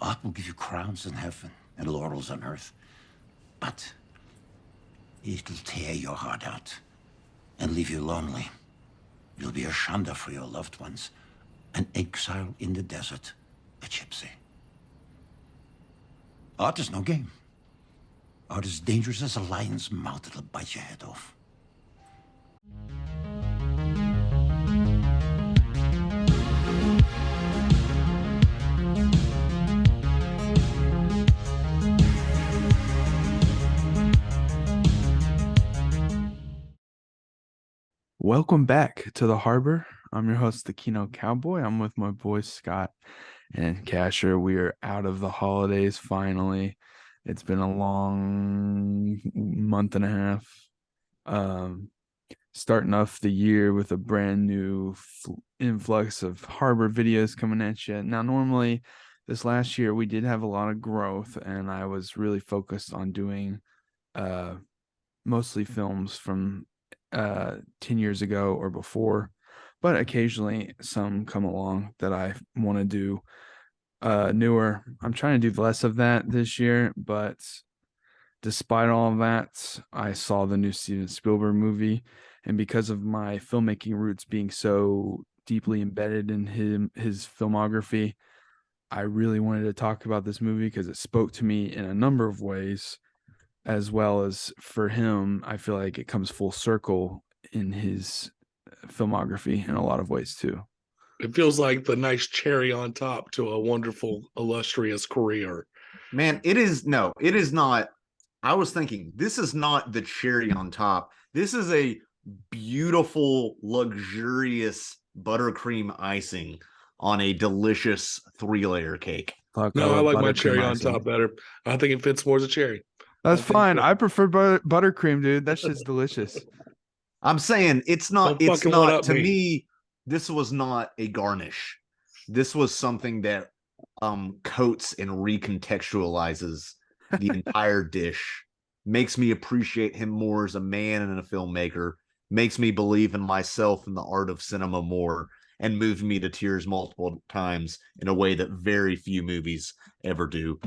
Art will give you crowns in heaven and laurels on earth. But it'll tear your heart out and leave you lonely. You'll be a shanda for your loved ones, an exile in the desert, a gypsy. Art is no game. Art is dangerous as a lion's mouth. It'll bite your head off. Welcome back to the Harbor. I'm your host, the Kino Cowboy. I'm with my boys Scott and Casher. We are out of the holidays finally. It's been a long month and a half. Starting off the year with a brand new influx of Harbor videos coming at you. Now, normally this last year we did have a lot of growth, and I was really focused on doing mostly films from 10 years ago or before, but occasionally some come along that I want to do newer. I'm trying to do less of that this year, but despite all of that, I saw the new Steven Spielberg movie, and because of my filmmaking roots being so deeply embedded in his filmography, I really wanted to talk about this movie because it spoke to me in a number of ways, as well as for him, I feel like it comes full circle in his filmography in a lot of ways too. It feels like the nice cherry on top to a wonderful, illustrious career. Man, it is not. I was thinking, this is not the cherry on top. This is a beautiful, luxurious buttercream icing on a delicious 3-layer cake. I like my cherry on top better. I think it fits more as a cherry. That's fine. I prefer buttercream, dude. That shit's delicious. I'm saying it's not to me. This was not a garnish. This was something that coats and recontextualizes the entire dish, makes me appreciate him more as a man and a filmmaker, makes me believe in myself and the art of cinema more, and moved me to tears multiple times in a way that very few movies ever do.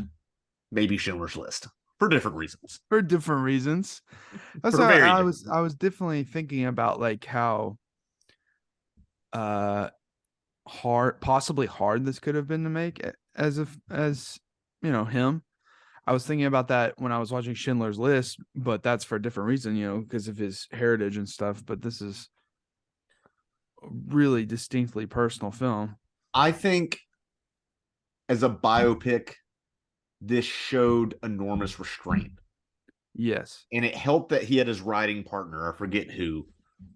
Maybe Schindler's List. For different reasons. That's how I was definitely thinking about like how possibly hard this could have been to make as you know him. I was thinking about that when I was watching Schindler's List, but that's for a different reason, you know, because of his heritage and stuff. But this is a really distinctly personal film. I think as a biopic, this showed enormous restraint. Yes. And it helped that he had his writing partner, I forget who,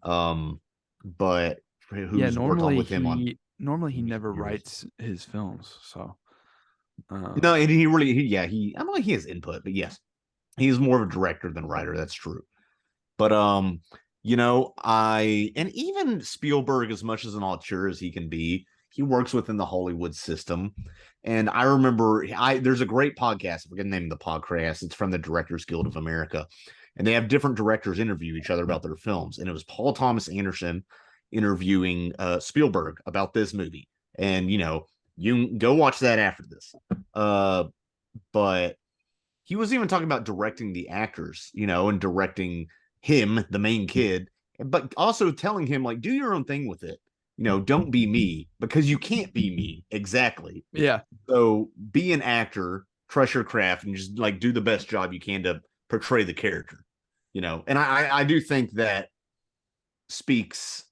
but who's worked on with him on. Normally he never writes his films, so no, and he I don't think he has input, but yes, he's more of a director than a writer. That's true. But you know, and even Spielberg, as much as an auteur as he can be, he works within the Hollywood system. And I remember there's a great podcast, I forget the name of the podcast. It's from the Directors Guild of America. And they have different directors interview each other about their films. And it was Paul Thomas Anderson interviewing Spielberg about this movie. And, you know, you can go watch that after this. But he was even talking about directing the actors, you know, and directing him, the main kid, but also telling him, like, do your own thing with it. You know, don't be me, because you can't be me. Exactly. Yeah. So be an actor, trust your craft, and just like do the best job you can to portray the character, you know. And I do think that speaks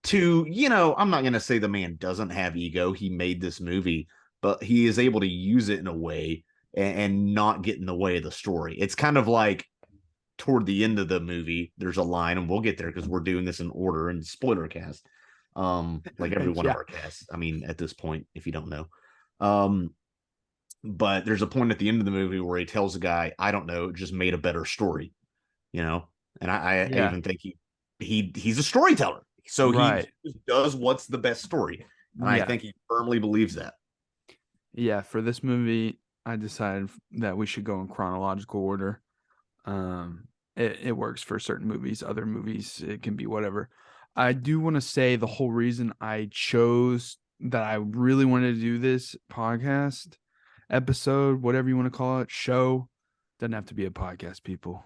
to, you know, I'm not going to say the man doesn't have ego. He made this movie, but he is able to use it in a way and not get in the way of the story. It's kind of like toward the end of the movie, there's a line, and we'll get there because we're doing this in order and spoiler cast. Like every one of our casts. I mean, at this point, if you don't know. But there's a point at the end of the movie where he tells a guy, I don't know, it just made a better story, you know? And I even think he's a storyteller. So he does what's the best story. And I think he firmly believes that. Yeah, for this movie, I decided that we should go in chronological order. It works for certain movies. Other movies, it can be whatever. I do want to say the whole reason I chose that I really wanted to do this podcast episode, whatever you want to call it, show. Doesn't have to be a podcast, people.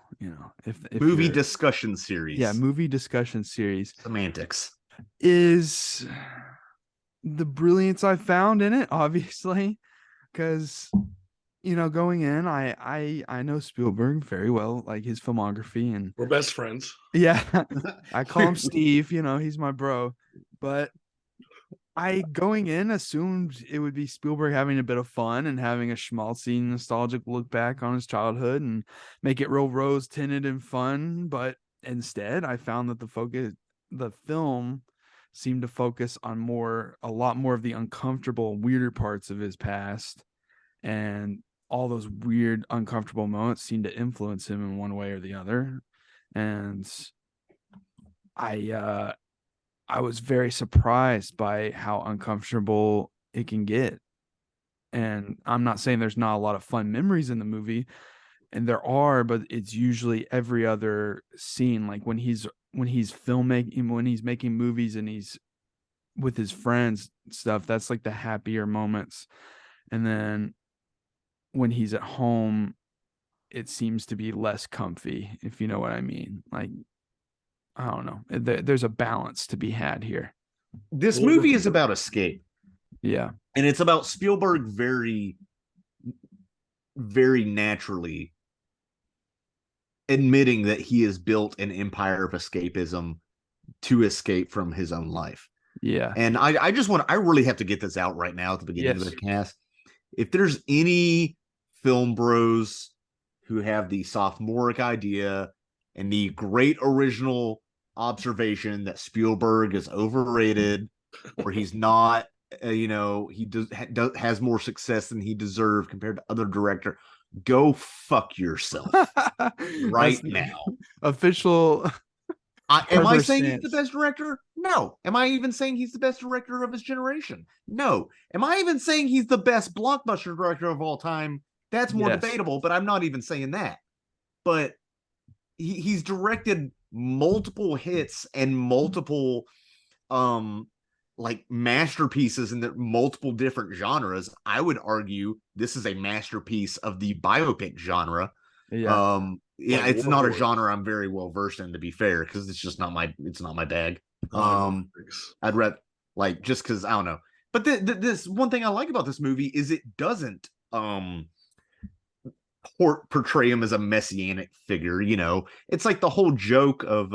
If Movie you're- discussion series. yeah, movie discussion series Semantics. is the brilliance I found in it, obviously, because going in, I know Spielberg very well, like his filmography, and We're best friends. yeah, I call him Steve. He's my bro, but I going in assumed it would be Spielberg having a bit of fun and having a schmaltzy, nostalgic look back on his childhood and make it real rose tinted and fun. But instead, I found that the film seemed to focus on a lot more of the uncomfortable, weirder parts of his past, and all those weird, uncomfortable moments seemed to influence him in one way or the other. And I was very surprised by how uncomfortable it can get. And I'm not saying there's not a lot of fun memories in the movie, and there are, but it's usually every other scene. Like when he's filmmaking, when he's making movies and he's with his friends stuff, that's like the happier moments. And then when he's at home, it seems to be less comfy, if you know what I mean. Like, I don't know. There's a balance to be had here. This movie is about escape. Yeah. And it's about Spielberg very, very naturally admitting that he has built an empire of escapism to escape from his own life. Yeah. And I really have to get this out right now at the beginning of the cast. If there's any film bros who have the sophomoric idea and the great original observation that Spielberg is overrated or he's not, he has more success than he deserved compared to other director, go fuck yourself right now. Official. Am I saying he's the best director? No. Am I even saying he's the best director of his generation? No. Am I even saying he's the best blockbuster director of all time? That's more debatable, but I'm not even saying that. But he's directed multiple hits and multiple masterpieces in the multiple different genres. I would argue this is a masterpiece of the biopic genre. It's not a genre I'm very well versed in, to be fair, because it's not my bag. I'd rather just because I don't know. But this one thing I like about this movie is it doesn't portray him as a messianic figure. It's like the whole joke of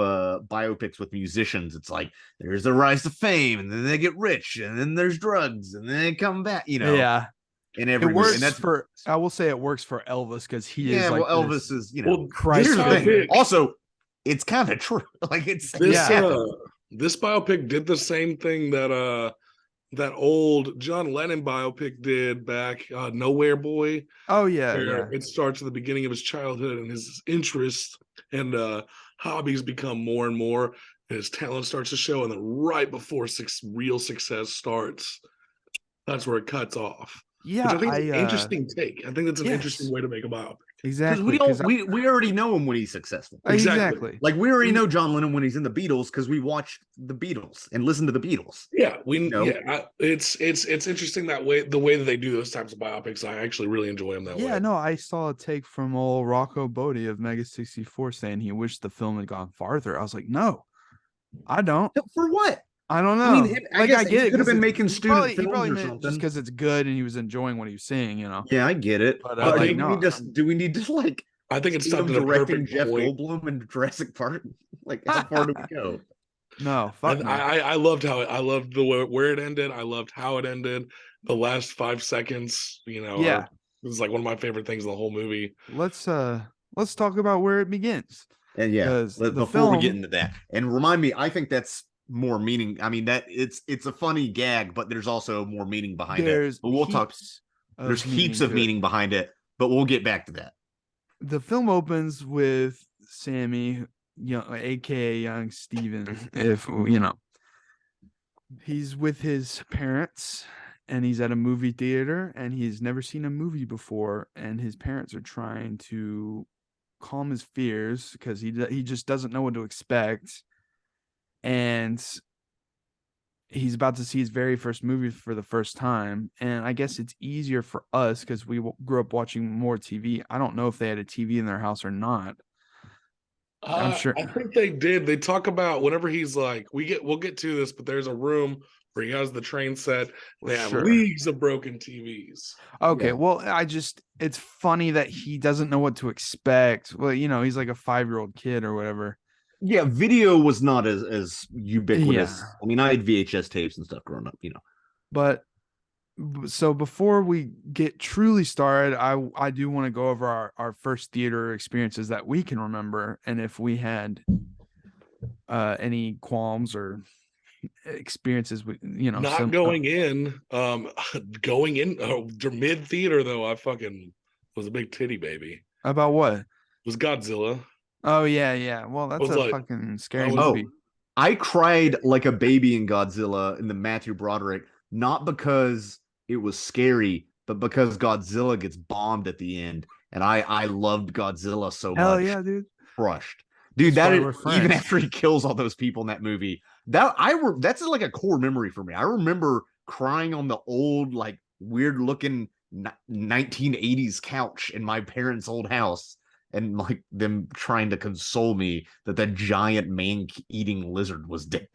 biopics with musicians. It's like there's a rise to fame, and then they get rich, and then there's drugs, and then they come back. Yeah. And it works I will say it works for Elvis because he is like Elvis is Christ. Also, it's kind of true. It's this biopic did the same thing that that old John Lennon biopic did back, Nowhere Boy. Oh yeah, It starts at the beginning of his childhood and his interests and hobbies become more and more, and his talent starts to show, and then right before real success starts, that's where it cuts off. Yeah, which I think is an interesting take. I think that's an interesting way to make a biopic. Exactly. We already know him when he's successful. Exactly. Like we already know John Lennon when he's in the Beatles because we watched the Beatles and listened to the Beatles. Yeah, it's interesting that way. The way that they do those types of biopics, I actually really enjoy them that way. Yeah, no, I saw a take from old Rocco Bodie of Mega 64 saying he wished the film had gone farther. I was like, no, I don't. For what? I don't know. I mean, I guess get it. Could have been making student films probably or meant something. just because it's good and he was enjoying what he was seeing, Yeah, I get it. But do we need to I think it's time directing Jeff Goldblum in Jurassic Park. How far do we go? No, fuck no. I loved where it ended. I loved how it ended. The last 5 seconds, it was like one of my favorite things in the whole movie. Let's talk about where it begins. And before we get into that, and remind me, I think that's more meaning. I mean, that it's a funny gag, but there's also more meaning behind it. But we'll talk. There's heaps of meaning behind it, but we'll get back to that. The film opens with Sammy, aka young Steven, he's with his parents and he's at a movie theater and he's never seen a movie before, and his parents are trying to calm his fears because he just doesn't know what to expect. And he's about to see his very first movie for the first time. And I guess it's easier for us because we grew up watching more TV. I don't know if they had a TV in their house or not. I'm sure. I think they did. They talk about whenever he's like, we'll get to this, but there's a room where he has the train set. They have leagues of broken TVs. Okay, well, it's funny that he doesn't know what to expect. Well, he's like a 5-year-old kid or whatever. Yeah, video was not as ubiquitous. Yeah. I mean, I had VHS tapes and stuff growing up, But so before we get truly started, I do want to go over our first theater experiences that we can remember, and if we had any qualms or experiences with not going in mid theater though. I fucking was a big titty baby. About what? It was Godzilla. Oh yeah. Well, that's a fucking scary movie. I cried like a baby in Godzilla in the Matthew Broderick, not because it was scary, but because Godzilla gets bombed at the end, and I loved Godzilla so much. Hell yeah, dude! Crushed, dude. Even after he kills all those people in that movie, that's like a core memory for me. I remember crying on the old, like weird looking 1980s couch in my parents' old house, and like them trying to console me that giant man-eating lizard was dead.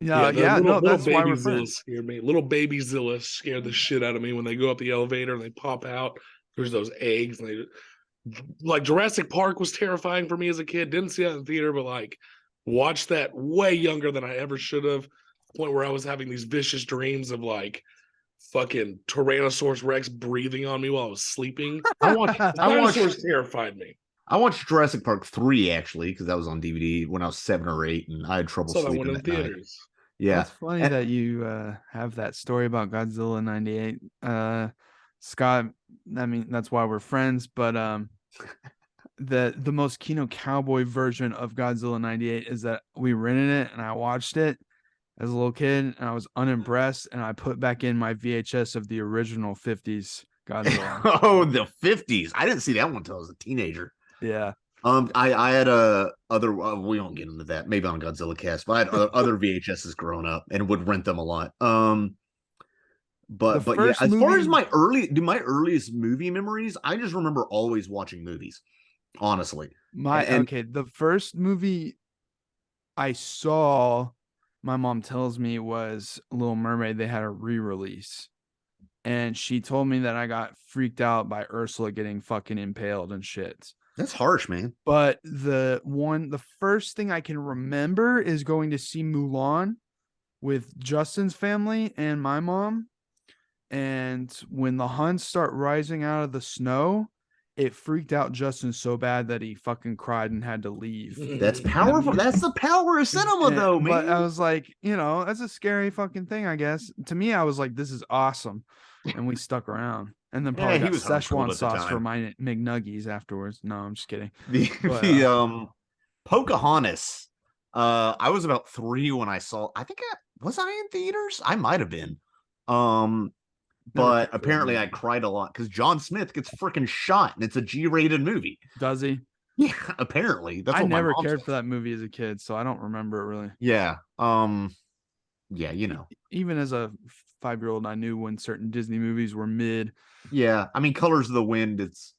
That's why we're friends. Scared me. Little baby Zilla scared the shit out of me when they go up the elevator and they pop out. There's those eggs, and they like Jurassic Park was terrifying for me as a kid. Didn't see that in theater, but like watched that way younger than I ever should have. Point where I was having these vicious dreams of like fucking Tyrannosaurus Rex breathing on me while I was sleeping. Dinosaurs terrified me. I watched Jurassic Park 3 actually because that was on DVD when I was 7 or 8, and I had trouble sleeping at night. Yeah, it's funny that you have that story about Godzilla '98, Scott. I mean, that's why we're friends. But the most Kino Cowboy version of Godzilla '98 is that we rented it and I watched it as a little kid and I was unimpressed, and I put back in my VHS of the original '50s Godzilla. Oh, the '50s! I didn't see that one until I was a teenager. Yeah. I had other. We won't get into that. Maybe on Godzilla Cast, but I had other VHSs growing up and would rent them a lot. But yeah, as far as my earliest movie memories, I just remember always watching movies. Honestly, the first movie I saw, my mom tells me, was Little Mermaid. They had a re-release, and she told me that I got freaked out by Ursula getting fucking impaled and shit. That's harsh, man. But the first thing I can remember is going to see Mulan with Justin's family and my mom. And when the Huns start rising out of the snow, it freaked out Justin so bad that he fucking cried and had to leave. That's powerful. That's the power of cinema, though, man. But I was like, that's a scary fucking thing, I guess. To me, I was like, this is awesome. And we stuck around. And then probably got Szechuan sauce for my McNuggies afterwards. No, I'm just kidding. Pocahontas. I was about 3 when I saw. Was I in theaters? I might have been. But apparently I cried a lot because John Smith gets freaking shot, and it's a G-rated movie. Does he? Yeah, apparently. I never cared for that movie as a kid, so I don't remember it really. Yeah. Yeah, Even as a 5-year-old, I knew when certain Disney movies were mid. Yeah, I mean, Colors of the Wind, it's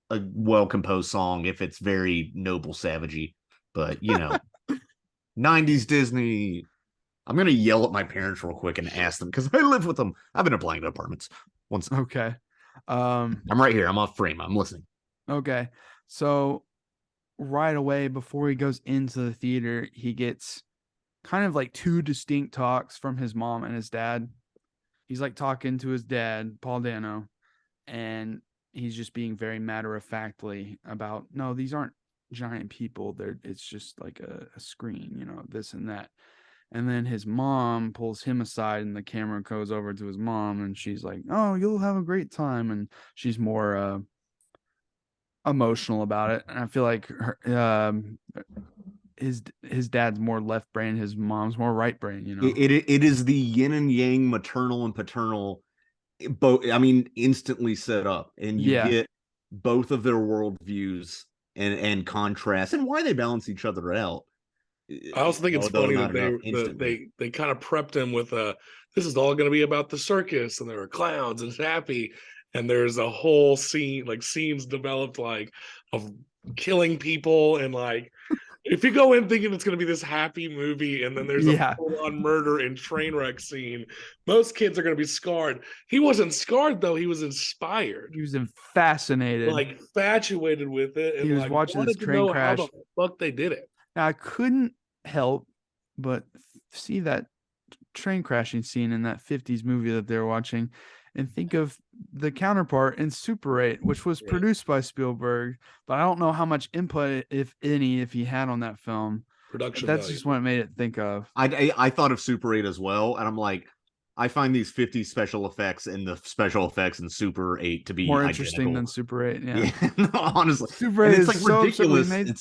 a well-composed song if it's very noble savagey. But, 90s Disney, I'm going to yell at my parents real quick and ask them, because I live with them. I've been applying to apartments once. Okay. I'm right here. I'm off frame. I'm listening. Okay. So right away, before he goes into the theater, he gets kind of like 2 distinct talks from his mom and his dad. He's like talking to his dad, Paul Dano, and he's just being very matter-of-factly about, no, these aren't giant people. It's just like a screen, this and that. And then his mom pulls him aside, and the camera goes over to his mom, and she's like, oh, you'll have a great time. And she's more emotional about it. And I feel like his dad's more left brain, his mom's more right brain. It is the yin and yang, maternal and paternal, both. I mean, instantly set up, and you get both of their worldviews and contrast, and why they balance each other out. I also think it's although funny not that enough instantly. they kind of prepped him with this is all going to be about the circus and there are clowns and it's happy, and there's a whole scene, like scenes developed like of killing people, and like if you go in thinking it's going to be this happy movie and then there's a Yeah. full-on murder and train wreck scene, most kids are going to be scarred. He wasn't scarred though, he was inspired, He was fascinated. like infatuated with it, and He was like watching this wanted to train know how crash. the fuck they did it. Now, I couldn't help but see that train crashing scene in that 50s movie that they were watching and think of the counterpart in Super 8, which was produced by Spielberg, but I don't know how much input, if any, if he had on that film. Production That's value. just what it made it think of. I thought of Super 8 as well, and I'm like, I find these 50 special effects and the special effects in Super 8 to be More interesting identical. than Super 8. Yeah, no, honestly, Super and 8 it's is like so ridiculous. made,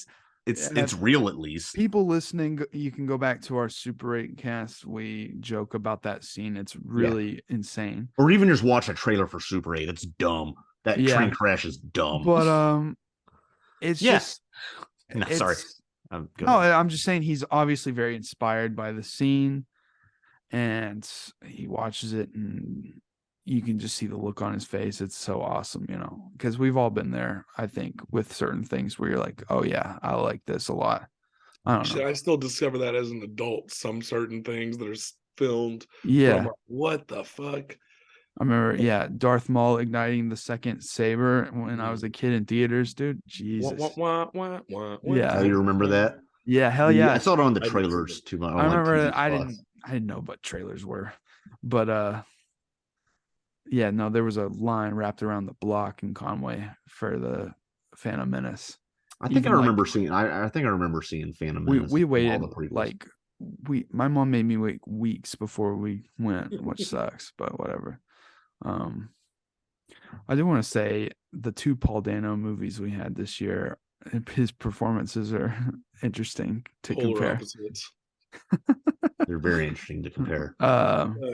It's real, at least. People listening, you can go back to our Super 8 cast. We joke about that scene. It's really insane. Or even just watch a trailer for Super 8. It's dumb. That train crash is dumb. But it's just no, sorry. I'm just saying he's obviously very inspired by the scene, and he watches it and you can just see the look on his face. It's so awesome, you know, because we've all been there, I think, with certain things where you're like, oh yeah, I like this a lot. I don't know. I still discover that as an adult, some certain things that are filmed. Yeah. Like, what the fuck? I remember, Darth Maul igniting the second saber when I was a kid in theaters, dude. Jesus. Yeah. You remember that? Yeah, hell yeah. I saw it on the trailers too much. I remember that I didn't know what trailers were. But yeah, no, there was a line wrapped around the block in Conway for the Phantom Menace. I think I remember seeing Phantom Menace. We waited my mom made me wait weeks before we went, which sucks, but whatever. I do want to say the 2 Paul Dano movies we had this year, his performances are interesting to compare. They're very interesting to compare.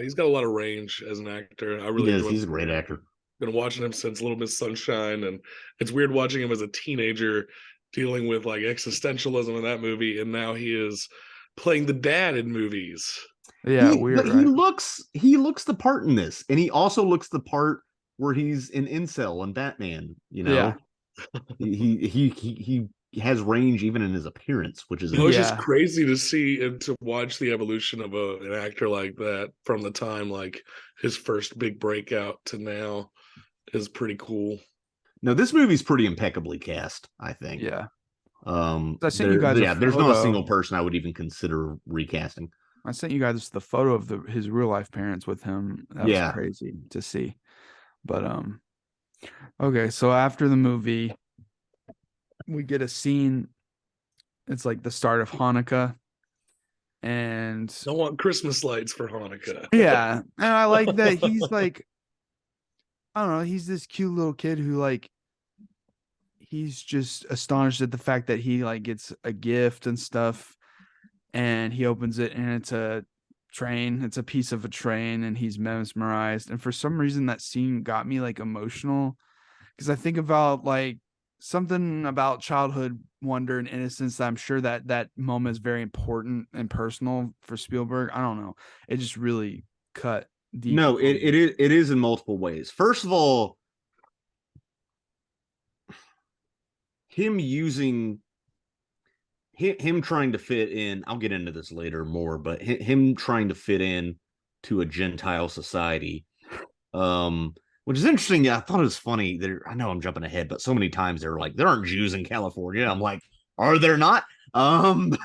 He's got a lot of range as an actor. He's a great actor. Been watching him since Little Miss Sunshine, and it's weird watching him as a teenager dealing with like existentialism in that movie, and now he is playing the dad in movies. Yeah, weird. But he looks the part in this, and he also looks the part where he's an incel in Batman. You know, he has range even in his appearance, which is it's just crazy to see and to watch the evolution of an actor like that from the time like his first big breakout to now is pretty cool. No, this movie's pretty impeccably cast, I think. Yeah. I sent you guys there's not a single person I would even consider recasting. I sent you guys the photo of his real life parents with him. That was crazy to see. But okay, so after the movie, we get a scene. It's like the start of Hanukkah, and don't want Christmas lights for Hanukkah. Yeah, and I like that he's like, I don't know, he's this cute little kid who like, he's just astonished at the fact that he like gets a gift and stuff, and he opens it and it's a train. It's a piece of a train, and he's mesmerized. And for some reason, that scene got me like emotional, because I think about like something about childhood wonder and innocence that I'm sure that moment is very important and personal for Spielberg. I don't know. It just really cut deep. No, it is in multiple ways. First of all, him trying to fit in, I'll get into this later more, but him trying to fit in to a Gentile society, which is interesting. Yeah, I thought it was funny. I know I'm jumping ahead, but so many times they're like, there aren't Jews in California. I'm like, are there not? The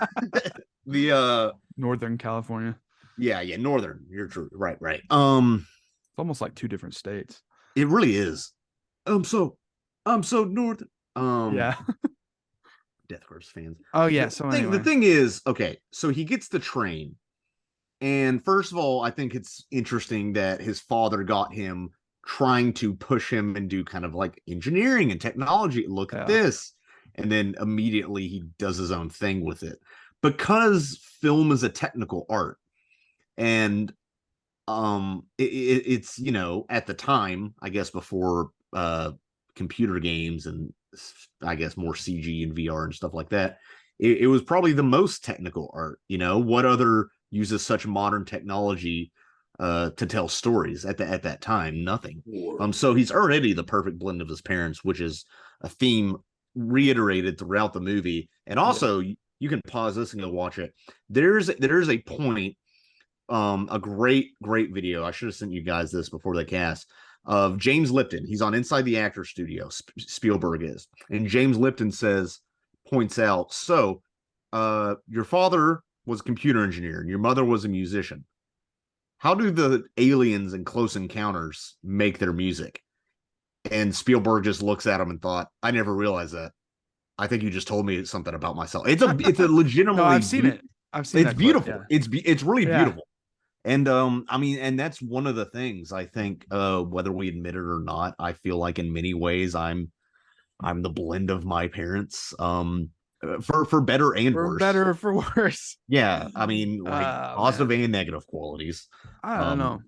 Northern California. Yeah, Northern. You're true. Right. It's almost like 2 different states. It really is. I'm so northern. Yeah. Death Horse fans. Oh yeah. So the thing is, okay, so he gets the train, and first of all, I think it's interesting that his father got him trying to push him and do kind of like engineering and technology. Look at this, and then immediately he does his own thing with it, because film is a technical art, and it's, you know, at the time, I guess before computer games and I guess more CG and VR and stuff like that, it was probably the most technical art. What other uses such modern technology to tell stories at that time? Nothing. So he's already the perfect blend of his parents, which is a theme reiterated throughout the movie. And also, you can pause this and go watch it. There's a point, a great video. I should have sent you guys this before the cast, of James Lipton. He's on Inside the Actors Studio. Spielberg is, and James Lipton points out, so your father was a computer engineer and your mother was a musician. How do the aliens in Close Encounters make their music? And Spielberg just looks at him and thought, I never realized that. I think you just told me something about myself. It's a legitimately. No, I've seen it. It's beautiful. It's really beautiful. And and that's one of the things, I think, whether we admit it or not, I feel like in many ways I'm the blend of my parents, for better and worse. For better or for worse. Yeah, positive and negative qualities. I don't know.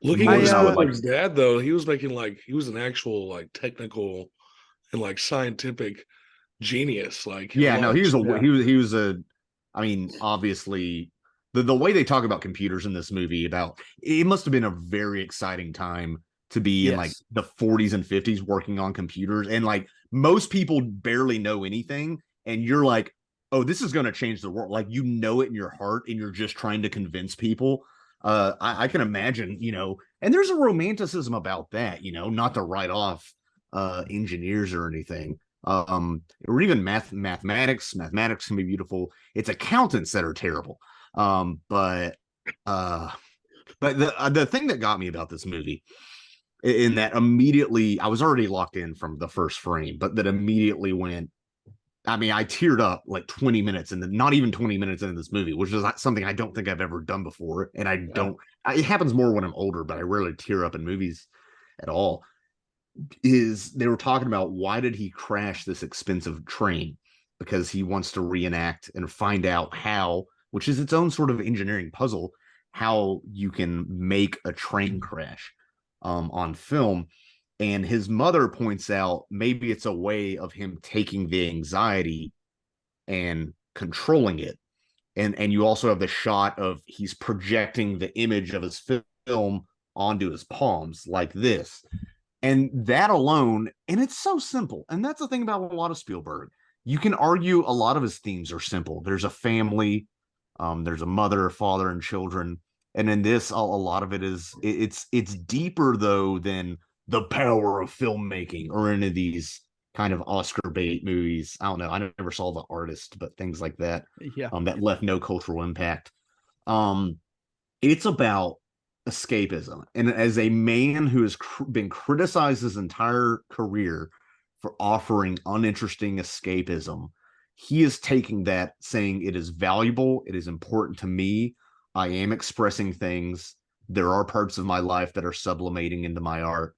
Looking at Spielberg's dad, though, he was making he was an actual technical and scientific genius. He was obviously the way they talk about computers in this movie, it must have been a very exciting time to be in the 40s and 50s working on computers, and most people barely know anything, and you're like, oh, this is going to change the world. It in your heart, and you're just trying to convince people. I can imagine, and there's a romanticism about that, not to write off engineers or anything, or even mathematics. Mathematics can be beautiful. It's accountants that are terrible. But the thing that got me about this movie, in that immediately I was already locked in from the first frame, but that immediately went, I teared up 20 minutes and not even 20 minutes into this movie, which is something I don't think I've ever done before. And it happens more when I'm older, but I rarely tear up in movies at all. Is they were talking about, why did he crash this expensive train? Because he wants to reenact and find out how, which is its own sort of engineering puzzle, how you can make a train crash on film. And his mother points out, maybe it's a way of him taking the anxiety and controlling it. And you also have the shot of he's projecting the image of his film onto his palms like this. And that alone, and it's so simple. And that's the thing about a lot of Spielberg. You can argue a lot of his themes are simple. There's a family, there's a mother, father, and children. And in this, a lot of it is, it's deeper, though, than the power of filmmaking or any of these kind of Oscar bait movies. I don't know. I never saw The Artist, but things like that, that left no cultural impact. It's about escapism. And as a man who has been criticized his entire career for offering uninteresting escapism, he is taking that, saying it is valuable, it is important to me, I am expressing things, there are parts of my life that are sublimating into my art,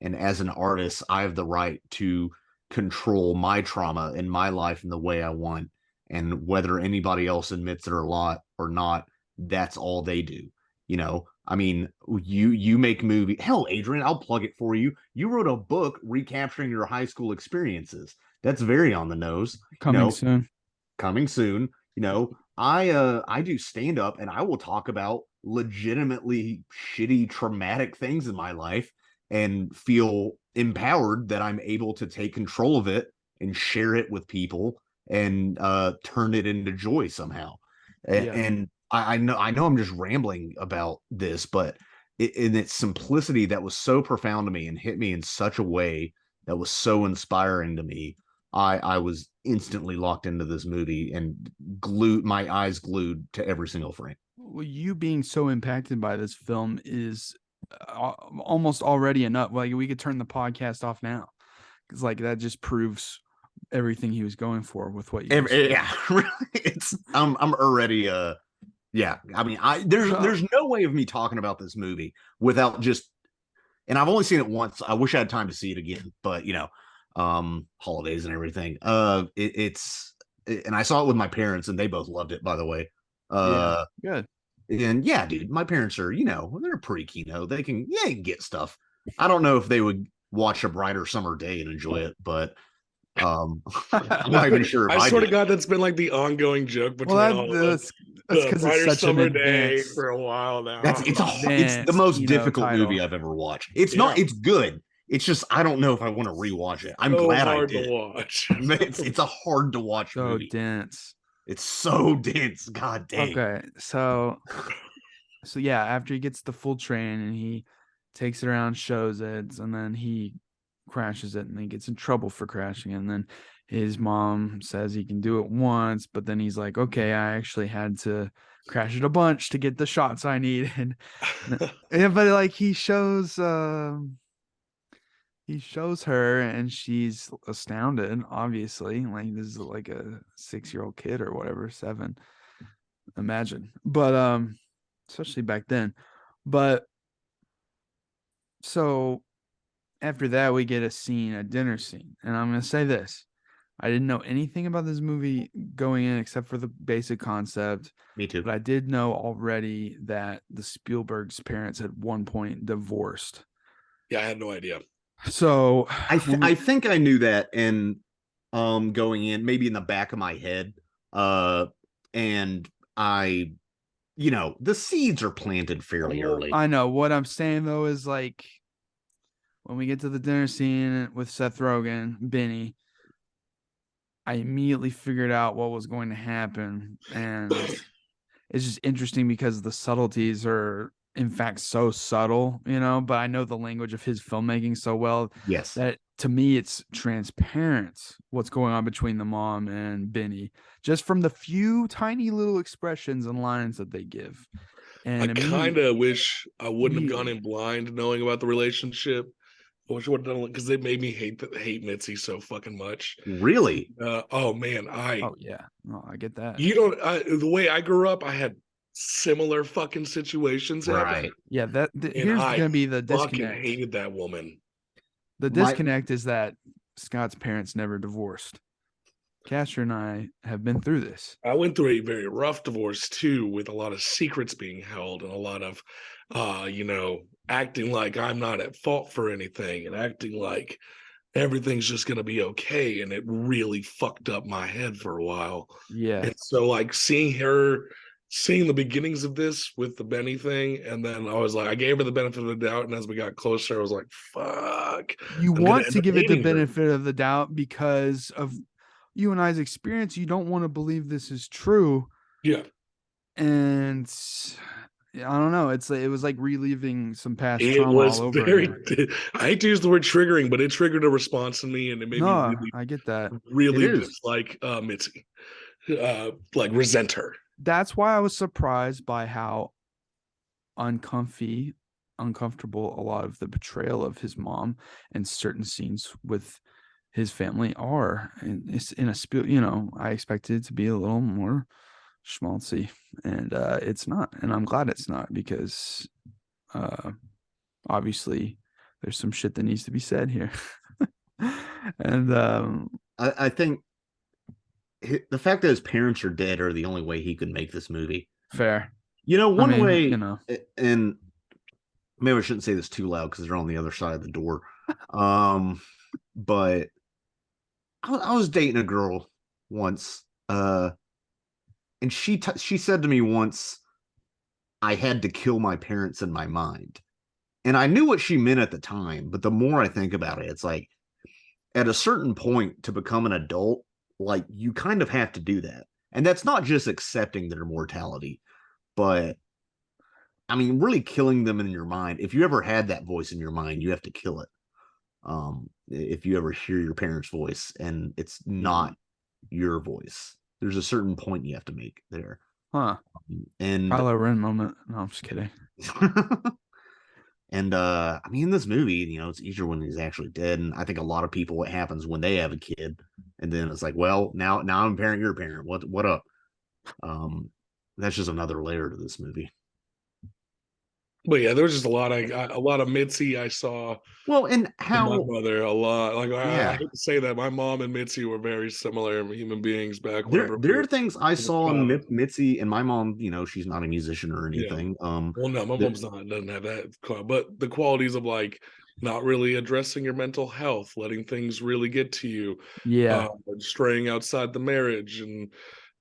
and as an artist, I have the right to control my trauma in my life in the way I want, and whether anybody else admits it or not, that's all they do. You make movie. Hell, Adrian, I'll plug it for you. You wrote a book recapturing your high school experiences. That's very on the nose. Coming soon. I do stand up, and I will talk about legitimately shitty, traumatic things in my life, and feel empowered that I'm able to take control of it and share it with people and turn it into joy somehow. And I know I'm just rambling about this, but in its simplicity, that was so profound to me and hit me in such a way that was so inspiring to me. I was instantly locked into this movie and my eyes glued to every single frame. Well, you being so impacted by this film is almost already enough. We could turn the podcast off now, because that just proves everything he was going for with what you said. Yeah, it's I'm already there's no way of me talking about this movie without just, and I've only seen it once. I wish I had time to see it again, but holidays and everything. And I saw it with my parents, and they both loved it, by the way. Good. And yeah, dude, my parents are, they're pretty Kino. They can get stuff. I don't know if they would watch A Brighter Summer Day and enjoy it, but I'm not even sure if I swear to did. God, that's been like the ongoing joke between all of us. That's because it's such Summer an Day advanced. for a while now. It's the most Kino difficult title. movie I've ever watched. It's not. It's good. It's just I don't know if I want to rewatch it. I'm so glad hard I did. to watch. It's a hard to watch So movie. dense. It's so dense. God dang. Okay, so yeah, after he gets the full train and he takes it around, shows it, and then he crashes it, and he gets in trouble for crashing it. And then his mom says he can do it once, but then he's like, okay, I actually had to crash it a bunch to get the shots I need. And yeah, but like he shows her and she's astounded, obviously. Like this is like a 6-year-old kid or whatever, 7. Imagine. But especially back then. But so after that we get a dinner scene. And I'm gonna say this. I didn't know anything about this movie going in except for the basic concept. Me too. But I did know already that the Spielberg's parents at one point divorced. Yeah, I had no idea. So I think I knew that, and going in maybe in the back of my head, and I, the seeds are planted fairly early. I know what I'm saying though is like when we get to the dinner scene with Seth Rogen, Benny, I immediately figured out what was going to happen, and it's just interesting because the subtleties are in fact so subtle, but I know the language of his filmmaking so well. Yes. That to me, it's transparent what's going on between the mom and Benny, just from the few tiny little expressions and lines that they give. And I kind of wish I wouldn't have gone in blind knowing about the relationship. I wish I would have done it because they made me hate Mitzi so fucking much. Really? Oh man, oh yeah, no, I get that. The way I grew up, I had similar fucking situations happen. Right. Yeah, here's gonna be the disconnect. Fucking hated that woman. The disconnect is that Scott's parents never divorced. Casher and I have been through this. I went through a very rough divorce too, with a lot of secrets being held and a lot of acting like I'm not at fault for anything and acting like everything's just going to be okay. And it really fucked up my head for a while. Yeah. And so like seeing the beginnings of this with the Benny thing. And then I was like, I gave her the benefit of the doubt. And as we got closer, I was like, fuck. You want to give it the benefit of the doubt because of you and I's experience. You don't want to believe this is true. Yeah. And I don't know. It was like reliving some past trauma all over again. I hate to use the word triggering, but it triggered a response in me, and it made me really, I get that. Really dislike Mitzi, like resent her. That's why I was surprised by how uncomfortable a lot of the betrayal of his mom and certain scenes with his family are. And it's in I expected it to be a little more schmaltzy, and it's not, and I'm glad it's not, because obviously there's some shit that needs to be said here. And I think the fact that his parents are dead are the only way he could make this movie. Fair. One way, and maybe I shouldn't say this too loud because they're on the other side of the door. But I was dating a girl once, and she said to me once, I had to kill my parents in my mind. And I knew what she meant at the time, but the more I think about it, it's like at a certain point to become an adult, like you kind of have to do that. And that's not just accepting their mortality, but I mean, really killing them in your mind. If you ever had that voice in your mind, you have to kill it. If you ever hear your parents' voice and it's not your voice, there's a certain point you have to make there. Huh. And Kylo Ren moment. No, I'm just kidding. And I mean, in this movie, it's easier when he's actually dead. And I think a lot of people, what happens when they have a kid, and then it's like, well, now I'm a parent, you're a parent. What up? That's just another layer to this movie. But yeah, there was just a lot of Mitzi I saw. Well, and how my mother a lot. Like I hate to say that my mom and Mitzi were very similar human beings back. There are things I saw in Mitzi, and my mom. She's not a musician or anything. Well, no, my mom's not. Doesn't have that. But the qualities of like not really addressing your mental health, letting things really get to you, Yeah. straying outside the marriage and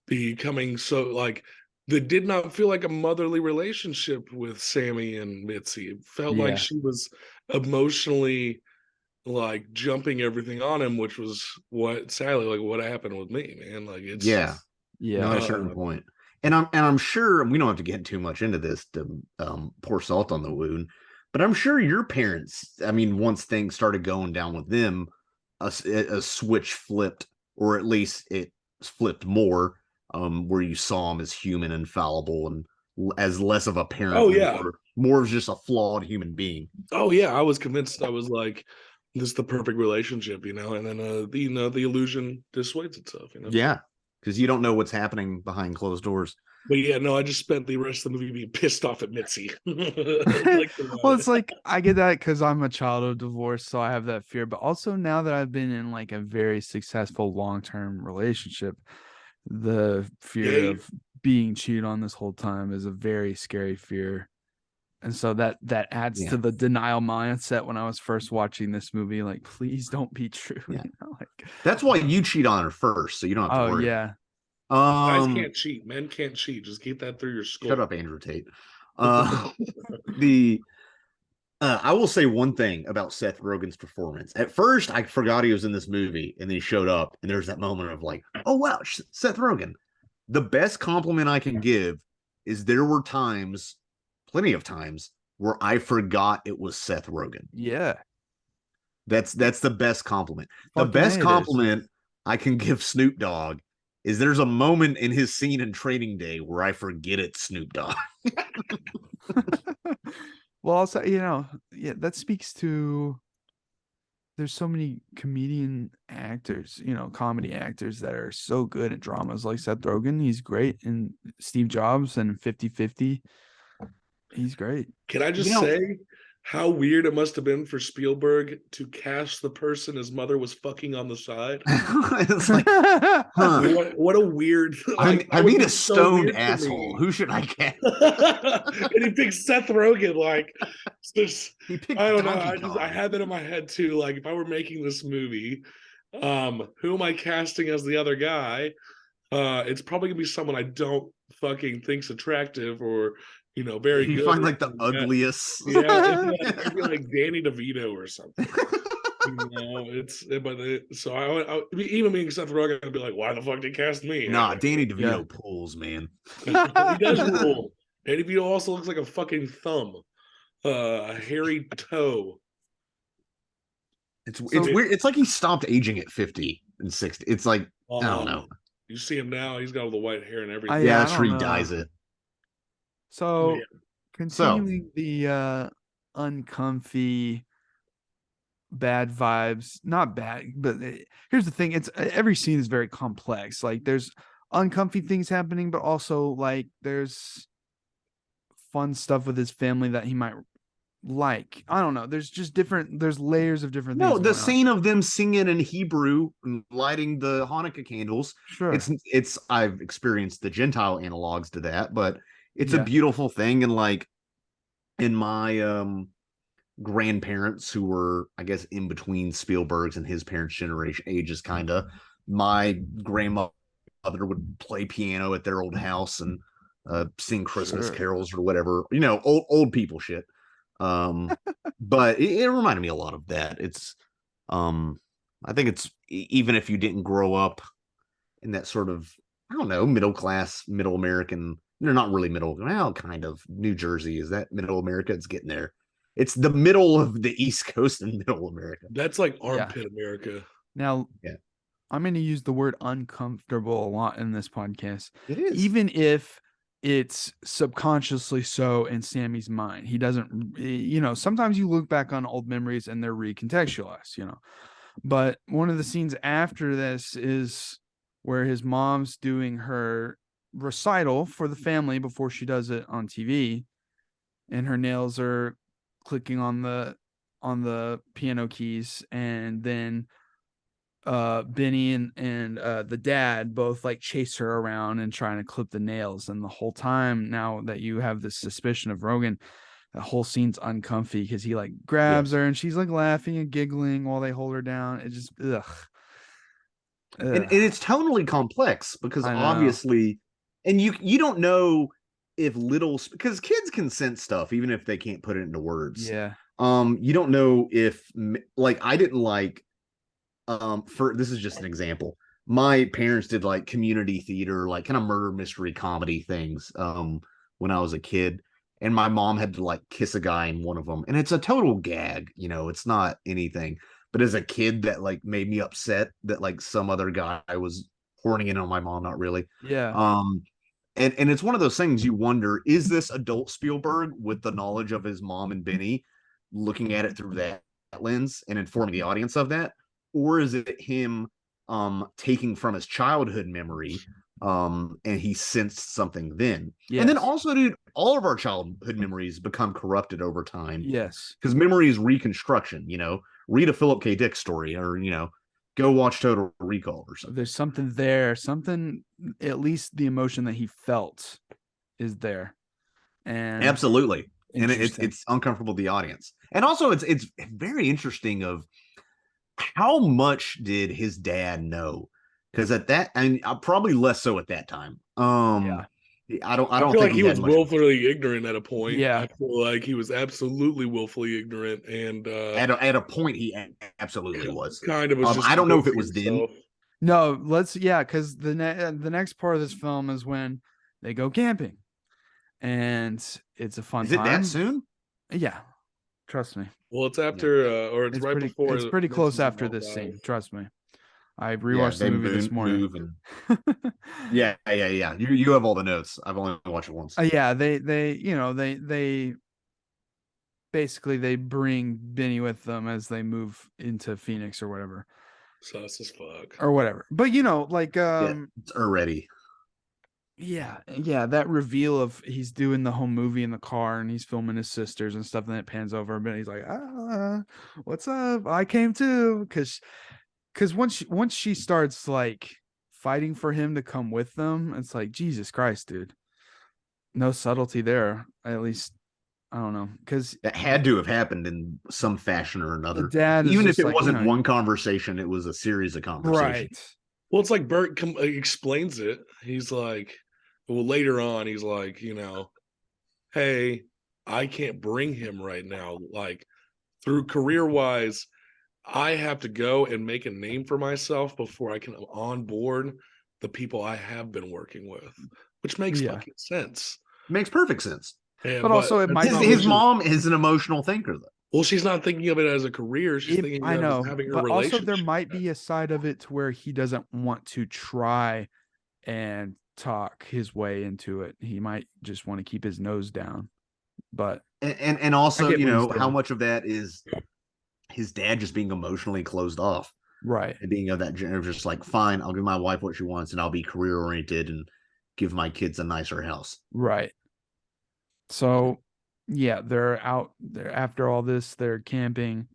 becoming so like that did not feel like a motherly relationship with Sammy and Mitzi. It felt like Yeah. she was emotionally like jumping everything on him, which was what sadly like what happened with me, man. Like it's Yeah. Yeah. At a certain point. And I'm sure we don't have to get too much into this to pour salt on the wound, but I'm sure your parents, I mean, once things started going down with them, a switch flipped, or at least it flipped more, where you saw him as human and fallible and as less of a parent, oh yeah. more of just a flawed human being. Oh yeah, I was convinced. I was like, this is the perfect relationship, you know, and then the illusion dissuades itself, you know. Yeah, because you don't know what's happening behind closed doors. But yeah, no, I just spent the rest of the movie being pissed off at Mitzi. Well, it's like I get that because I'm a child of divorce, so I have that fear. But also now that I've been in like a very successful long-term relationship, the fear of being cheated on this whole time is a very scary fear. And so that adds to the denial mindset when I was first watching this movie. Like, please don't be true. Yeah. You know, like, that's why you cheat on her first, so you don't have to worry. Yeah. Guys can't cheat. Men can't cheat. Just keep that through your skull. Shut up, Andrew Tate. I will say one thing about Seth Rogen's performance. At first, I forgot he was in this movie, and then he showed up, and there's that moment of like, oh wow, Seth Rogen. The best compliment I can give is there were times, plenty of times, where I forgot it was Seth Rogen. Yeah. That's the best compliment. The best compliment I can give Snoop Dogg is there's a moment in his scene in Training Day where I forget it's Snoop Dogg. Well, also, you know, that speaks to there's so many comedian actors, you know, comedy actors that are so good at dramas like Seth Rogen. He's great. And Steve Jobs and 50-50. He's great. Can I just say how weird it must have been for Spielberg to cast the person his mother was fucking on the side? It's like, huh. What a weird. Like, I mean, a stoned asshole. Who should I cast? And he picked Seth Rogen. Like, he picked I don't know. I had that in my head too. Like, if I were making this movie, who am I casting as the other guy? It's probably gonna be someone I don't fucking think's attractive or. You know, very good. You find like the ugliest. Yeah, it'd be like Danny DeVito or something. You know, so I even being Seth Rogen, I'd be like, why the fuck did they cast me? Nah, Danny DeVito pulls, man. He does rule. Danny DeVito also looks like a fucking thumb, a hairy toe. It's weird. It's like he stopped aging at 50 and 60. It's like I don't know. You see him now; he's got all the white hair and everything. Yeah, that's where he dyes it. So, continuing the uncomfy, bad vibes, not bad, but here's the thing: it's every scene is very complex. Like, there's uncomfy things happening, but also like there's fun stuff with his family that he might like. I don't know. There's just there's layers of different things. No, the scene of them singing in Hebrew and lighting the Hanukkah candles. Sure, it's I've experienced the Gentile analogs to that, but. It's a beautiful thing. And like in my grandparents who were, I guess, in between Spielberg's and his parents' generation ages, kind of, my grandmother would play piano at their old house and sing Christmas carols or whatever, you know, old people shit. But it reminded me a lot of that. It's I think it's even if you didn't grow up in that sort of, I don't know, middle class, middle American. They're not really middle. Well, kind of. New Jersey, is that middle America? It's getting there. It's the middle of the East Coast and middle America. That's like armpit America. Now, I'm going to use the word uncomfortable a lot in this podcast. It is. Even if it's subconsciously so in Sammy's mind. He doesn't, you know, sometimes you look back on old memories and they're recontextualized, you know. But one of the scenes after this is where his mom's doing her recital for the family before she does it on TV, and her nails are clicking on the piano keys, and then Benny and the dad both like chase her around and trying to clip the nails. And the whole time, now that you have this suspicion of Rogen, the whole scene's uncomfy because he like grabs her and she's like laughing and giggling while they hold her down. It just And it's tonally complex because I know. obviously, and you don't know if because kids can sense stuff even if they can't put it into words. Yeah. You don't know if like I didn't like for this is just an example. My parents did like community theater, like kind of murder mystery comedy things when I was a kid. And my mom had to like kiss a guy in one of them. And it's a total gag, you know, it's not anything. But as a kid, that like made me upset that like some other guy was horning in on my mom, not really. Yeah. And it's one of those things you wonder, is this adult Spielberg with the knowledge of his mom and Benny looking at it through that lens and informing the audience of that? Or is it him taking from his childhood memory and he sensed something then? Yes. And then also, dude, all of our childhood memories become corrupted over time. Yes. Because memory is reconstruction, you know. Read a Philip K. Dick story, or, you know, go watch Total Recall or something. There's something there, something, at least the emotion that he felt is there. And absolutely. And it's uncomfortable to the audience. And also it's very interesting of how much did his dad know? Because at that, and probably less so at that time. Yeah. I don't feel think like he was willfully ignorant at a point. Yeah. I feel like he was absolutely willfully ignorant, and at a point he absolutely was. Kind of was. I don't know if it was then. No, because the next part of this film is when they go camping, and it's a fun. Is it that soon? Yeah, trust me. Well, it's after, or it's right before. It's pretty close after this scene. Trust me. I rewatched the movie this morning. Yeah. You have all the notes. I've only watched it once. Yeah, they basically they bring Benny with them as they move into Phoenix or whatever. Sus as fuck. Or whatever. But like it's already. Yeah, that reveal of he's doing the home movie in the car and he's filming his sisters and stuff, and then it pans over a bit. He's like, what's up? I came too, because once she starts like fighting for him to come with them, it's like, Jesus Christ, dude. No subtlety there, at least. I don't know, because that had to have happened in some fashion or another. Dad, even if it wasn't one conversation, it was a series of conversations. Right. Well, it's like Bert explains it. He's like, well, later on, he's like, hey, I can't bring him right now. Like, through career-wise, I have to go and make a name for myself before I can onboard the people I have been working with, which makes fucking sense. Makes perfect sense. Yeah, but also, it might his mom is an emotional thinker, though. Well, she's not thinking of it as a career. She's thinking of it as having a relationship. Also, there might be a side of it to where he doesn't want to try and talk his way into it. He might just want to keep his nose down. But and also, how much of that is his dad just being emotionally closed off, right? And being of that just like, fine, I'll give my wife what she wants, and I'll be career oriented and give my kids a nicer house, right? So, yeah, they're out there after all this. They're camping,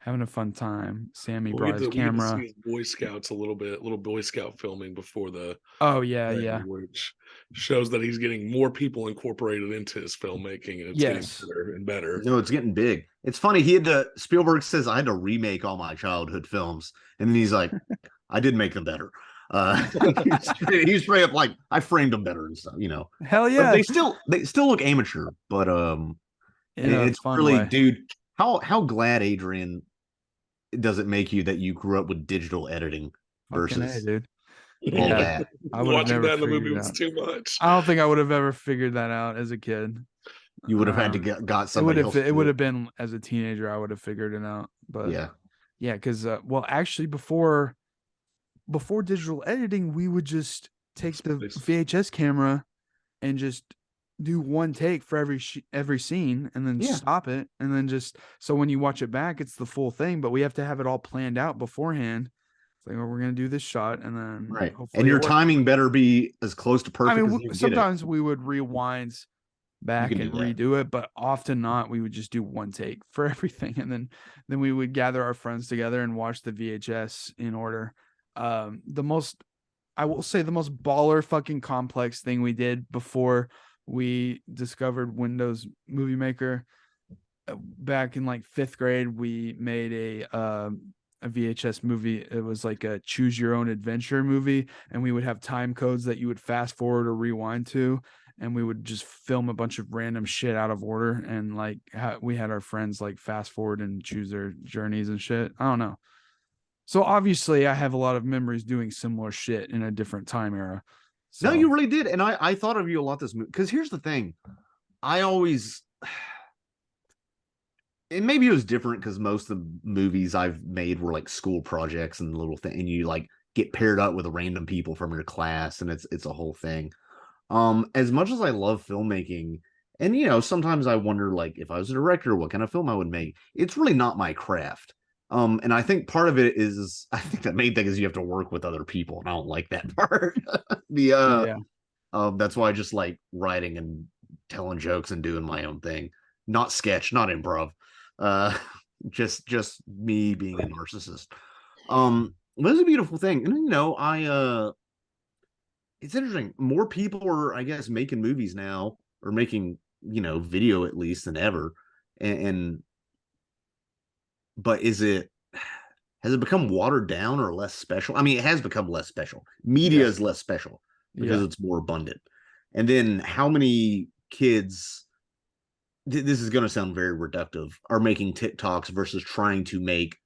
having a fun time. Sammy brought his camera. We get to see Boy Scouts a little Boy Scout filming before the. Oh yeah. Which shows that he's getting more people incorporated into his filmmaking, and it's getting better and better. No, it's getting big. It's funny. Spielberg says I had to remake all my childhood films, and then he's like, I did make them better. He's straight up like, I framed them better and stuff, Hell yeah. But they still look amateur, but it's really way. Dude, how glad, Adrian, does it make you that you grew up with digital editing versus dude. All that? Watching that in the movie was too much. I don't think I would have ever figured that out as a kid. You would have had to got somebody else. It would have been as a teenager. I would have figured it out, but yeah, because actually before digital editing, we would just take the VHS camera and just do one take for every scene and then stop it. And then so when you watch it back, it's the full thing, but we have to have it all planned out beforehand. It's like, we're going to do this shot. And then right. And your timing better be as close to perfect. I mean, sometimes we would rewind back and redo it, but often not. We would just do one take for everything. And then we would gather our friends together and watch the VHS in order. The most baller fucking complex thing we did before we discovered Windows Movie Maker back in like 5th grade, we made a VHS movie. It was like a choose your own adventure movie, and we would have time codes that you would fast forward or rewind to, and we would just film a bunch of random shit out of order, and like we had our friends like fast forward and choose their journeys and shit. I don't know. So obviously I have a lot of memories doing similar shit in a different time era. So. No, you really did. And I thought of you a lot this movie, because here's the thing. I always, and maybe it was different because most of the movies I've made were like school projects and little thing, and you like get paired up with random people from your class, and it's a whole thing. As much as I love filmmaking, and you know, sometimes I wonder like if I was a director, what kind of film I would make. It's really not my craft. And I think part of it is, I think the main thing is you have to work with other people, and I don't like that part. That's why I just like writing and telling jokes and doing my own thing, not sketch, not improv. Just me being a narcissist. But it's a beautiful thing, and you know, it's interesting. More people are, I guess, making movies now, or making, you know, video at least than ever, and but has it become watered down or less special? I mean, it has become less special. Media is less special because it's more abundant. And then how many kids, this is going to sound very reductive, are making TikToks versus trying to make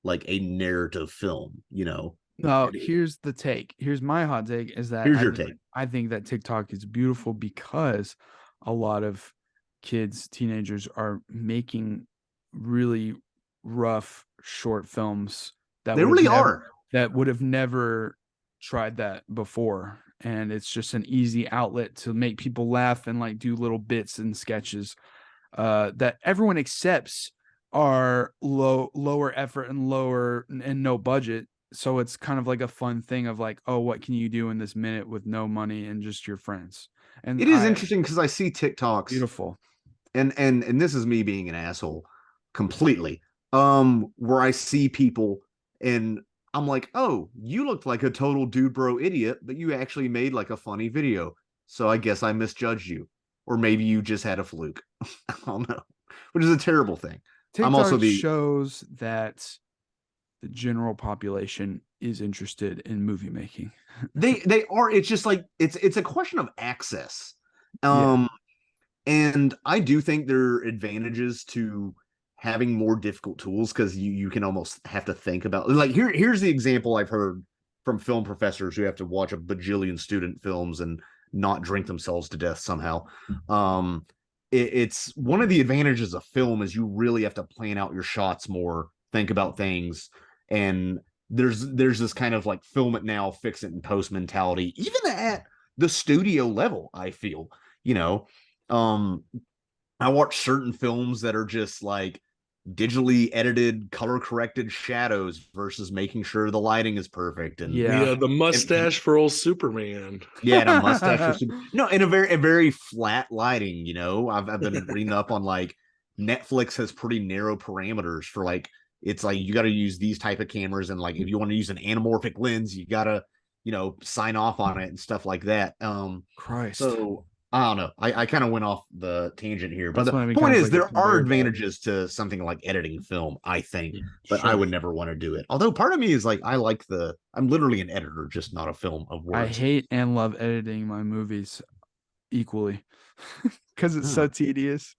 like a narrative film, you know? No, here's the take. Here's my hot take is that Here's your take. I think that TikTok is beautiful because a lot of kids, teenagers are making really rough short films that they really are that would have never tried that before, and it's just an easy outlet to make people laugh and like do little bits and sketches that everyone accepts are lower effort and lower and no budget, so it's kind of like a fun thing of like, oh, what can you do in this minute with no money and just your friends. And it is interesting because I see TikToks, beautiful, and this is me being an asshole completely, where I see people and I'm like, oh, you looked like a total dude bro idiot, but you actually made like a funny video, so I guess I misjudged you, or maybe you just had a fluke. I don't know, which is a terrible thing. TikTok shows that the general population is interested in movie making. They are. It's just like it's a question of access. And I do think there are advantages to having more difficult tools, because you can almost have to think about, like, here's the example I've heard from film professors who have to watch a bajillion student films and not drink themselves to death somehow. It's one of the advantages of film is you really have to plan out your shots more, think about things, and there's this kind of like film it now, fix it in post mentality, even at the studio level. I feel, you know, I watch certain films that are just like digitally edited, color corrected shadows versus making sure the lighting is perfect. And the mustache for old Superman. Yeah, and a mustache for Superman. No, and a very flat lighting. You know, I've been reading up on like Netflix has pretty narrow parameters for like, it's like you got to use these type of cameras, and like if you want to use an anamorphic lens, you got to, you know, sign off on it and stuff like that. Christ. So I don't know. I kind of went off the tangent here, but the point is, there are advantages to something like editing film, I think, but I would never want to do it. Although part of me is like, I'm literally an editor, just not a film of words. I hate and love editing my movies equally because it's so tedious.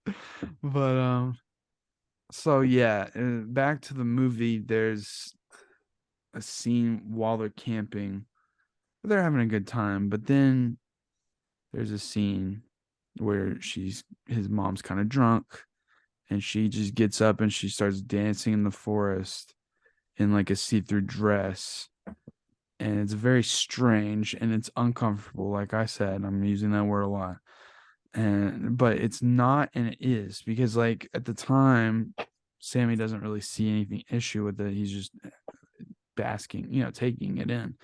But so yeah, back to the movie. There's a scene while they're camping, they're having a good time, but then there's a scene where his mom's kind of drunk, and she just gets up and she starts dancing in the forest in like a see-through dress, and it's very strange and it's uncomfortable. Like I said, I'm using that word a lot, but it's not, and it is, because like at the time, Sammy doesn't really see anything issue with it. He's just basking, you know, taking it in.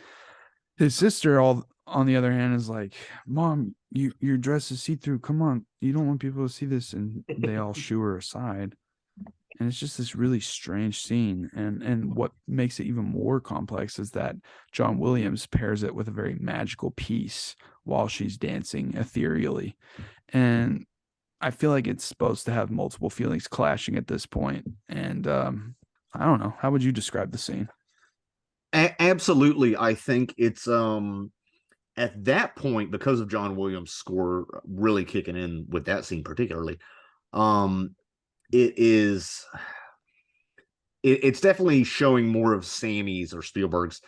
His sister, on the other hand, is like, Mom, your dress is see-through. Come on, you don't want people to see this. And they all shoo her aside. And it's just this really strange scene. And what makes it even more complex is that John Williams pairs it with a very magical piece while she's dancing ethereally. And I feel like it's supposed to have multiple feelings clashing at this point. And I don't know. How would you describe the scene? Absolutely. I think it's at that point, because of John Williams' score really kicking in with that scene particularly, um it's definitely showing more of Sammy's or Spielberg's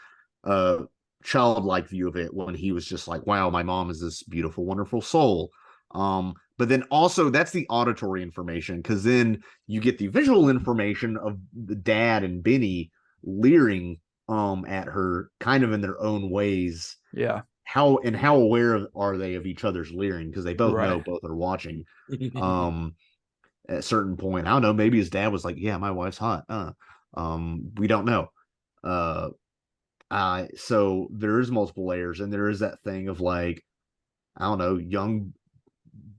childlike view of it, when he was just like, wow, my mom is this beautiful, wonderful soul. But then also that's the auditory information, because then you get the visual information of the dad and Benny leering at her kind of in their own ways. Yeah. How aware are they of each other's leering, because they both know both are watching. At a certain point, I don't know, maybe his dad was like, yeah, my wife's hot. We don't know. So there is multiple layers, and there is that thing of like, I don't know, young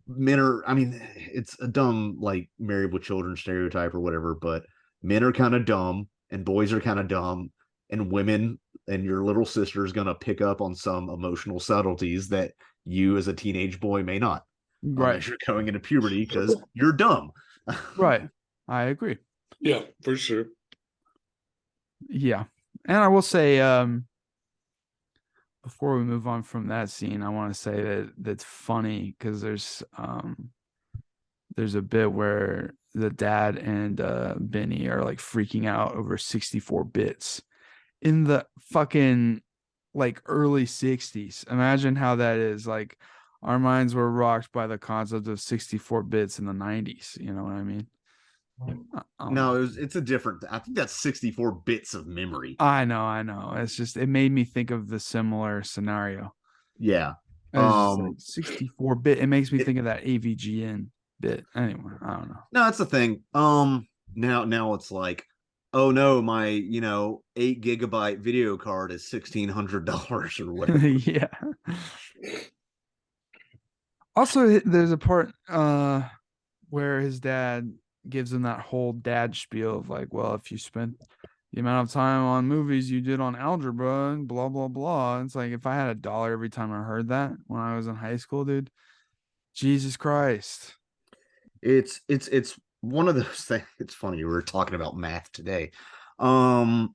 men are, I mean, it's a dumb like married with children stereotype or whatever, but men are kind of dumb and boys are kind of dumb, and women and your little sister is going to pick up on some emotional subtleties that you as a teenage boy may not. Right. As you're going into puberty, because you're dumb. Right. I agree. Yeah, for sure. Yeah. And I will say, before we move on from that scene, I want to say that that's funny, because there's a bit where the dad and Benny are like freaking out over 64 bits in the fucking like early 60s. Imagine how that is. Like, our minds were rocked by the concept of 64 bits in the 90s. You know what I mean? No, it's a different. I think that's 64 bits of memory. I know. It's just, it made me think of the similar scenario. Yeah. Like 64 bit. It makes me think of that AVGN bit. Anyway, I don't know. No, that's the thing. Now it's like, oh no, my 8 gigabyte video card is $1,600 or whatever. Yeah. Also, there's a part where his dad gives him that whole dad spiel of like, well, if you spent the amount of time on movies you did on algebra and blah blah blah. It's like, if I had $1 every time I heard that when I was in high school, dude, Jesus Christ. It's one of those things. It's funny, we were talking about math today. Hell,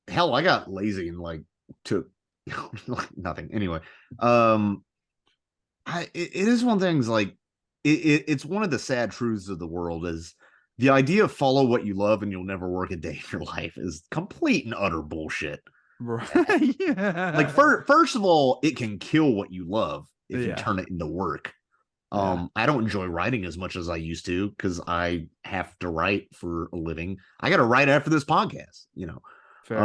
I got lazy and like took nothing. Anyway, it is one of the things, like it's one of the sad truths of the world is the idea of follow what you love and you'll never work a day in your life is complete and utter bullshit. Right. Yeah. Like, first of all, it can kill what you love if you turn it into work. I don't enjoy writing as much as I used to, because I have to write for a living. I got to write after this podcast, Fair.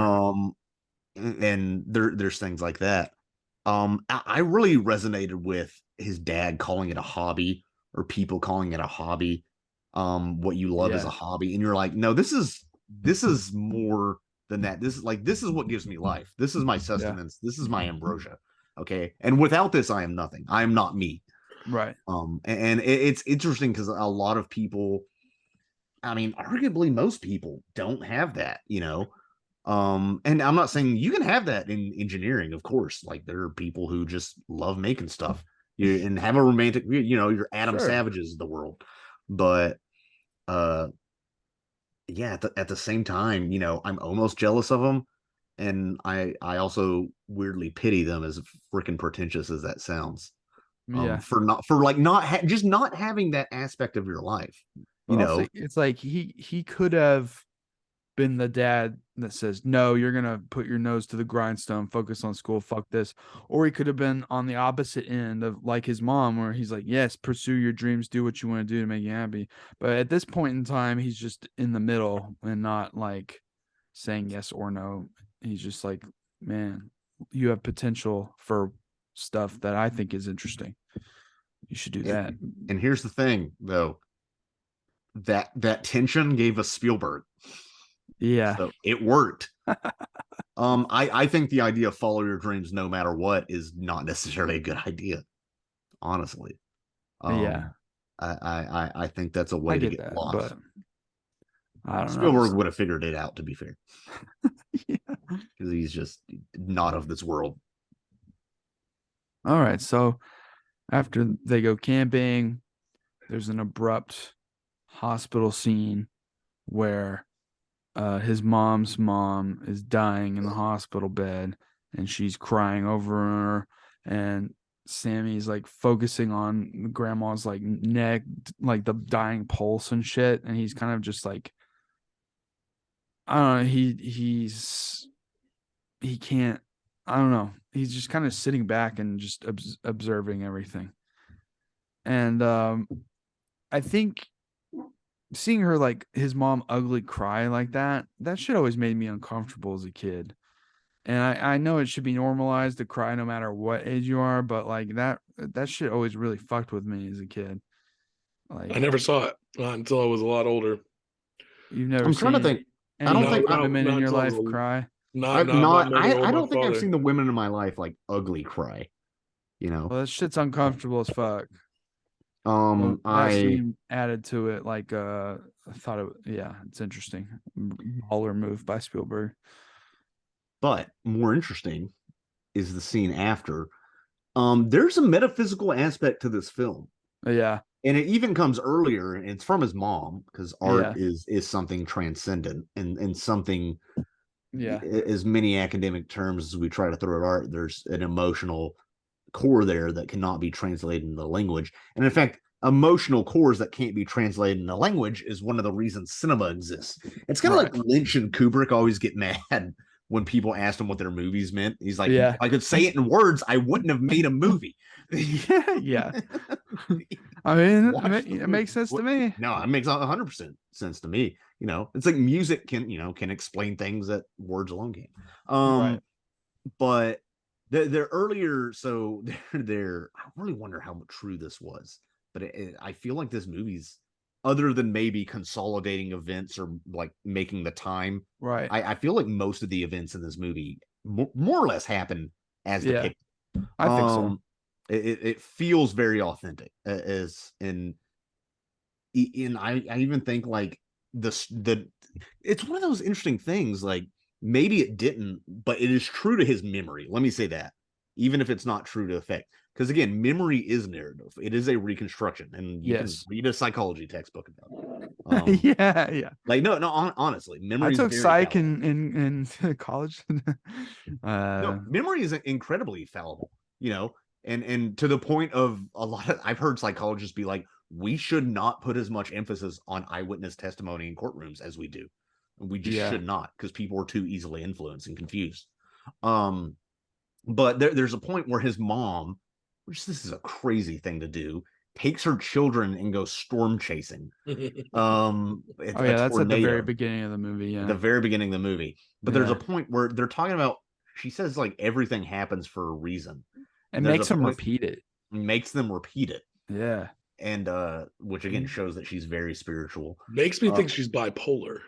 And there's things like that. I really resonated with his dad calling it a hobby, or people calling it a hobby. What you love is a hobby, and you're like, no, this is more than that. This is what gives me life. This is my sustenance. This is my ambrosia. Okay, and without this, I am nothing. I am not me. Right. And it's interesting because a lot of people, I mean, arguably most people don't have that, and I'm not saying you can have that in engineering, of course. Like, there are people who just love making stuff, and have a romantic, your Adam Savages of the world. But yeah, at the same time, I'm almost jealous of them, and I also weirdly pity them, as freaking pretentious as that sounds. For not having that aspect of your life. Also, it's like he could have been the dad that says, no, you're gonna put your nose to the grindstone, focus on school, fuck this. Or he could have been on the opposite end of like his mom, where he's like, yes, pursue your dreams, do what you want to do to make you happy. But at this point in time, he's just in the middle and not like saying yes or no. He's just like, man, you have potential for stuff that I think is interesting. You should do that. And here's the thing, though, that tension gave us Spielberg. Yeah, so it worked. I think the idea of follow your dreams no matter what is not necessarily a good idea, honestly. I think that's a way to get lost. But I don't Spielberg would have figured it out, to be fair. Because he's just not of this world. All right, so after they go camping, there's an abrupt hospital scene where his mom's mom is dying in the hospital bed and she's crying over her, and Sammy's like focusing on grandma's like neck, like the dying pulse and shit, and he's kind of just like, I don't know, he can't, I don't know, he's just kind of sitting back and just observing everything. And I think seeing her, like his mom, ugly cry like that shit always made me uncomfortable as a kid. And I know it should be normalized to cry no matter what age you are, but like that shit always really fucked with me as a kid. Like, I never saw it until I was a lot older. You've never I'm trying to seen think. any I don't think women in your until I life was cry? Not I don't think I've seen the women in my life like ugly cry. You know, Well, that shit's uncomfortable as fuck. That I scene added to it, like I thought it's interesting. Baller move by Spielberg. but more interesting is the scene after. There's a metaphysical aspect to this film. Yeah. And it even comes earlier, and it's from his mom, because art is something transcendent and something, as many academic terms as we try to throw at art, there's an emotional core there that cannot be translated into language. And in fact, emotional cores that can't be translated into language is one of the reasons cinema exists. It's kind of like Lynch and Kubrick always get mad when people asked him what their movies meant. He's like, if I could say it in words, I wouldn't have made a movie. Yeah. I mean, it makes sense to me. No, it makes 100% sense to me. You know, it's like music can explain things that words alone can't. But they're earlier, so they're I really wonder how true this was. But I feel like this movie's, other than maybe consolidating events or like making the time, I feel like most of the events in this movie more or less happen as depicted. I think so. It feels very authentic, I even think like it's one of those interesting things. Like maybe it didn't, but it is true to his memory. Let me say that, even if it's not true to effect. Because again, memory is narrative. It is a reconstruction, and you can read a psychology textbook about it. Yeah. Like no, honestly, memory. I took psych in college. No, memory is incredibly fallible. You know, and to the point of I've heard psychologists be like, we should not put as much emphasis on eyewitness testimony in courtrooms as we do. We just should not, because people are too easily influenced and confused. But there's a point where his mom, which this is a crazy thing to do, takes her children and goes storm chasing. That's at the very beginning of the movie. Yeah, the very beginning of the movie. But there's a point where they're talking about, she says like everything happens for a reason. And makes them repeat it. Makes them repeat it. Yeah. And which again shows that she's very spiritual. Makes me think she's bipolar.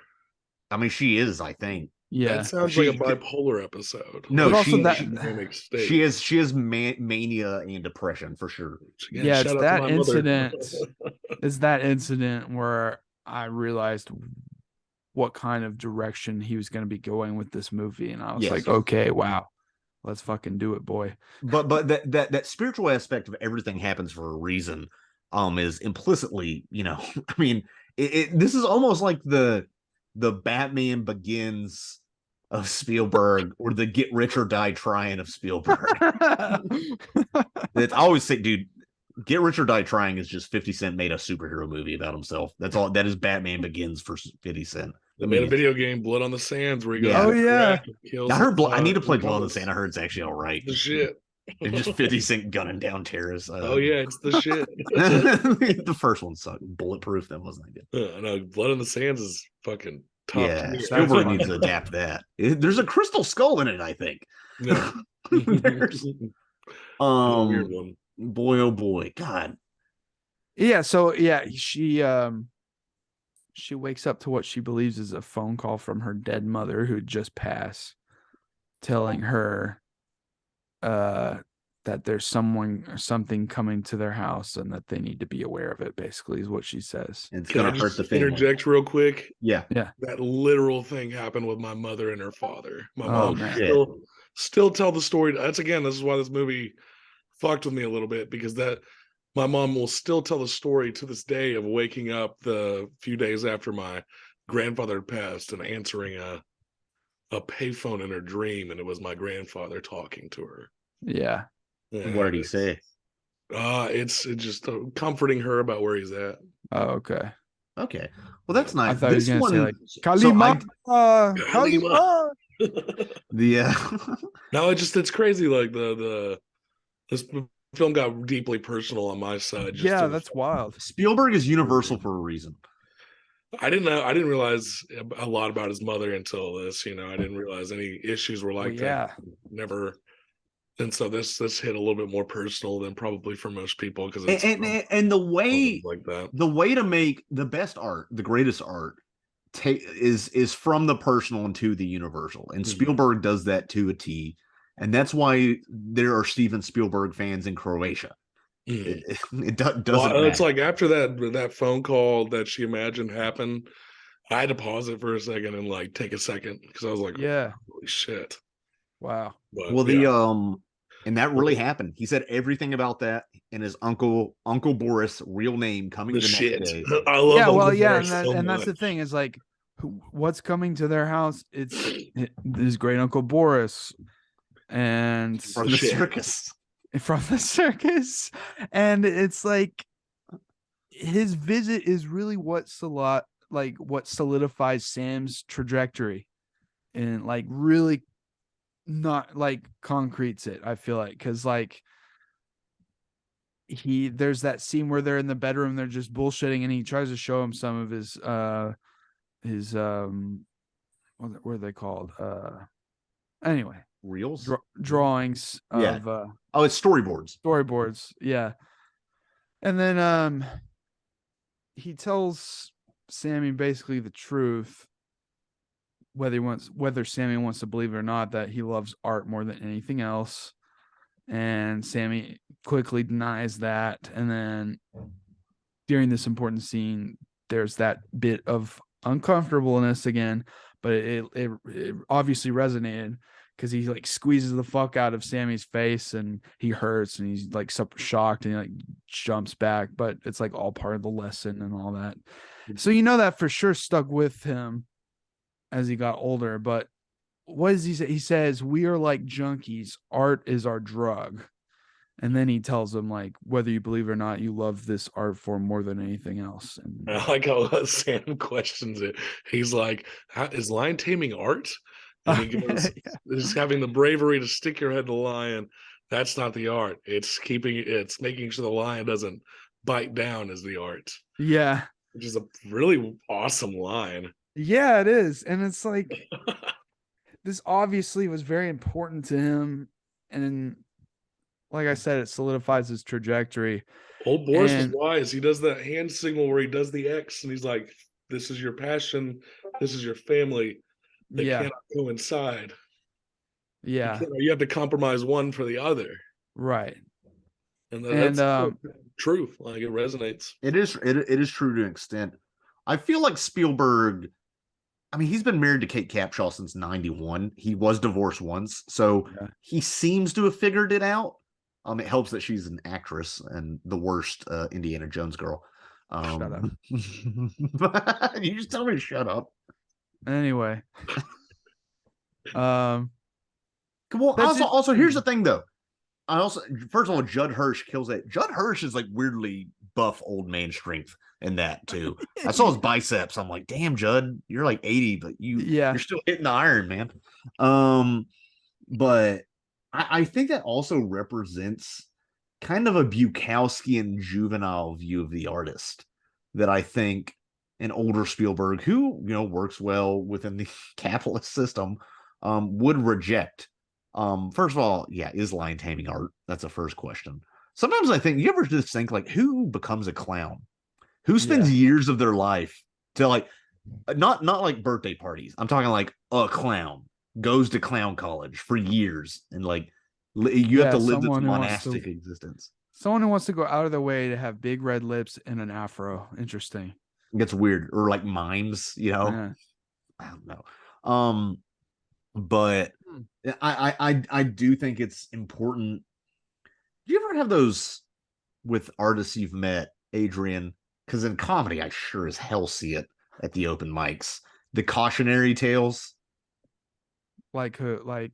I mean, she is, I think. Yeah, that sounds like a bipolar episode. No, she has mania and depression for sure. Yeah, it's that incident. It's that incident where I realized what kind of direction he was going to be going with this movie, and I was like, okay, wow, let's fucking do it, boy. But that spiritual aspect of everything happens for a reason, is implicitly, I mean, this is almost like the Batman Begins of Spielberg, or the Get Rich or Die Trying of Spielberg. It's always say, dude, Get Rich or Die Trying is just 50 Cent made a superhero movie about himself. That's all. That is Batman Begins for 50 Cent. They made a video game, Blood on the Sands, where he goes. Oh yeah, I heard. I need to play Blood on the Sand. I heard it's actually all right. The shit. It's just 50 Cent gunning down terrorists. Oh yeah, it's the shit. The first one sucked. Bulletproof. That wasn't that good. I know. Blood on the Sands is fucking. Yeah, Spielberg needs to adapt that. There's a crystal skull in it, I think. Yeah. There's weird one. Boy, oh boy, God. Yeah, so yeah, she wakes up to what she believes is a phone call from her dead mother who just passed, telling her that there's someone or something coming to their house and that they need to be aware of it, basically, is what she says. It's going to hurt the family. Interject real quick? Yeah. That literal thing happened with my mother and her father. My mom still tell the story. This is why this movie fucked with me a little bit, because that My mom will still tell the story to this day of waking up the few days after my grandfather had passed and answering a payphone in her dream, and it was my grandfather talking to her. Yeah. What did he say? It's just comforting her about where he's at. Oh, okay. Okay. Well, that's nice. I thought he was gonna say like so Kalima. Kalima. The No, it's crazy. Like this film got deeply personal on my side. Yeah, that's wild. Spielberg is universal for a reason. I didn't realize a lot about his mother until this. I didn't realize any issues were like that. Never. And so this hit a little bit more personal than probably for most people, because and the way like that. The way to make the best art, the greatest art, is from the personal into the universal, and Spielberg does that to a T, and that's why there are Steven Spielberg fans in Croatia. It doesn't. Well, it's like after that phone call that she imagined happened, I had to pause it for a second and like take a second, because I was like, yeah, holy shit, wow. But, well, and that really happened. He said everything about that, and his Uncle Boris, real name, coming the next day. I love Uncle Boris and that's the thing, is like, what's coming to their house? It's his great uncle Boris, and from the circus. And it's like his visit is really what solidifies Sam's trajectory, and like really not like concretes it, I feel like, because like there's that scene where they're in the bedroom, they're just bullshitting, and he tries to show him some of his what are they called, anyway, reels, drawings of it's storyboards, yeah. And then he tells Sammy basically the truth, whether Sammy wants to believe it or not, that he loves art more than anything else. And Sammy quickly denies that. And then during this important scene, there's that bit of uncomfortableness again, but it obviously resonated, because he like squeezes the fuck out of Sammy's face, and he hurts, and he's like super shocked, and he like jumps back, but it's like all part of the lesson and all that. So that for sure stuck with him as he got older. But what does he say? He says, we are like junkies. Art is our drug. And then he tells them, like, whether you believe it or not, you love this art form more than anything else. And I like how Sam questions it. He's like, is lion taming art? And he goes, just having the bravery to stick your head to the lion. That's not the art. It's making sure the lion doesn't bite down is the art. Yeah. Which is a really awesome line. Yeah, it is. And it's like, this obviously was very important to him. And like I said, it solidifies his trajectory. Old Boris is wise. He does that hand signal where he does the X, and he's like, this is your passion. This is your family. They cannot coincide. Yeah. You have to compromise one for the other. Right. And that's truth. Like, it resonates. It is true to an extent. I feel like Spielberg, I mean, he's been married to Kate Capshaw since 91. He was divorced once, so he seems to have figured it out. It helps that she's an actress and the worst Indiana Jones girl. Shut up. You just tell me to shut up. Anyway. Well, also here's the thing though. First of all, Judd Hirsch kills it. Judd Hirsch is like weirdly buff old man strength in that too. I saw his biceps. I'm like, damn, Judd, you're like 80, but you're still hitting the iron, man. But I think that also represents kind of a Bukowskian juvenile view of the artist that I think an older Spielberg, who works well within the capitalist system, would reject. First of all, is lion taming art? That's the first question. Sometimes I think, you ever just think, like, who becomes a clown? Who spends years of their life to, like, not like birthday parties. I'm talking like a clown goes to clown college for years, and like you have to live this monastic existence. Someone who wants to go out of their way to have big red lips and an afro. Interesting. It gets weird. Or like mimes, I don't know. But I do think it's important. Do you ever have those with artists you've met, Adrian, because in comedy, I sure as hell see it at the open mics. The cautionary tales. Like who? Like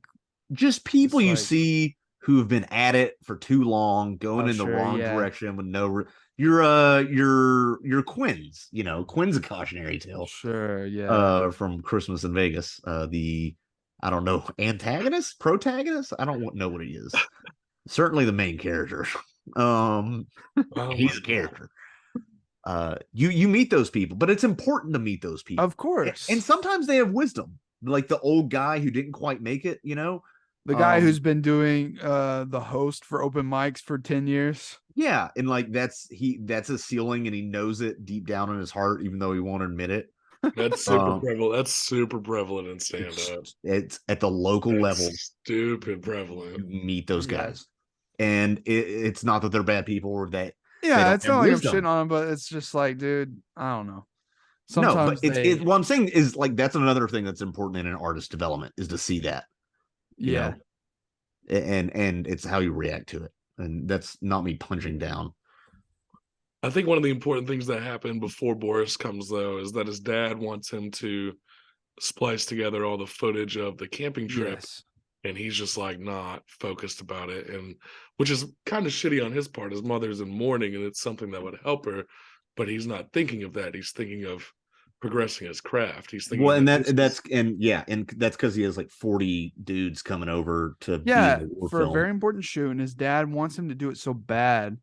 Just people you like, see who have been at it for too long, going in the wrong direction with no. Your Quinn's, Quinn's a cautionary tale. Sure, yeah. From Christmas in Vegas. I don't know, antagonist, protagonist. I don't know what he is. Certainly the main character. He's a character. You meet those people, but it's important to meet those people, of course. And sometimes they have wisdom, like the old guy who didn't quite make it. The guy who's been doing the host for open mics for 10 years. Yeah, and like that's a ceiling, and he knows it deep down in his heart, even though he won't admit it. That's super prevalent. That's super prevalent in stand-up. It's at the local level. Stupid prevalent. You meet those guys, and it's not that they're bad people or that. Yeah, it's not like I'm shitting on them, but it's just like, dude, I don't know. Sometimes what I'm saying is like that's another thing that's important in an artist development is to see that. Yeah. And it's how you react to it. And that's not me punching down. I think one of the important things that happened before Boris comes, though, is that his dad wants him to splice together all the footage of the camping trip. Yes. And he's just like not focused about it. And which is kind of shitty on his part. His mother's in mourning and it's something that would help her, but he's not thinking of that. He's thinking of progressing his craft. He's thinking that's because he has like 40 dudes coming over to be in the war for film. A very important shoot, and his dad wants him to do it so bad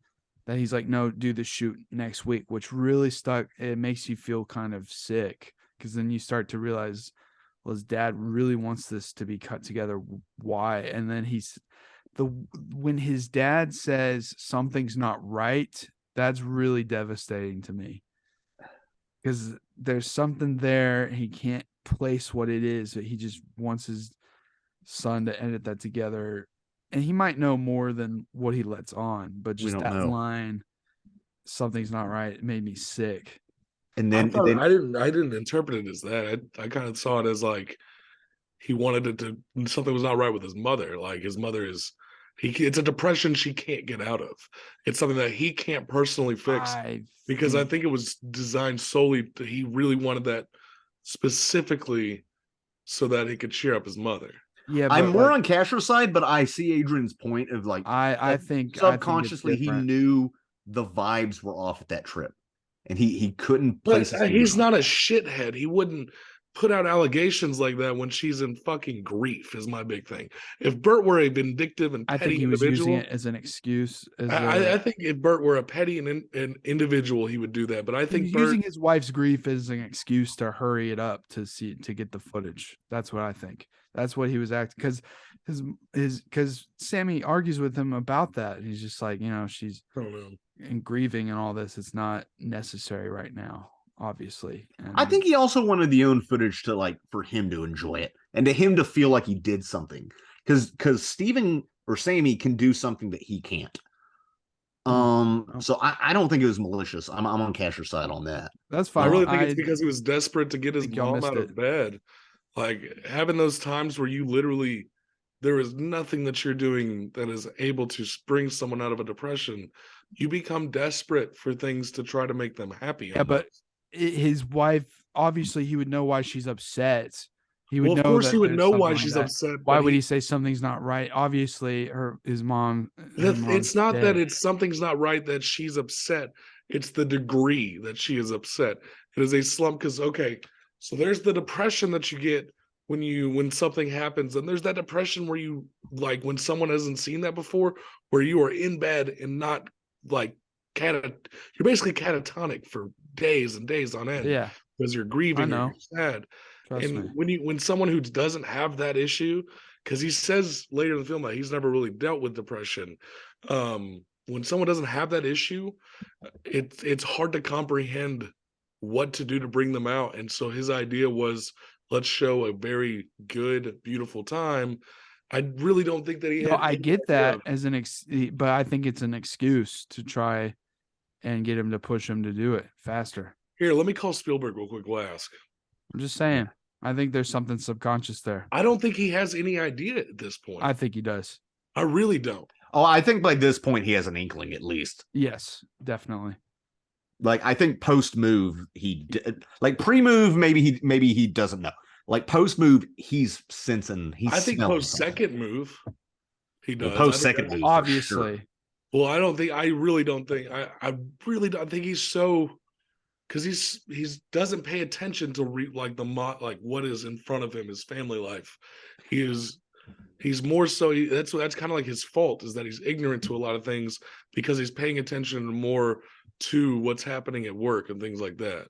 that he's like, no, do the shoot next week, which really stuck. It makes you feel kind of sick because then you start to realize, well, his dad really wants this to be cut together. Why? And then when his dad says something's not right, that's really devastating to me. Because there's something there, he can't place what it is, but he just wants his son to edit that together. And he might know more than what he lets on, but just that line, something's not right, it made me sick. And then I didn't interpret it as that. I kind of saw it as like he wanted it to, something was not right with his mother. Like his mother is, it's a depression she can't get out of. It's something that he can't personally fix because I think it was designed solely that he really wanted that specifically so that he could cheer up his mother. Yeah, I'm more on Casher's side, but I see Adrian's point of like I think subconsciously he knew the vibes were off at that trip, and he couldn't place. But he's not a shithead. He wouldn't put out allegations like that when she's in fucking grief. Is my big thing. If Bert were a vindictive and petty individual, was using it as an excuse. I think if Bert were a petty and an individual, he would do that. But I think Bert using his wife's grief as an excuse to hurry it up to get the footage. That's what I think. That's what he was acting because Sammy argues with him about that. He's just like, she's in grieving and all this. It's not necessary right now, obviously. And I think he also wanted the own footage to like for him to enjoy it and to him to feel like he did something because Steven or Sammy can do something that he can't. So I don't think it was malicious. I'm on Casher's side on that. That's fine. I really think it's because he was desperate to get his mom out of bed. Like having those times where you literally, there is nothing that you're doing that is able to bring someone out of a depression. You become desperate for things to try to make them happy. Yeah, but his wife, obviously he would know why she's upset. He would know. Of course he would know why she's upset. Why would he say something's not right? Obviously his mom. It's not that it's something's not right that she's upset. It's the degree that she is upset. It is a slump because, so there's the depression that you get when something happens, and there's that depression where you like when someone hasn't seen that before, where you are in bed and not like you're basically catatonic for days and days on end. Yeah, because you're grieving, I know. You're sad. Trust me. When someone who doesn't have that issue, because he says later in the film that he's never really dealt with depression. When someone doesn't have that issue, it's hard to comprehend what to do to bring them out. And so his idea was, let's show a very good, beautiful time. I really don't think that he had. I get that as but I think it's an excuse to try and get him to push him to do it faster. Here, let me call Spielberg real quick. We'll ask. I'm just saying. I think there's something subconscious there. I don't think he has any idea at this point. I think he does. I really don't. Oh, I think by this point he has an inkling at least. Yes, definitely. Like I think post move he did, like pre move maybe he doesn't know. Like post move he's sensing I think post second move he does. Post second move obviously. Sure. Well, I really don't think he's so, because he doesn't pay attention to what is in front of him, his family life. He's more so that's kind of like his fault, is that he's ignorant to a lot of things because he's paying attention more to what's happening at work and things like that.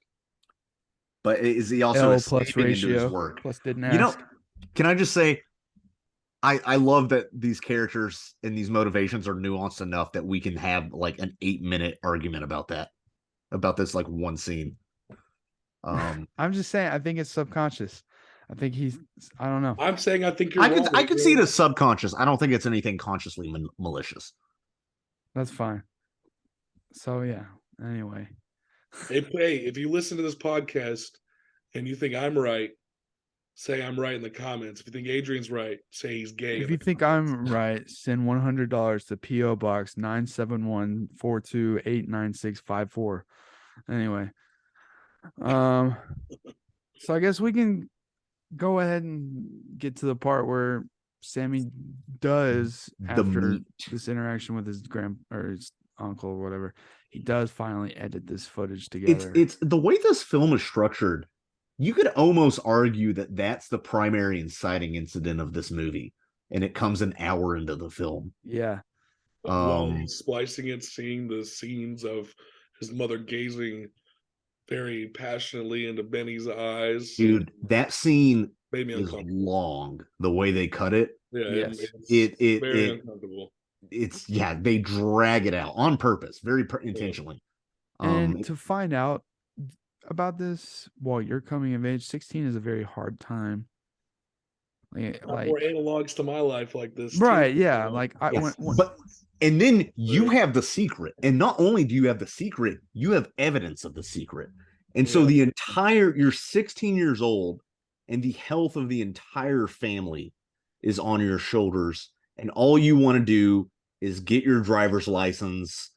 But is he also L plus ratio into his work? Plus didn't ask. Can I just say I love that these characters and these motivations are nuanced enough that we can have like an 8-minute argument about this like one scene. I'm just saying, I think it's subconscious. I think I don't know. I'm saying I think you're wrong. I could see it as subconscious. I don't think it's anything consciously malicious. That's fine. So yeah. Anyway. Hey, if you listen to this podcast and you think I'm right, say I'm right in the comments. If you think Adrian's right, say he's gay. If you think I'm right, send $100 to P.O. Box 97142899654. Anyway. So I guess we can go ahead and get to the part where Sammy does, after this interaction with his his uncle or whatever, he does finally edit this footage together. It's the way this film is structured. You could almost argue that that's the primary inciting incident of this movie, and it comes an hour into the film. Yeah. Splicing it, seeing the scenes of his mother gazing very passionately into Benny's eyes. Dude, that scene made me is long. The way they cut it. Yeah, yes. It's very uncomfortable. They drag it out on purpose, very intentionally. And to find out about this while you're coming of age, 16 is a very hard time. Like more analogs to my life like this, right? too. Yeah, like and then you have the secret, and not only do you have the secret, you have evidence of the secret, and so you're 16 years old, and the health of the entire family is on your shoulders, and all you want to do is get your driver's license,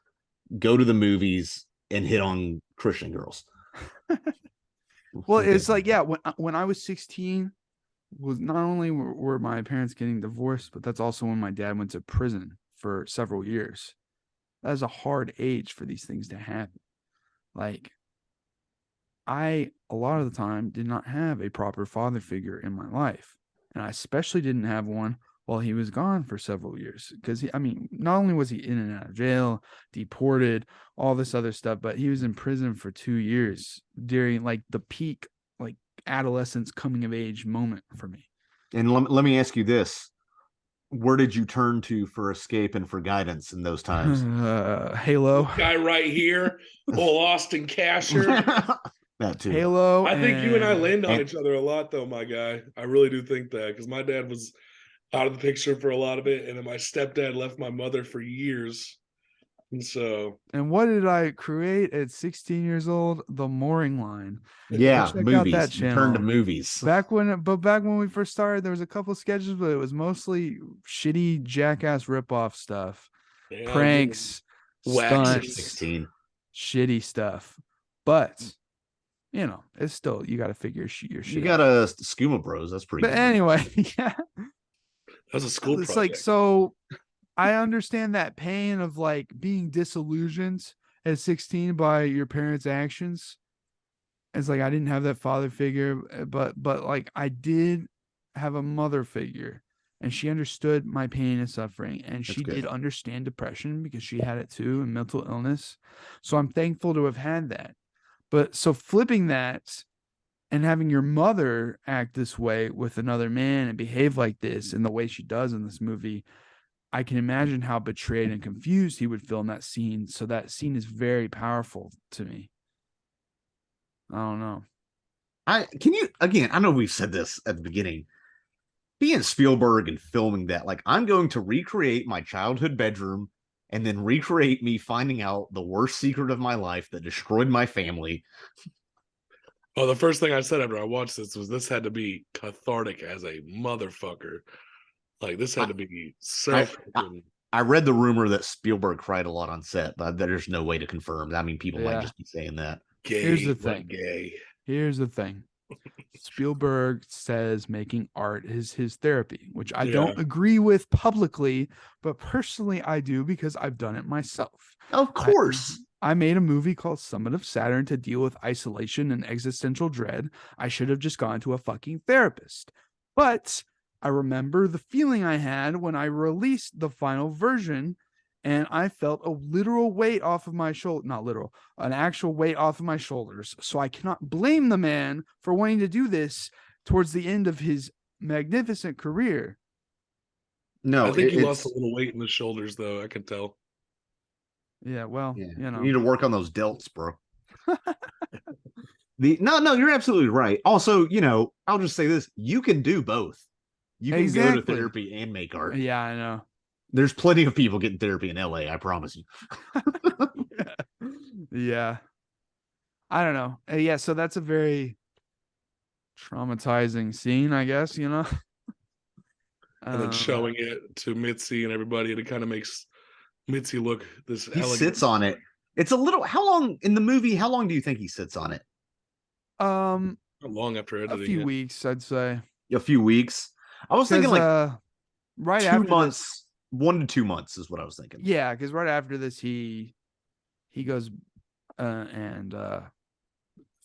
go to the movies, and hit on Christian girls. Well, it's like, yeah, when I was 16, was not only were my parents getting divorced, but that's also when my dad went to prison for several years. That is a hard age for these things to happen. Like, a lot of the time did not have a proper father figure in my life, and I especially didn't have one while he was gone for several years, because not only was he in and out of jail, deported, all this other stuff, but he was in prison for 2 years during like the peak, like adolescence coming of age moment for me. And let me ask you this: where did you turn to for escape and for guidance in those times? Halo. This guy right here, old Austin Casher. That too. Halo. I think you and I land on each other a lot, though, my guy. I really do think that, because my dad was out of the picture for a lot of it, and then my stepdad left my mother for years. And what did I create at 16 years old? The Mooring Line. Yeah, check movies. Out that channel. Turn to movies. Back when we first started, there was a couple of sketches, but it was mostly shitty jackass ripoff stuff, pranks, stunts, 16. shitty stuff. But it's still, you got to figure your shit. You got a Skooma Bros. That's pretty. But good. Anyway, yeah. That's a school project. It's like, so I understand that pain of like being disillusioned at 16 by your parents' actions. It's like I didn't have that father figure, but like I did have a mother figure, and she understood my pain and suffering, and she did understand depression because she had it too, and mental illness. So I'm thankful to have had that. But so flipping that and having your mother act this way with another man and behave like this in the way she does in this movie, I can imagine how betrayed and confused he would feel in that scene. So that scene is very powerful to me. I don't know. I know we've said this at the beginning. Being Spielberg and filming that, like, I'm going to recreate my childhood bedroom and then recreate me finding out the worst secret of my life that destroyed my family. Oh, the first thing I said after I watched this had to be cathartic as a motherfucker. Like, this had to be I read the rumor that Spielberg cried a lot on set, but there's no way to confirm. I mean, people might just be saying that. Gay. Here's the thing. Gay. Here's the thing. Spielberg says making art is his therapy, which I don't agree with publicly, but personally I do because I've done it myself. Of course. I made a movie called Summit of Saturn to deal with isolation and existential dread. I should have just gone to a fucking therapist. But I remember the feeling I had when I released the final version, and I felt a literal weight off of my shoulder, not literal, an actual weight off of my shoulders. So I cannot blame the man for wanting to do this towards the end of his magnificent career. No, I think he lost a little weight in the shoulders, though. I can tell. Yeah, well, you know, you need to work on those delts, bro. No, you're absolutely right. Also, you know, I'll just say this: you can do both. You can go to therapy and make art. Yeah, I know. There's plenty of people getting therapy in LA, I promise you. Yeah. I don't know. Yeah, so that's a very traumatizing scene, I guess, you know? And then showing it to Mitzi and everybody, and it kind of makes Mitzi look this he sits on it. It's a little, how long in the movie, how long do you think he sits on it? Long after editing. A few weeks, I'd say. A few weeks. I was thinking like right 2 after months, 1 to 2 months is what I was thinking. Yeah, because right after this, he goes and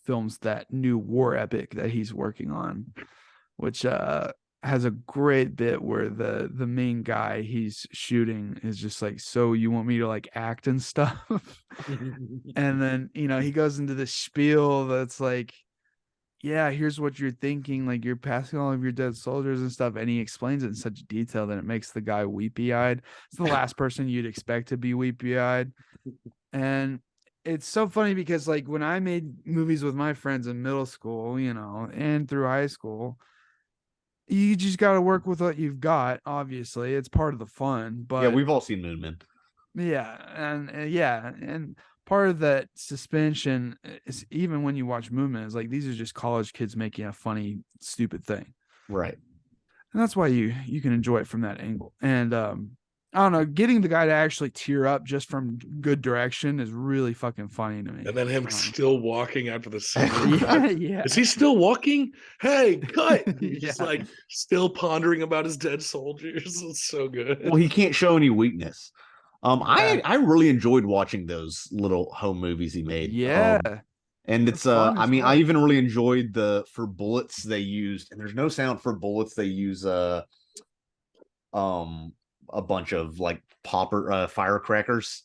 films that new war epic that he's working on, which has a great bit where the main guy he's shooting is just like, so you want me to like act and stuff? And then, you know, he goes into this spiel that's like, yeah, here's what you're thinking, like you're passing all of your dead soldiers and stuff, and he explains it in such detail that it makes the guy weepy-eyed. It's the last person you'd expect to be weepy-eyed. And it's so funny because like when I made movies with my friends in middle school, you know, and through high school, you just got to work with what you've got. Obviously, it's part of the fun. But yeah, we've all seen Moon Men. Yeah, and part of that suspension is even when you watch Moon Men, is like these are just college kids making a funny, stupid thing, right? And that's why you can enjoy it from that angle. And I don't know, getting the guy to actually tear up just from good direction is really fucking funny to me. And then him still walking after the scene. Yeah. Is he still walking? Hey, cut! He's just like still pondering about his dead soldiers. It's so good. Well, he can't show any weakness. I really enjoyed watching those little home movies he made. Yeah. And it's I mean, I even really enjoyed for bullets they used, and there's no sound for bullets, they use a bunch of like firecrackers.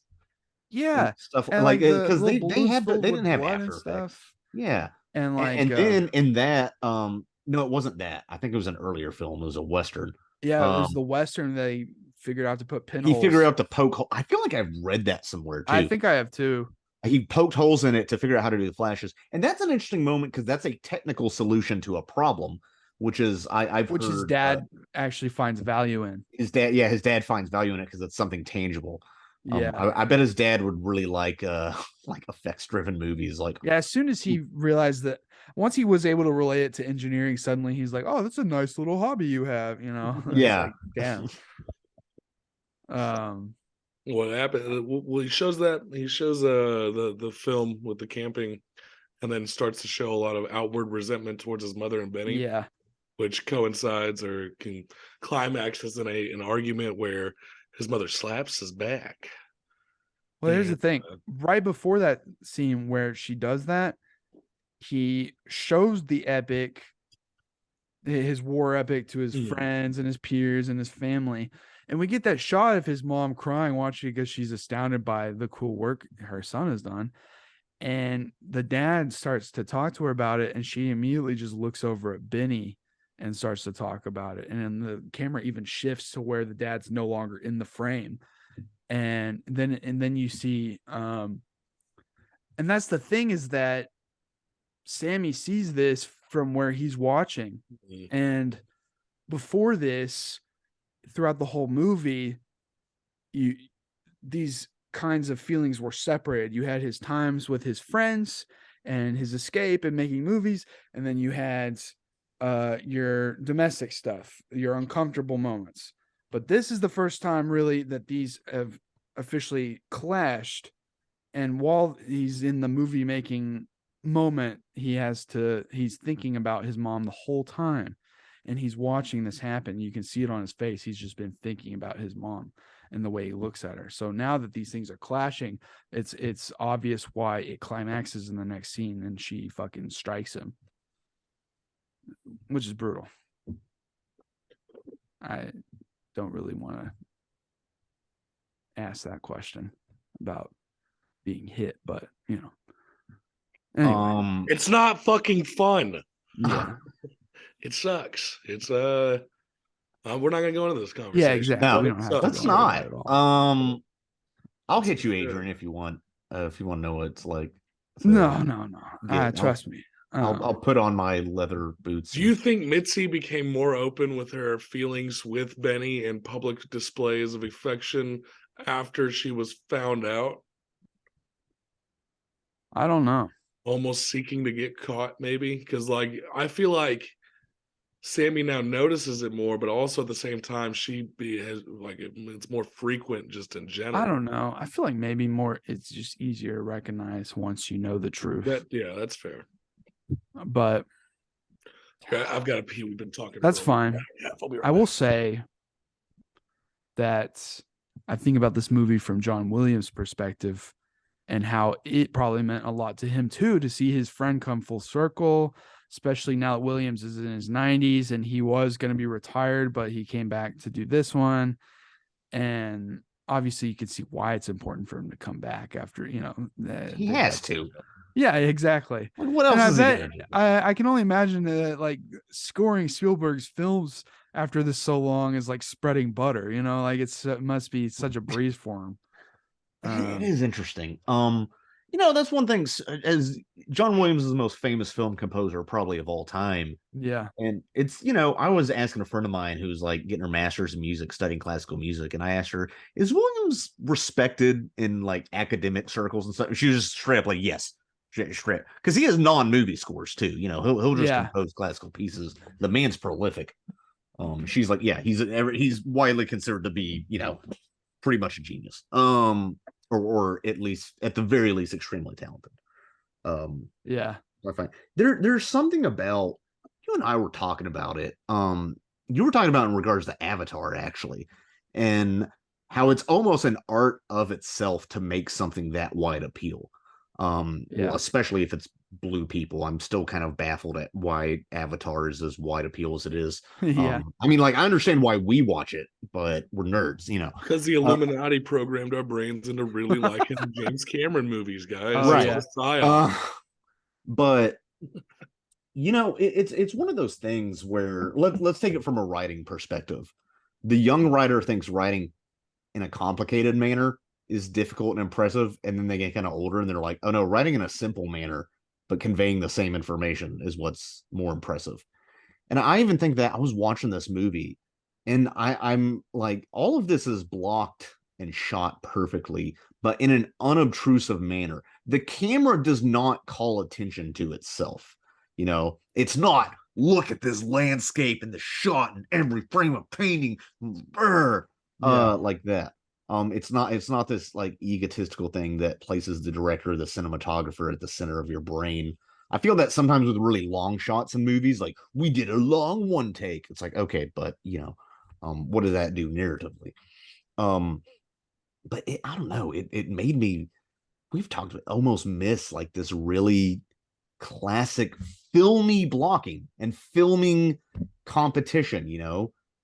Yeah. Stuff and like because they didn't have after effects. Yeah. And like and then in that no, it wasn't that. I think it was an earlier film. It was a Western. Yeah, it was the Western they figured out to put pinholes. He figured out to poke holes. I feel like I've read that somewhere too. I think I have too. He poked holes in it to figure out how to do the flashes. And that's an interesting moment because that's a technical solution to a problem, which is I've heard, his dad actually finds value in. His dad finds value in it because it's something tangible. Yeah. I bet his dad would really like effects driven movies. Like, yeah, as soon as he realized that, once he was able to relate it to engineering, suddenly he's like, oh, that's a nice little hobby you have, you know? Yeah. Like, damn. What happened? Well, he shows the film with the camping, and then starts to show a lot of outward resentment towards his mother and Benny. Yeah. Which coincides or can climax as in an argument where his mother slaps his back. Well, here's the thing. Right before that scene where she does that, he shows the epic, his war epic, to his friends and his peers and his family. And we get that shot of his mom crying, watching because she's astounded by the cool work her son has done. And the dad starts to talk to her about it, and she immediately just looks over at Benny and starts to talk about it. And then the camera even shifts to where the dad's no longer in the frame. And then you see, and that's the thing, is that Sammy sees this from where he's watching. And before this, throughout the whole movie, these kinds of feelings were separated. You had his times with his friends and his escape and making movies, and then you had your domestic stuff, your uncomfortable moments. But this is the first time really that these have officially clashed. And while he's in the movie making moment, he's thinking about his mom the whole time. And he's watching this happen. You can see it on his face. He's just been thinking about his mom and the way he looks at her. So now that these things are clashing, it's obvious why it climaxes in the next scene and she fucking strikes him, which is brutal. I don't really want to ask that question about being hit, but you know. Anyway. It's not fucking fun. Yeah. It sucks. It's we're not gonna go into this conversation. Yeah, exactly. No, we don't have let's to not. at all. I'll hit you, Adrian, if you want to know what it's like. No. Trust me. I'll put on my leather boots. Do you think Mitzi became more open with her feelings with Benny and public displays of affection after she was found out? I don't know. Almost seeking to get caught, maybe? Because, like, I feel like Sammy now notices it more, but also at the same time, it's more frequent just in general. I don't know. I feel like maybe more, it's just easier to recognize once you know the truth. That's fair. But I've got to pee. We've been talking. That's fine. I will say that I think about this movie from John Williams' perspective and how it probably meant a lot to him too, to see his friend come full circle, especially now that Williams is in his 90s and he was going to be retired, but he came back to do this one. And obviously you could see why it's important for him to come back after, he has to. Yeah, exactly. Like, what else is he gonna do? I can only imagine that like scoring Spielberg's films after this so long is like spreading butter, like it must be such a breeze for him. It is interesting. That's one thing, as John Williams is the most famous film composer probably of all time. Yeah. And it's, I was asking a friend of mine who's like getting her master's in music, studying classical music, and I asked her, is Williams respected in like academic circles and stuff? She was just straight up like, yes, straight, because he has non-movie scores too. He'll just compose classical pieces. The man's prolific. She's like, yeah, he's widely considered to be, pretty much a genius. Or at least, at the very least, extremely talented. Yeah. I find there's something about, you and I were talking about it. You were talking about in regards to Avatar, actually, and how it's almost an art of itself to make something that wide appeal. Well, especially if it's blue people. I'm still kind of baffled at why Avatar is as wide appeal as it is. Yeah. I mean, like, I understand why we watch it, but we're nerds, Because the Illuminati programmed our brains into really liking James Cameron movies, guys. Right. But it's one of those things where let's take it from a writing perspective. The young writer thinks writing in a complicated manner is difficult and impressive, and then they get kind of older and they're like, oh no, writing in a simple manner but conveying the same information is what's more impressive. And I even think that I was watching this movie and I'm like, all of this is blocked and shot perfectly, but in an unobtrusive manner. The camera does not call attention to itself. It's not, look at this landscape and the shot and every frame of painting, like that. It's not this like egotistical thing that places the director or the cinematographer at the center of your brain. I feel that sometimes with really long shots in movies, like, we did a long one take. It's like, okay, but what does that do narratively? But I don't know. It made me, we've talked about, almost miss like this really classic filmy blocking and filming competition,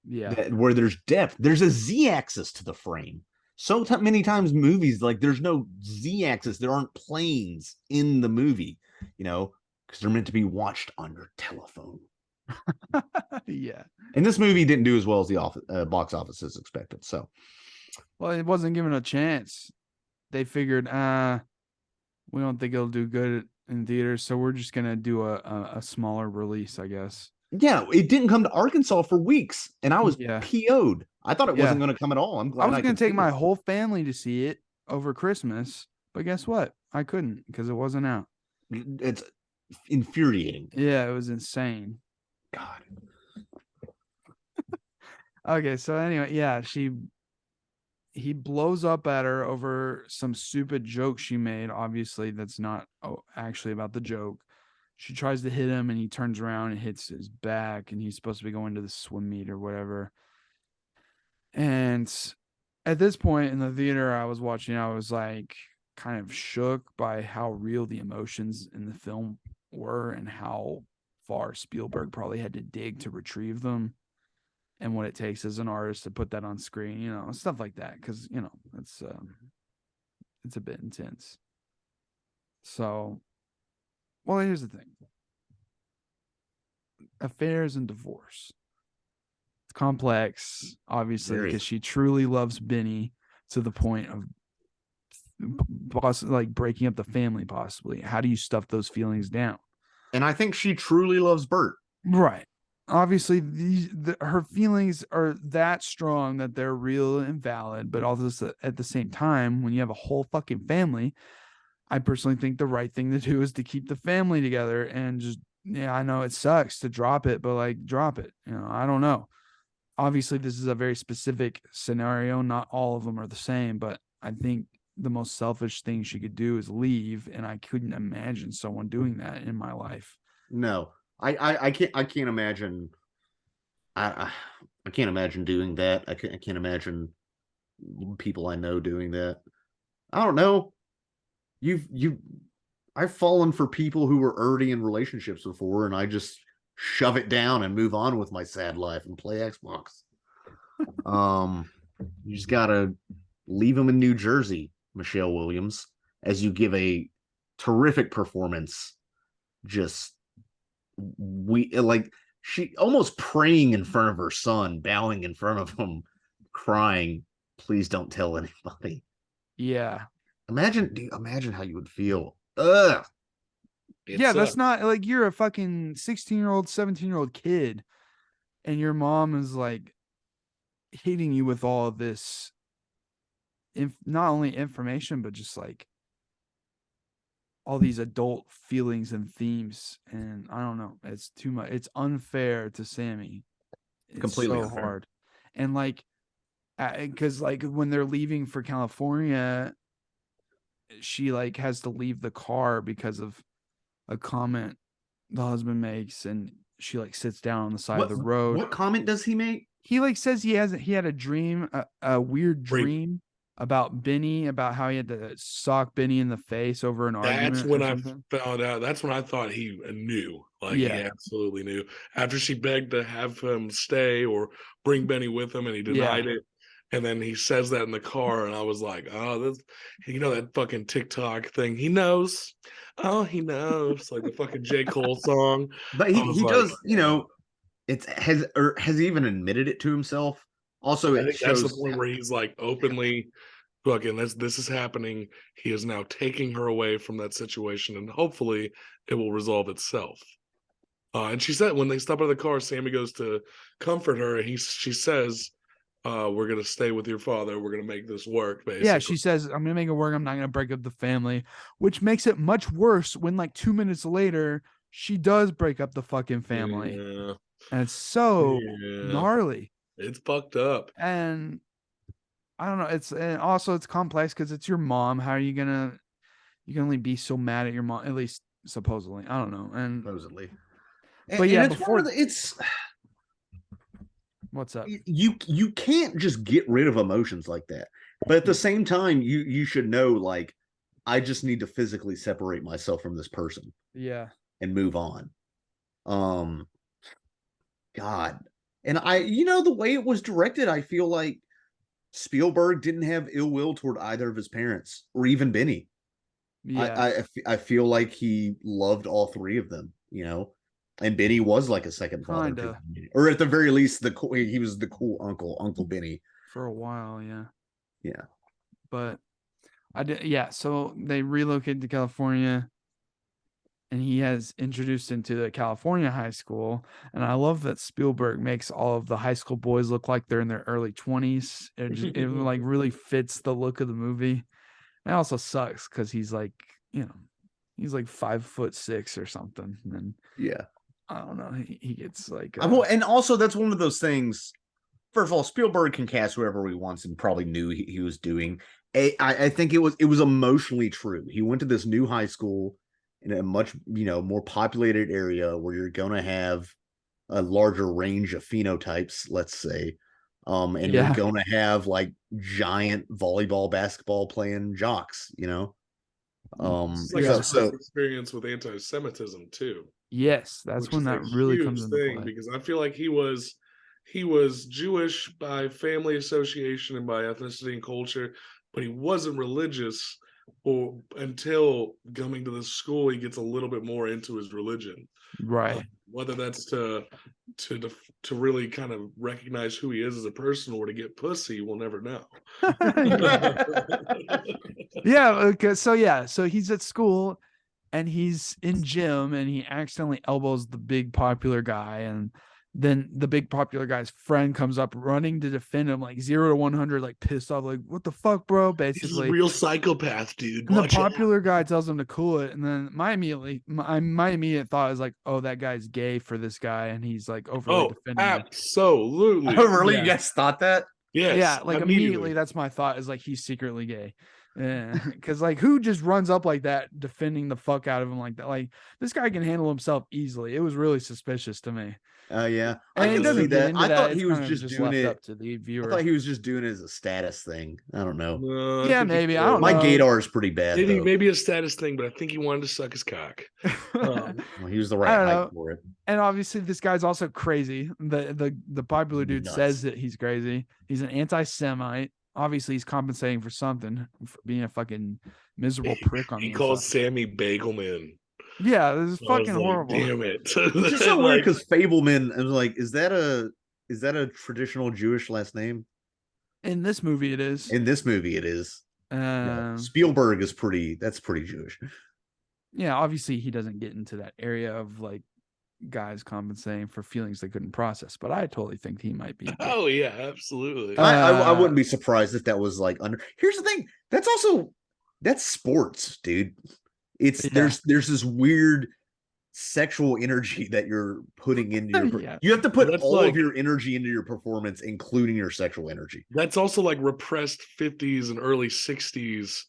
where there's depth. There's a Z-axis to the frame. So many times movies, like, there's no Z-axis. There aren't planes in the movie, because they're meant to be watched on your telephone. Yeah. And this movie didn't do as well as the box office as expected. So, well, it wasn't given a chance. They figured, we don't think it'll do good in theaters, so we're just gonna do a smaller release, I guess. Yeah, it didn't come to Arkansas for weeks, and I was PO'd. I thought it wasn't going to come at all. I'm glad I was going to take my whole family to see it over Christmas, but guess what? I couldn't because it wasn't out. It's infuriating. Yeah, it was insane. God. Okay, so anyway, yeah, he blows up at her over some stupid joke she made. Obviously, that's not actually about the joke. She tries to hit him and he turns around and hits his back, and he's supposed to be going to the swim meet or whatever. And at this point in the theater I was watching, I was like kind of shook by how real the emotions in the film were and how far Spielberg probably had to dig to retrieve them, and what it takes as an artist to put that on screen, stuff like that. Cause it's a bit intense. So, well, here's the thing. Affairs and divorce. It's complex, obviously, because she truly loves Benny to the point of like breaking up the family, possibly. How do you stuff those feelings down? And I think she truly loves Bert. Right. Obviously, her feelings are that strong that they're real and valid, but also at the same time, when you have a whole fucking family, I personally think the right thing to do is to keep the family together and just, I know it sucks to drop it, but like drop it. I don't know. Obviously, this is a very specific scenario. Not all of them are the same, but I think the most selfish thing she could do is leave, and I couldn't imagine someone doing that in my life. No, I can't imagine. I can't imagine doing that. I can't imagine people I know doing that. I don't know. I've fallen for people who were already in relationships before, and I just shove it down and move on with my sad life and play Xbox. You just gotta leave them in New Jersey, Michelle Williams, as you give a terrific performance. Just she almost praying in front of her son, bowing in front of him, crying, "Please don't tell anybody." Yeah. Imagine how you would feel. Ugh. That's not like you're a fucking 16-year-old, 17-year-old kid, and your mom is like hitting you with all of this, not only information, but just like all these adult feelings and themes. And I don't know, it's too much. It's unfair to Sammy. It's completely so unfair. hard. And like, because like when they're leaving for California, she like has to leave the car because of a comment the husband makes, and she like sits down on the side of the road. What comment does he make? He like says he had a dream, a weird dream about Benny, about how he had to sock Benny in the face over an argument. That's when I found out. That's when I thought he knew. Like, he absolutely knew. After she begged to have him stay or bring Benny with him, and he denied it. And then he says that in the car, and I was like, oh, this, that fucking TikTok thing. He knows. Oh, he knows. Like the fucking J. Cole song. But he does, has he even admitted it to himself? Also, I think that's the point where he's like openly, fucking, this is happening. He is now taking her away from that situation, and hopefully it will resolve itself. And she said when they stop out of the car, Sammy goes to comfort her, and she says, we're going to stay with your father. We're going to make this work, basically. Yeah, she says, I'm going to make it work. I'm not going to break up the family, which makes it much worse when like 2 minutes later, she does break up the fucking family. Yeah. And it's so gnarly. It's fucked up. And I don't know. It's complex because it's your mom. How are you can only be so mad at your mom, at least supposedly. I don't know. And supposedly. But yeah, it's what's up? You can't just get rid of emotions like that. But at the same time, you should know, like, I just need to physically separate myself from this person. Yeah. And move on. God. And the way it was directed, I feel like Spielberg didn't have ill will toward either of his parents or even Benny. Yeah. I feel like he loved all three of them, and Benny was like a second father to him. Or at the very least, he was the cool Uncle Benny for a while. Yeah. Yeah. But so they relocated to California, and he has introduced into the California high school. And I love that Spielberg makes all of the high school boys look like they're in their early 20s. It like really fits the look of the movie. It also sucks because he's like, he's like 5'6" or something. And yeah, I don't know. He gets like, and also that's one of those things. first of all, Spielberg can cast whoever he wants and probably knew he was doing. I think it was emotionally true. He went to this new high school in a much, more populated area where you're going to have a larger range of phenotypes, let's say. And you're going to have like giant volleyball, basketball playing jocks, It's like his first experience with anti-Semitism too. Yes, that's when that really comes into play. Because I feel like he was Jewish by family association and by ethnicity and culture, but he wasn't religious until coming to the school. He gets a little bit more into his religion, right? Whether that's to really kind of recognize who he is as a person or to get pussy, we'll never know. So he's at school and he's in gym and he accidentally elbows the big popular guy, and then the big popular guy's friend comes up running to defend him, like 0 to 100, like pissed off, like, what the fuck, bro? Basically, he's a real psychopath, dude. And the popular guy tells him to cool it. And then my immediate thought is like, oh, that guy's gay for this guy. And he's like overly defending absolutely. Oh, really? Yeah. You guys thought that? Yes, yeah. Like immediately that's my thought, is like, he's secretly gay. Because like, who just runs up like that defending the fuck out of him like that? Like, this guy can handle himself easily. It was really suspicious to me. Yeah, and I can see that. I thought he was just doing it up to the viewer. I thought he was just doing it as a status thing. I don't know. Yeah, maybe. I don't know. My gaydar is pretty bad. Maybe a status thing, but I think he wanted to suck his cock. Well, he was the right height for it. And obviously, this guy's also crazy. The popular dude says that he's crazy. He's an anti-Semite. Obviously, he's compensating for something, for being a fucking miserable prick on the inside. He calls Sammy Fabelman. Yeah, this is fucking horrible. Damn it! It's just so weird because Fabelman. I was like, is that a traditional Jewish last name? In this movie, it is. In this movie, it is. Spielberg is pretty. That's pretty Jewish. Yeah, obviously, he doesn't get into that area of like guys compensating for feelings they couldn't process, but I totally think he might be. Oh yeah, absolutely. I wouldn't be surprised if that was like under. Here's the thing. That's sports, dude. There's this weird sexual energy that you're putting into your you have to put all of your energy into your performance, including your sexual energy. That's also like repressed 50s and early 60s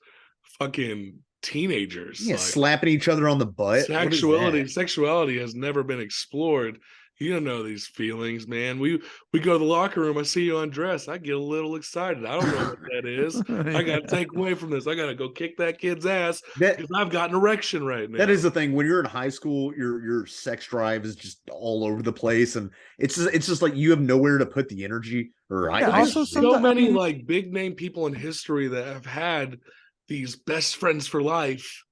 fucking teenagers. Yeah, like, slapping each other on the butt. Sexuality has never been explored. You don't know these feelings, man. We go to the locker room. I see you undressed. I get a little excited. I don't know what that is. I got to take away from this. I got to go kick that kid's ass because I've got an erection right now. That is the thing. When you're in high school, your sex drive is just all over the place, and it's just like you have nowhere to put the energy. So many like big name people in history that have had these best friends for life.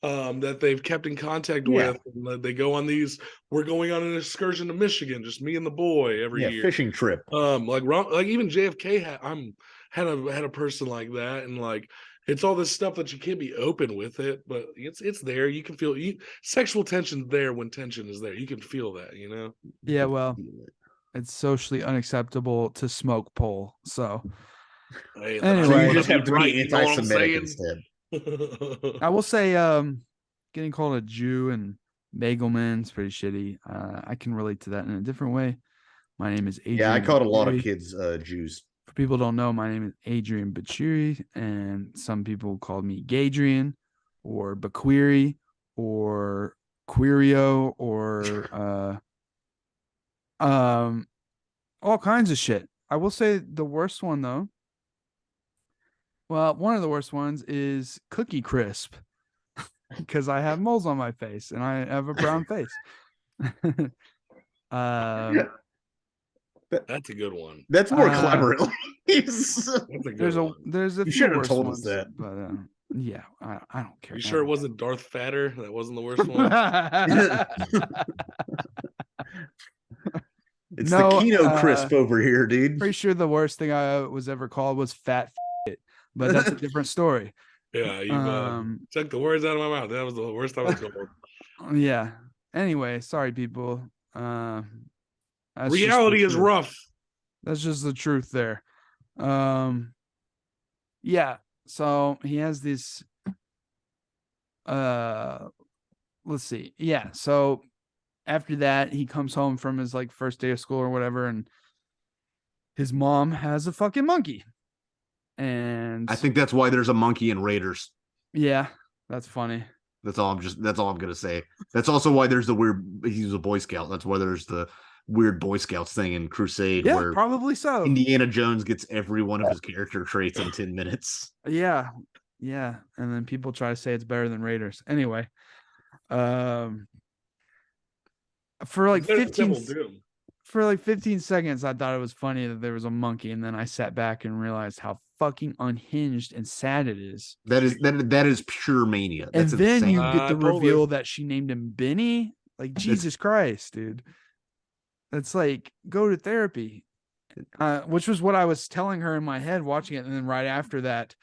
That they've kept in contact with, and they go on these. We're going on an excursion to Michigan, just me and the boy every year. Fishing trip. Like even JFK had a person like that, and like it's all this stuff that you can't be open with it, but it's there. You can feel sexual tension there when tension is there. You can feel that, you know. Yeah, well, it's socially unacceptable to smoke pole, so. Anyway, so you just have to be anti-Semitic instead. I will say getting called a Jew and Fabelman is pretty shitty. I can relate to that in a different way. My name is Adrian. Yeah, I called a lot of kids Jews. For people who don't know, my name is Adrian Bachiri, and some people called me Gadrian or Baquiri or Quirio or all kinds of shit. I will say the worst one though. Well, one of the worst ones is Cookie Crisp because I have moles on my face and I have a brown face. That's a good one. That's more clever. At least. There's a you few should have worse told ones, us that. But yeah, I don't care. You sure it wasn't Darth Fatter? That wasn't the worst one. It's the Kino Crisp over here, dude. Pretty sure the worst thing I was ever called was fat. But that's a different story. Yeah, you took the words out of my mouth. That was the worst I was going. Yeah. Anyway, sorry, people. Reality is rough. That's just the truth there. Yeah. So he has this. Let's see. Yeah. So after that, he comes home from his like first day of school or whatever, and his mom has a fucking monkey. And I think that's why there's a monkey in Raiders. Yeah, that's funny. That's all I'm gonna say. That's also why there's the weird, he's a Boy Scout. That's why there's the weird Boy Scouts thing in Crusade, Yeah, where probably so. Indiana Jones gets every one of his character traits in 10 minutes. Yeah. And then people try to say it's better than Raiders. Anyway, for like 15 seconds, I thought it was funny that there was a monkey, and then I sat back and realized how fucking unhinged and sad it is. That is pure mania. That's and then insane. You get the reveal that she named him Benny. Like, Jesus Christ, dude. That's like, go to therapy. Which was what I was telling her in my head watching it. And then right after that,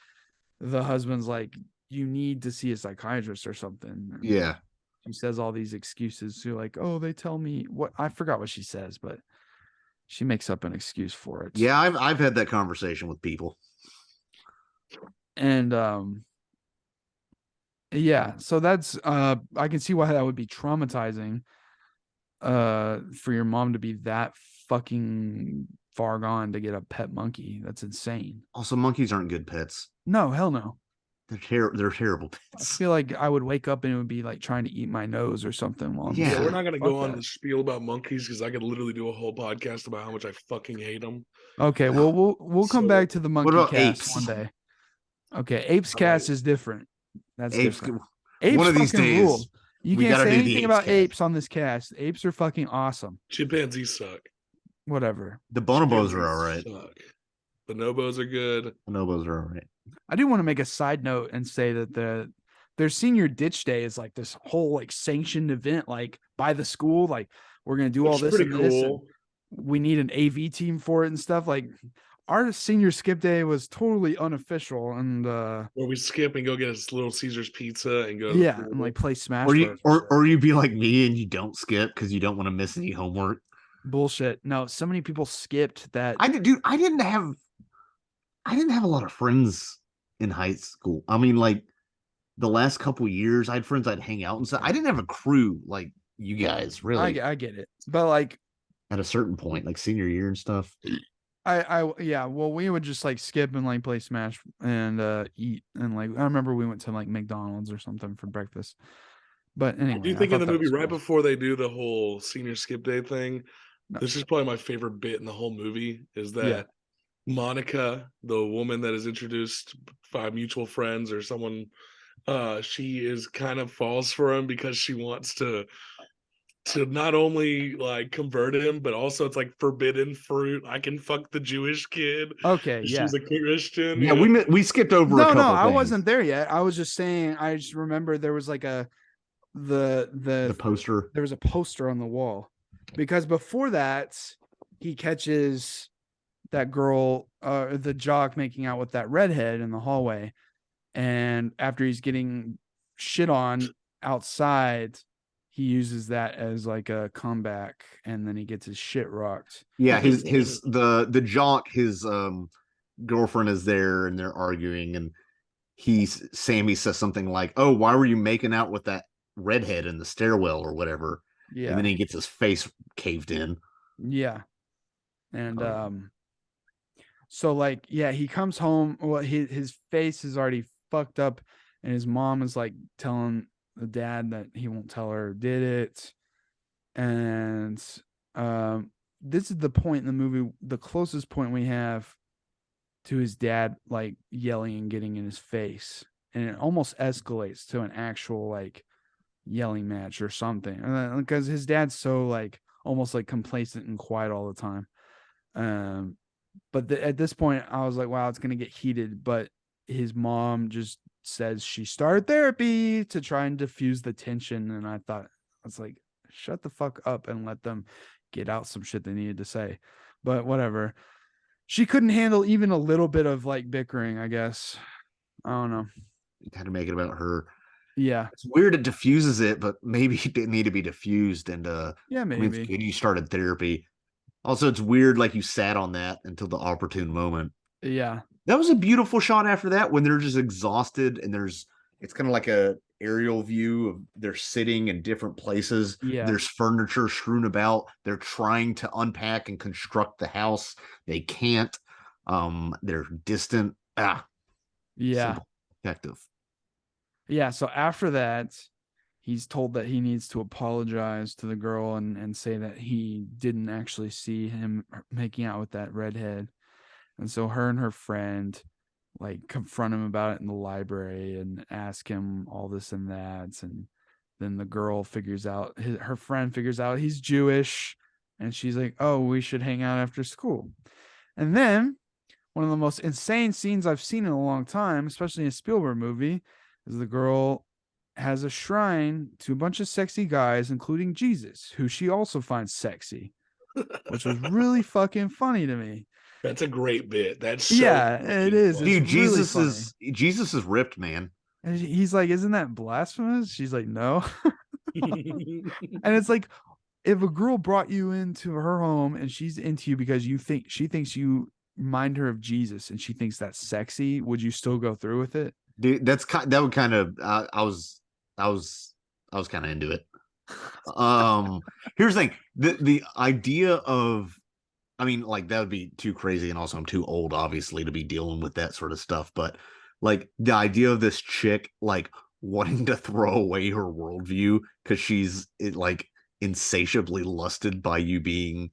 the husband's like, you need to see a psychiatrist or something. And yeah. She says all these excuses. So like, oh, they tell me what, I forgot what she says, but she makes up an excuse for it. Yeah, I've had that conversation with people. And yeah, so that's I can see why that would be traumatizing for your mom to be that fucking far gone to get a pet monkey. That's insane. Also, monkeys aren't good pets. No, hell no. They're terrible pets. I feel like I would wake up and it would be like trying to eat my nose or something. While yeah, we're not going to go on the spiel about monkeys because I could literally do a whole podcast about how much I fucking hate them. Okay, well, we'll come back to the monkey cast apes? one day. Okay, apes cast is different. That's apes. Different. Apes one of these days, rule. You can't say anything about apes on this cast. Apes are fucking awesome. Chimpanzees suck. Whatever. The bonobos are all right. Bonobos are good. Bonobos are all right. I do want to make a side note and say that their senior ditch day is like this whole like sanctioned event, like by the school. Like, we're gonna do all this and this. And we need an AV team for it and stuff. Like, our senior skip day was totally unofficial, and where we skip and go get a Little Caesars pizza and go and like play Smash. Or you be like me and you don't skip because you don't want to miss any homework. Bullshit. No, so many people skipped that. I didn't have a lot of friends in high school. I mean, like the last couple years, I had friends I'd hang out and stuff. I didn't have a crew like you guys, really. I get it, but like at a certain point, like senior year and stuff. Well, we would just like skip and like play Smash and eat, and like I remember we went to like McDonald's or something for breakfast. But anyway, do you think in the movie right before they do the whole senior skip day thing? No. This is probably my favorite bit in the whole movie. Is that Monica, the woman that is introduced by mutual friends or someone, she is kind of falls for him because she wants to not only like convert him, but also it's like forbidden fruit. I can fuck the Jewish kid. Okay, she's a Christian. Yeah, we skipped over. No, a couple I things. wasn't there yet. I was just saying. I just remember there was like the poster. There was a poster on the wall because before that he catches that girl, the jock, making out with that redhead in the hallway, and after he's getting shit on outside, he uses that as like a comeback, and then he gets his shit rocked. Yeah, the jock, his girlfriend is there, and they're arguing, and Sammy says something like, "Oh, why were you making out with that redhead in the stairwell or whatever?" Yeah, and then he gets his face caved in. Yeah, and so like he comes home. Well, his face is already fucked up, and his mom is like telling the dad that he won't tell her who did it. And this is the point in the movie, the closest point we have to his dad like yelling and getting in his face, and it almost escalates to an actual like yelling match or something, because his dad's so like almost like complacent and quiet all the time. But at this point I was like, wow, it's gonna get heated. But his mom just says she started therapy to try and diffuse the tension, and I was like, shut the fuck up and let them get out some shit they needed to say. But whatever, she couldn't handle even a little bit of like bickering, I guess. I don't know, you had to make it about her. Yeah, it's weird it diffuses it, but maybe it didn't need to be diffused. And yeah, maybe I mean, you started therapy. Also, it's weird like you sat on that until the opportune moment. Yeah, that was a beautiful shot after that when they're just exhausted, and it's kind of like aerial view of they're sitting in different places. Yeah. There's furniture strewn about. They're trying to unpack and construct the house. They can't. They're distant. Yeah. Simple, effective. Yeah. So after that, he's told that he needs to apologize to the girl and say that he didn't actually see him making out with that redhead. And so her and her friend like confront him about it in the library and ask him all this and that. And then the girl figures out, her friend figures out he's Jewish. And she's like, oh, we should hang out after school. And then one of the most insane scenes I've seen in a long time, especially in a Spielberg movie, is the girl has a shrine to a bunch of sexy guys, including Jesus, who she also finds sexy, which was really fucking funny to me. That's a great bit. That's so it is. funny. Dude, It's Jesus is ripped, man. And he's like, isn't that blasphemous? She's like, no. And it's like, if a girl brought you into her home and she's into you because she thinks you remind her of Jesus and she thinks that's sexy, would you still go through with it? Dude, that would kind of I was kind of into it. Here's the thing. The idea of, I mean, like, that would be too crazy, and also I'm too old, obviously, to be dealing with that sort of stuff. But like the idea of this chick like wanting to throw away her worldview because she's like insatiably lusted by you being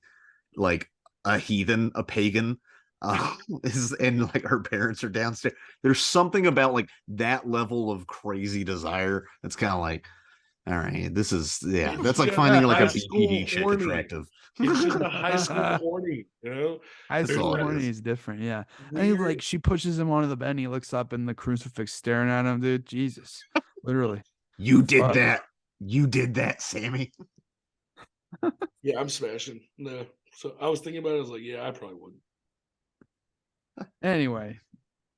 like a heathen, a pagan, and like her parents are downstairs. There's something about like that level of crazy desire that's kind of like, all right, this is that's like finding like a BPD chick attractive. It's just a high school horny, you know. High school all it horny is. is different, yeah. And he, like, she pushes him onto the bed and he looks up and the crucifix staring at him, dude. Jesus, literally. You did that. You did that, Sammy. Yeah, I'm smashing. No, so I was thinking about it. I was like, yeah, I probably wouldn't. Anyway,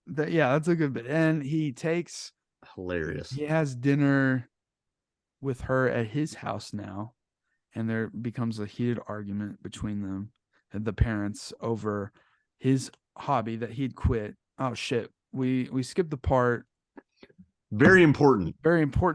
that's a good bit. And he Hilarious. He has dinner with her at his house now, and there becomes a heated argument between them and the parents over his hobby that he'd quit. Oh shit, we skipped the part. Very important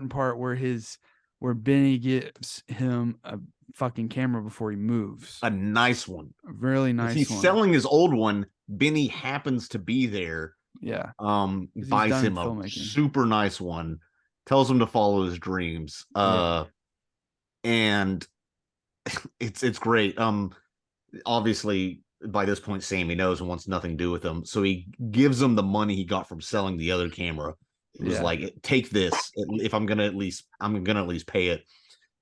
Part where Benny gives him a fucking camera before he moves. A nice one. A really nice He's one. selling his old one. Benny happens to be there. Yeah. Buys him a super nice one, tells him to follow his dreams. And it's great. Obviously by this point Sammy knows and wants nothing to do with him, so he gives him the money he got from selling the other camera. It was like, take this if I'm gonna at least pay it.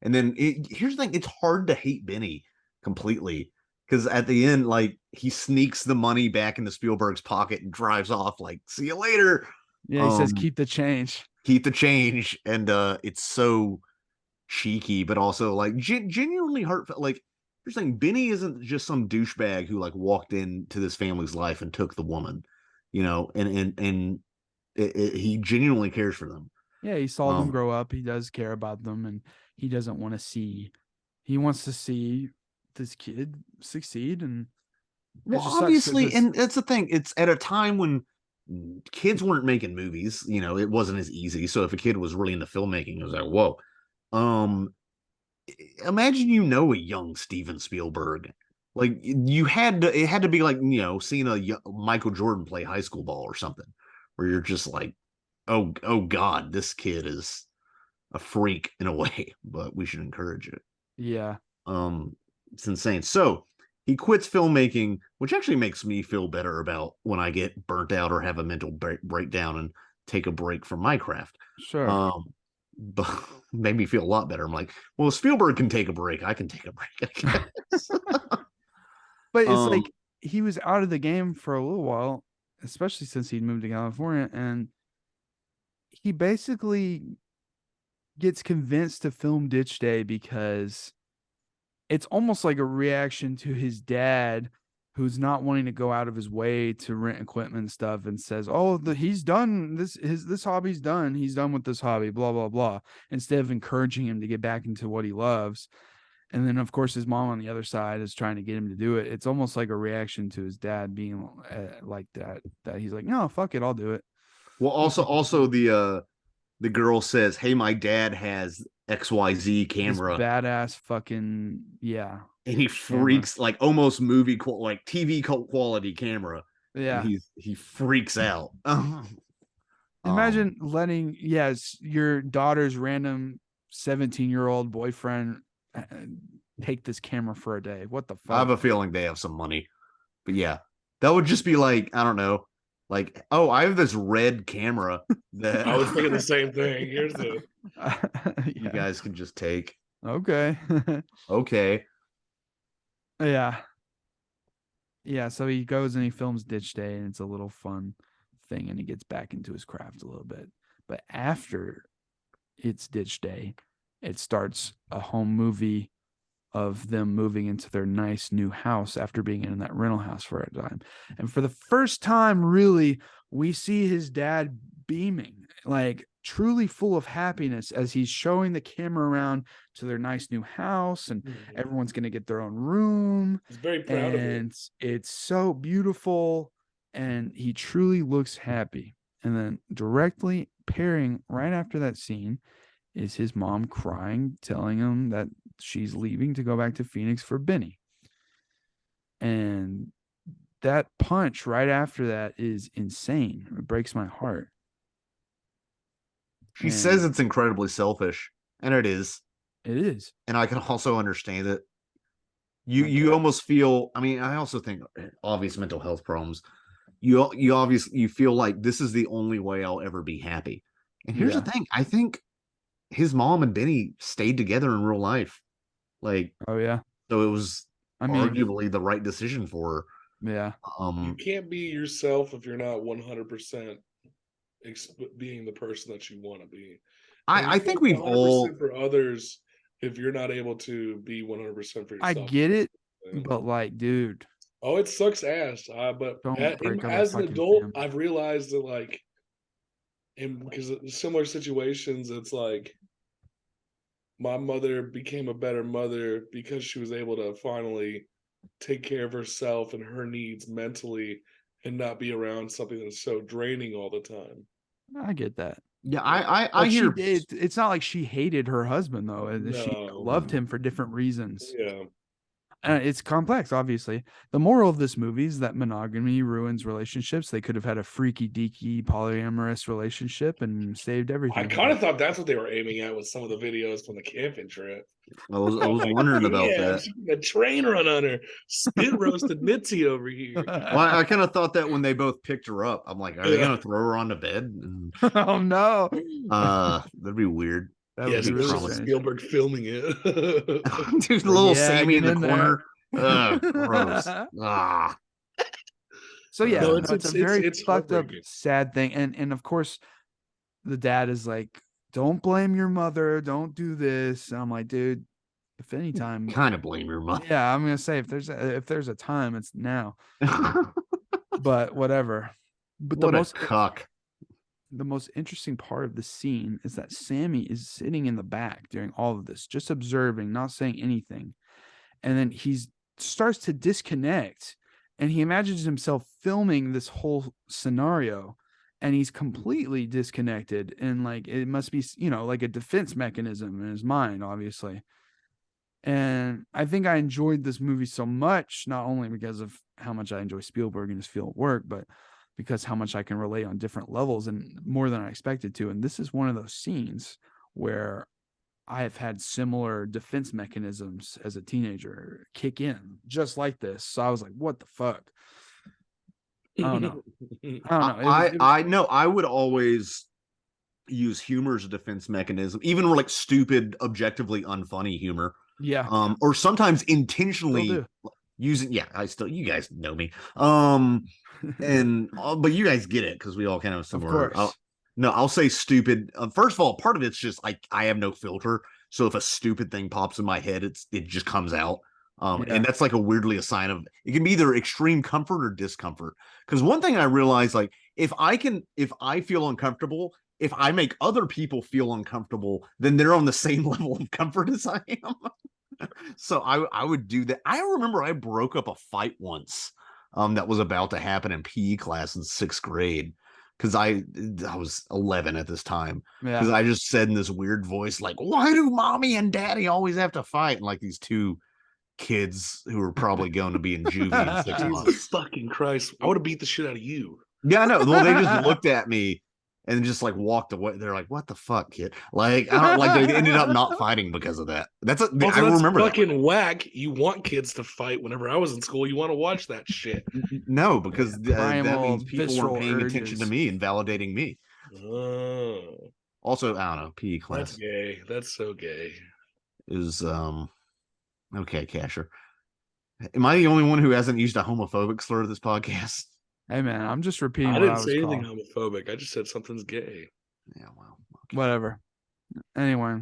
And then here's the thing, it's hard to hate Benny completely, because at the end, like, he sneaks the money back into Spielberg's pocket and drives off like, see you later. Yeah, he says keep the change. And it's so cheeky, but also like genuinely heartfelt. Like, you're saying Benny isn't just some douchebag who like walked into this family's life and took the woman, you know, and he genuinely cares for them. Yeah, he saw them grow up. He does care about them, and he doesn't want to see. He wants to see this kid succeed, and well, obviously, and that's the thing. It's at a time when kids weren't making movies. You know, it wasn't as easy. So if a kid was really into filmmaking, it was like, whoa. Imagine a young Steven Spielberg. Like, it had to be like, seeing a Michael Jordan play high school ball or something, where you're just like, oh God, this kid is a freak in a way, but we should encourage it. Yeah. It's insane. So he quits filmmaking, which actually makes me feel better about when I get burnt out or have a mental breakdown and take a break from my craft. Sure. But made me feel a lot better. I'm like, well, if Spielberg can take a break, I can take a break, I guess. But it's like he was out of the game for a little while, especially since he'd moved to California, and he basically gets convinced to film Ditch Day because it's almost like a reaction to his dad, who's not wanting to go out of his way to rent equipment and stuff, and says, oh, he's done this hobby's done. He's done with this hobby, blah, blah, blah, instead of encouraging him to get back into what he loves. And then, of course, his mom on the other side is trying to get him to do it. It's almost like a reaction to his dad being like that he's like, no, fuck it, I'll do it. Well, also the girl says, "Hey, my dad has XYZ camera." This badass fucking And he freaks like almost movie like TV quality camera. Yeah. And he freaks out. Imagine letting your daughter's random 17-year-old boyfriend take this camera for a day. What the fuck? I have a feeling they have some money. But yeah, that would just be like, I don't know, like, oh, I have this red camera that I was thinking the same thing. Here's the you guys can just take. Okay. Okay. Yeah. So he goes and he films Ditch Day, and it's a little fun thing, and he gets back into his craft a little bit. But after it's Ditch Day, it starts a home movie of them moving into their nice new house after being in that rental house for a time. And for the first time, really, we see his dad beaming, like truly full of happiness as he's showing the camera around to their nice new house, and everyone's going to get their own room. He's very proud of it. And it's so beautiful, and he truly looks happy. And then directly pairing right after that scene is his mom crying, telling him that she's leaving to go back to Phoenix for Benny. And that punch right after that is insane. It breaks my heart. She says it's incredibly selfish, and it is. It is. And I can also understand it. You almost feel, I mean, I also think obvious mental health problems. You obviously you feel like this is the only way I'll ever be happy. And here's the thing. I think his mom and Benny stayed together in real life. Like, oh yeah. So it was arguably the right decision for her. Yeah. You can't be yourself if you're not 100% being the person that you want to be. I think we've all for others if you're not able to be 100% for yourself. I get it, but like, dude. Oh, it sucks ass. But as an adult, I've realized that like, because of similar situations, it's like my mother became a better mother because she was able to finally take care of herself and her needs mentally and not be around something that's so draining all the time. I get that. Yeah, I hear it's not like she hated her husband though. No. She loved him for different reasons. Yeah. It's complex, obviously. The moral of this movie is that monogamy ruins relationships. They could have had a freaky deaky polyamorous relationship and saved everything. I kind of thought that's what they were aiming at with some of the videos from the camping trip. I was wondering about that. A train run on her, spit roasted Mitzi over here. Well, I kind of thought that when they both picked her up. I'm like, are they gonna throw her on the bed? Oh no. That'd be weird. That was really Spielberg filming it. Dude, little Sammy in the corner. Gross. So yeah, it's a very fucked up, sad thing. And of course, the dad is like, don't blame your mother. Don't do this. And I'm like, dude, if any time, kind of blame your mother. Yeah, I'm gonna say if there's a time, it's now. But whatever. But the most interesting part of the scene is that Sammy is sitting in the back during all of this, just observing, not saying anything. And then he starts to disconnect, and he imagines himself filming this whole scenario, and he's completely disconnected. And like, it must be, like a defense mechanism in his mind, obviously. And I think I enjoyed this movie so much, not only because of how much I enjoy Spielberg and his field of work, but because how much I can relate on different levels and more than I expected to. And this is one of those scenes where I have had similar defense mechanisms as a teenager kick in just like this. So I was like, what the fuck? I don't know. I know I would always use humor as a defense mechanism, even like stupid, objectively unfunny humor. Yeah. Or sometimes intentionally using, you guys know me. But you guys get it because we all kind of similar. I'll say stupid. First of all, part of it's just I have no filter, so if a stupid thing pops in my head, it just comes out. And that's like a sign of, it can be either extreme comfort or discomfort. Because one thing I realized, like if I feel uncomfortable, if I make other people feel uncomfortable, then they're on the same level of comfort as I am. So I would do that. I remember I broke up a fight once that was about to happen in PE class in 6th grade because I was 11 at this time. Because Yeah. I just said in this weird voice, like, why do mommy and daddy always have to fight? And like these two kids who are probably going to be in juvie in 6 months. Jesus fucking Christ. I would have beat the shit out of you. Yeah, I know. Well, they just looked at me and just like walked away. They're like, "What the fuck, kid?" Like, I don't like. They ended up not fighting because of that. I remember fucking that. whack. You want kids to fight whenever I was in school. You want to watch that shit. No, because that Primal, means people weren't paying attention to urges. me and validating me. Oh, Also, I don't know. PE that's class gay. That's so gay. is okay. Casher, am I the only one who hasn't used a homophobic slur this podcast? Hey man, I'm just repeating I what didn't I was say anything called. homophobic. I just said something's gay. Yeah, well, okay. Whatever. Anyway,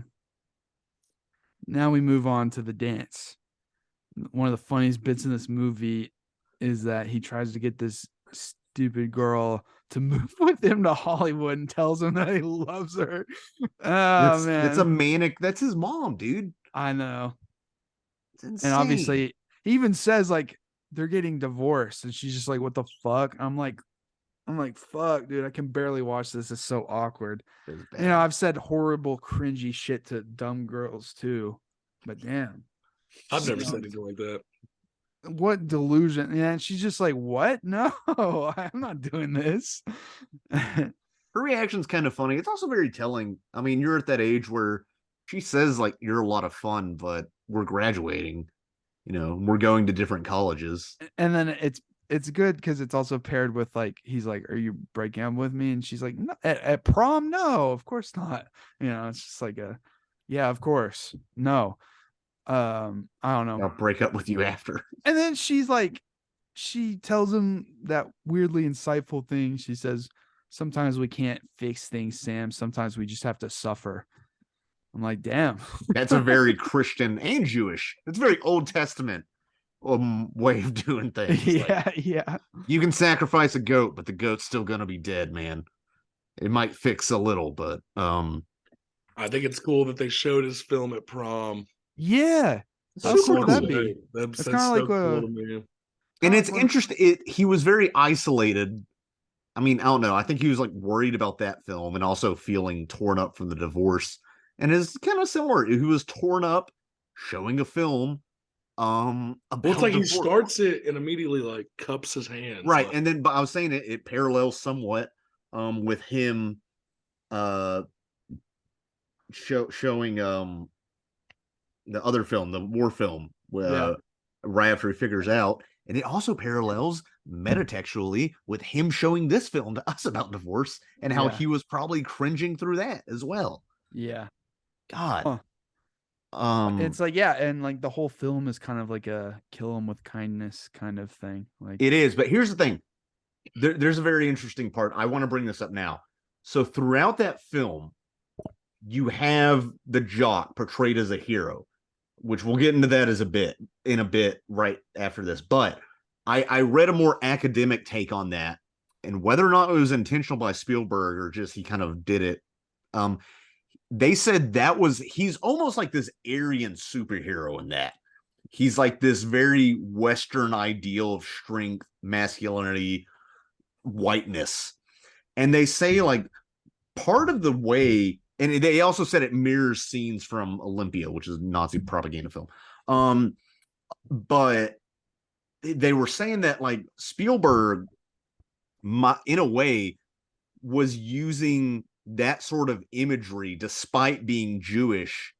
now we move on to the dance. One of the funniest bits in this movie is that he tries to get this stupid girl to move with him to Hollywood and tells him that he loves her. Oh man, It's a manic. That's his mom, dude. I know. It's insane. And obviously, he even says like they're getting divorced, and she's just like, "What the fuck?" I'm like, "Fuck, dude, I can barely watch this. It's so awkward." It's You know, I've said horrible, cringy shit to dumb girls too, but damn, I've never You said know, anything like that. what delusion? Yeah, and she's just like, "What? No, I'm not doing this." her reaction's kind of funny. It's also very telling. I mean, you're at that age where she says like you're a lot of fun, but we're graduating. You know, we're going to different colleges. And then it's good because it's also paired with like he's like, "Are you breaking up with me?" And she's like, "No, at prom, no, of course not." You know, it's just like yeah, of course, no. I don't know. I'll break up with you after. And then she's like, she tells him that weirdly insightful thing. She says, "Sometimes we can't fix things, Sam. Sometimes we just have to suffer." I'm like, damn. That's a very Christian and Jewish. It's very Old Testament way of doing things. Yeah, like, yeah. you can sacrifice a goat, but the goat's still gonna be dead, man. It might fix a little, but I think it's cool that they showed his film at prom. Yeah. How That's cool so would that be? That's kinda so like cool to me. and it's like- interesting. He was very isolated. I mean, I don't know. I think he was like worried about that film and also feeling torn up from the divorce. And it's kind of similar. He was torn up showing a film about Well, it's like he divorce. starts it and immediately like cups his hands. Right. Like, And then but I was saying it parallels somewhat with him showing the other film, the war film, right after he figures out. And it also parallels metatextually with him showing this film to us about divorce and how he was probably cringing through that as well. Yeah. God. It's like, yeah, and like the whole film is kind of like a kill him with kindness kind of thing. Like it is, but here's the thing. There's a very interesting part. I want to bring this up now. So throughout that film, you have the jock portrayed as a hero, which we'll get into that in a bit right after this. But I read a more academic take on that, and whether or not it was intentional by Spielberg or just he kind of did it. They said he's almost like this Aryan superhero in that. He's like this very Western ideal of strength, masculinity, whiteness. And they say like part of the way, and they also said it mirrors scenes from Olympia, which is a Nazi propaganda film. But they were saying that like Spielberg, in a way, was using that sort of imagery despite being Jewish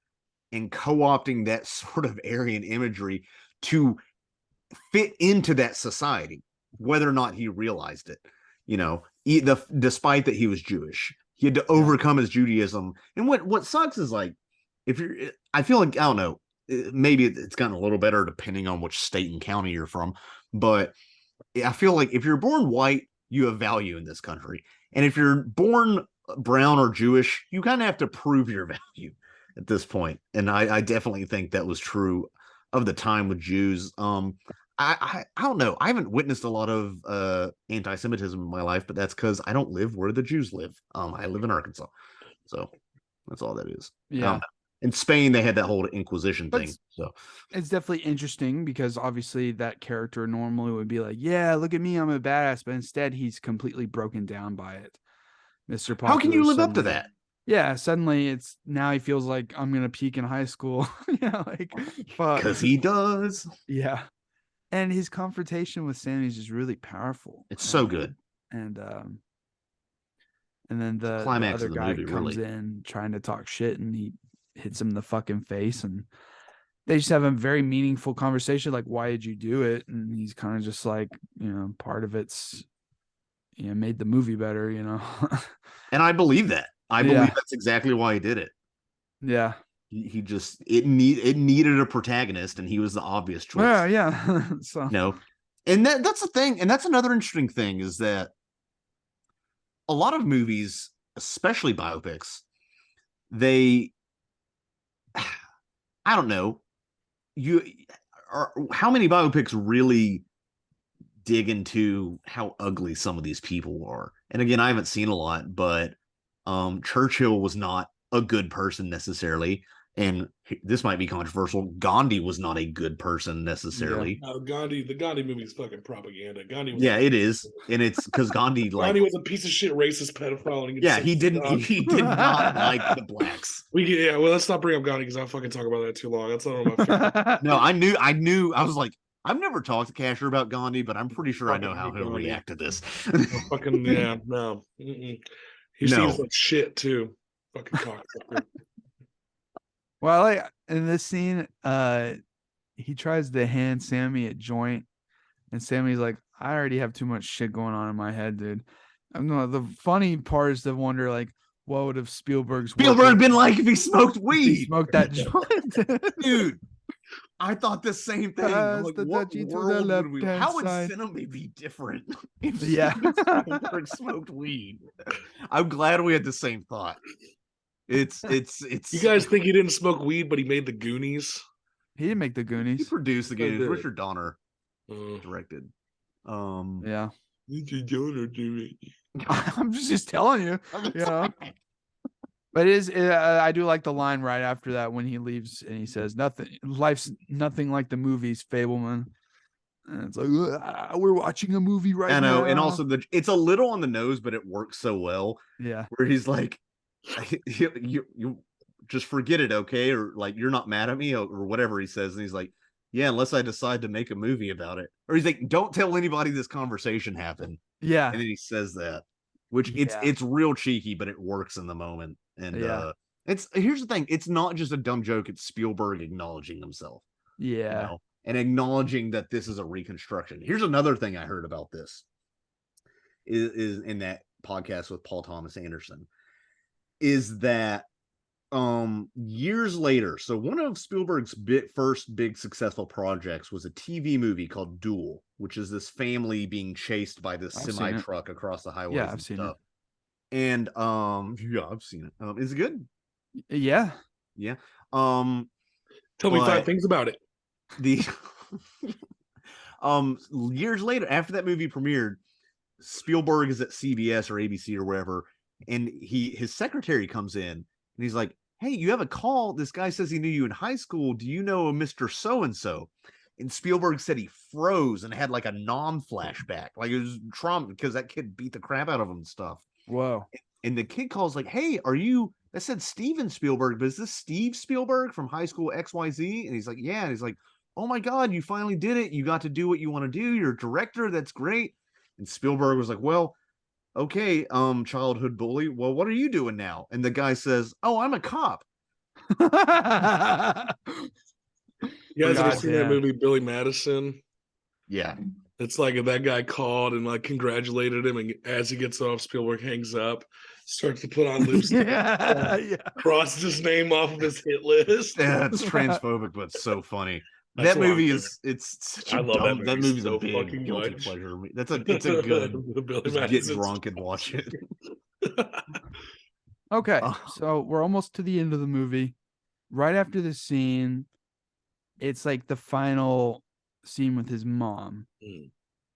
and co-opting that sort of Aryan imagery to fit into that society, whether or not he realized it. You know, despite that he was Jewish, he had to overcome his Judaism. And what sucks is like, I feel like, I don't know, maybe it's gotten a little better depending on which state and county you're from, but I feel like if you're born white, you have value in this country. And if you're born brown or Jewish, you kind of have to prove your value at this point. And I definitely think that was true of the time with Jews. I don't know. I haven't witnessed a lot of anti-Semitism in my life, but that's because I don't live where the Jews live. I live in Arkansas. So that's all that is. Yeah. In Spain, they had that whole Inquisition But thing. So it's definitely interesting because obviously that character normally would be like, yeah, look at me, I'm a badass. But instead, he's completely broken down by it. Mr. Popular. how can you live up to suddenly- that? Yeah, suddenly it's now he feels like I'm gonna peak in high school. Yeah, like Because he does. yeah. And his confrontation with Sammy is just really powerful. It's so good. And then the climax other of the guy movie, comes really. in trying to talk shit and he hits him in the fucking face, and they just have a very meaningful conversation like, why did you do it? And he's kind of just like, part of it's made the movie better, And I believe that. I believe Yeah. that's exactly why he did it. Yeah. He just it needed a protagonist, and he was the obvious choice. Yeah. So and that's the thing, and that's another interesting thing is that a lot of movies, especially biopics, I don't know, how many biopics really dig into how ugly some of these people are. And again, I haven't seen a lot, but Churchill was not a good person necessarily. And this might be controversial. Gandhi was not a good person necessarily. No, the Gandhi movie is fucking propaganda. Gandhi was it is. And it's because Gandhi Gandhi was a piece of shit racist pedophile. And he did not like the blacks. Well, let's not bring up Gandhi because I'll fucking talk about that too long. That's not one of my favorite. No, I knew. I was like, I've never talked to Casher about Gandhi, but I'm pretty sure I know how he'll react to this. Fucking yeah, no. He seems like shit too. Fucking cocksucker. Well, like in this scene, he tries to hand Sammy a joint, and Sammy's like, I already have too much shit going on in my head, dude. I know the funny part is to wonder, like, what would have Spielberg been like if he smoked weed? He smoked that joint, dude. I thought the same thing. I'm like, what world would we? How would cinema be different if Spielberg smoked weed? I'm glad we had the same thought. It's. You guys think he didn't smoke weed, but he made the Goonies? He didn't make the Goonies. He produced the Goonies. Richard Donner directed. Yeah. Richard Donner did it. I'm just telling you. But it is. I do like the line right after that when he leaves and he says, "Life's nothing like the movies, Fabelman." And it's like, we're watching a movie right now. I know, and also it's a little on the nose, but it works so well. Yeah, where he's like, you just forget it, okay? Or like, you're not mad at me, or whatever he says. And he's like, yeah, unless I decide to make a movie about it. Or he's like, don't tell anybody this conversation happened. Yeah, and then he says that, which it's real cheeky, but it works in the moment. And here's the thing: it's not just a dumb joke; it's Spielberg acknowledging himself. Yeah. And acknowledging that this is a reconstruction. Here's another thing I heard about this is in that podcast with Paul Thomas Anderson, is that years later, so one of Spielberg's first big successful projects was a TV movie called Duel, which is this family being chased by this semi truck across the highways. Yeah, I've seen it. And I've seen it. Is it good? Yeah. Tell me 5 things about it. The years later, after that movie premiered, Spielberg is at CBS or ABC or wherever, and his secretary comes in and he's like, hey, you have a call. This guy says he knew you in high school. Do you know a Mr. So-and-so? And Spielberg said he froze and had like a flashback. Like it was trauma because that kid beat the crap out of him and stuff. Whoa. And the kid calls like, hey, that said Steven Spielberg, but is this Steve Spielberg from High School XYZ? And he's like, yeah. And he's like, oh my God, you finally did it. You got to do what you want to do. You're a director. That's great. And Spielberg was like, well, okay, childhood bully. Well, what are you doing now? And the guy says, oh, I'm a cop. You guys ever seen that movie, Billy Madison? Yeah. It's like if that guy called and like congratulated him, and as he gets off, Spielberg hangs up, starts to put on lipstick, crosses his name off of his hit list. Yeah, it's transphobic, but it's so funny. That movie it's such a dumb. That movie's so a big guilty pleasure. It's a good. Just get drunk and watch it. Okay, so we're almost to the end of the movie. Right after the scene, it's like the final scene with his mom,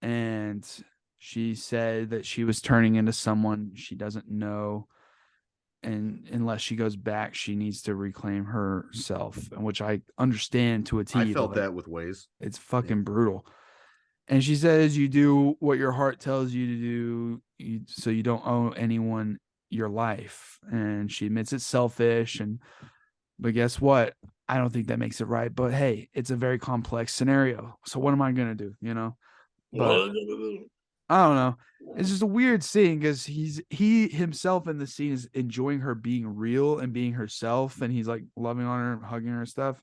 and she said that she was turning into someone she doesn't know, and unless she goes back, she needs to reclaim herself, which I understand to a T. I felt like, that with Waze. it's fucking brutal. And she says, you do what your heart tells you to do, so you don't owe anyone your life. And she admits it's selfish. But guess what? I don't think that makes it right. But hey, it's a very complex scenario. So what am I going to do? You know? But I don't know. It's just a weird scene because he himself in the scene is enjoying her being real and being herself. And he's like loving on her, hugging her and stuff.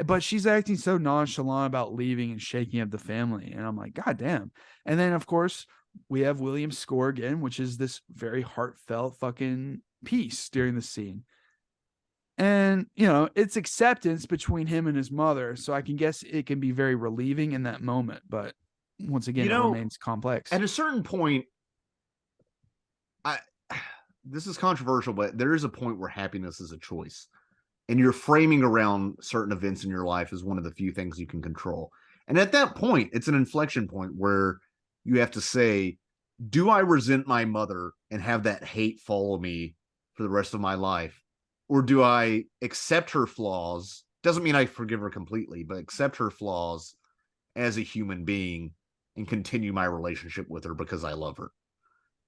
But she's acting so nonchalant about leaving and shaking up the family. And I'm like, God damn. And then, of course, we have William's score again, which is this very heartfelt fucking piece during the scene. And, you know, it's acceptance between him and his mother. So I can guess it can be very relieving in that moment. But once again, it remains complex. At a certain point, this is controversial, but there is a point where happiness is a choice. And you're framing around certain events in your life as one of the few things you can control. And at that point, it's an inflection point where you have to say, do I resent my mother and have that hate follow me for the rest of my life? Or do I accept her flaws? Doesn't mean I forgive her completely, but accept her flaws as a human being and continue my relationship with her because I love her.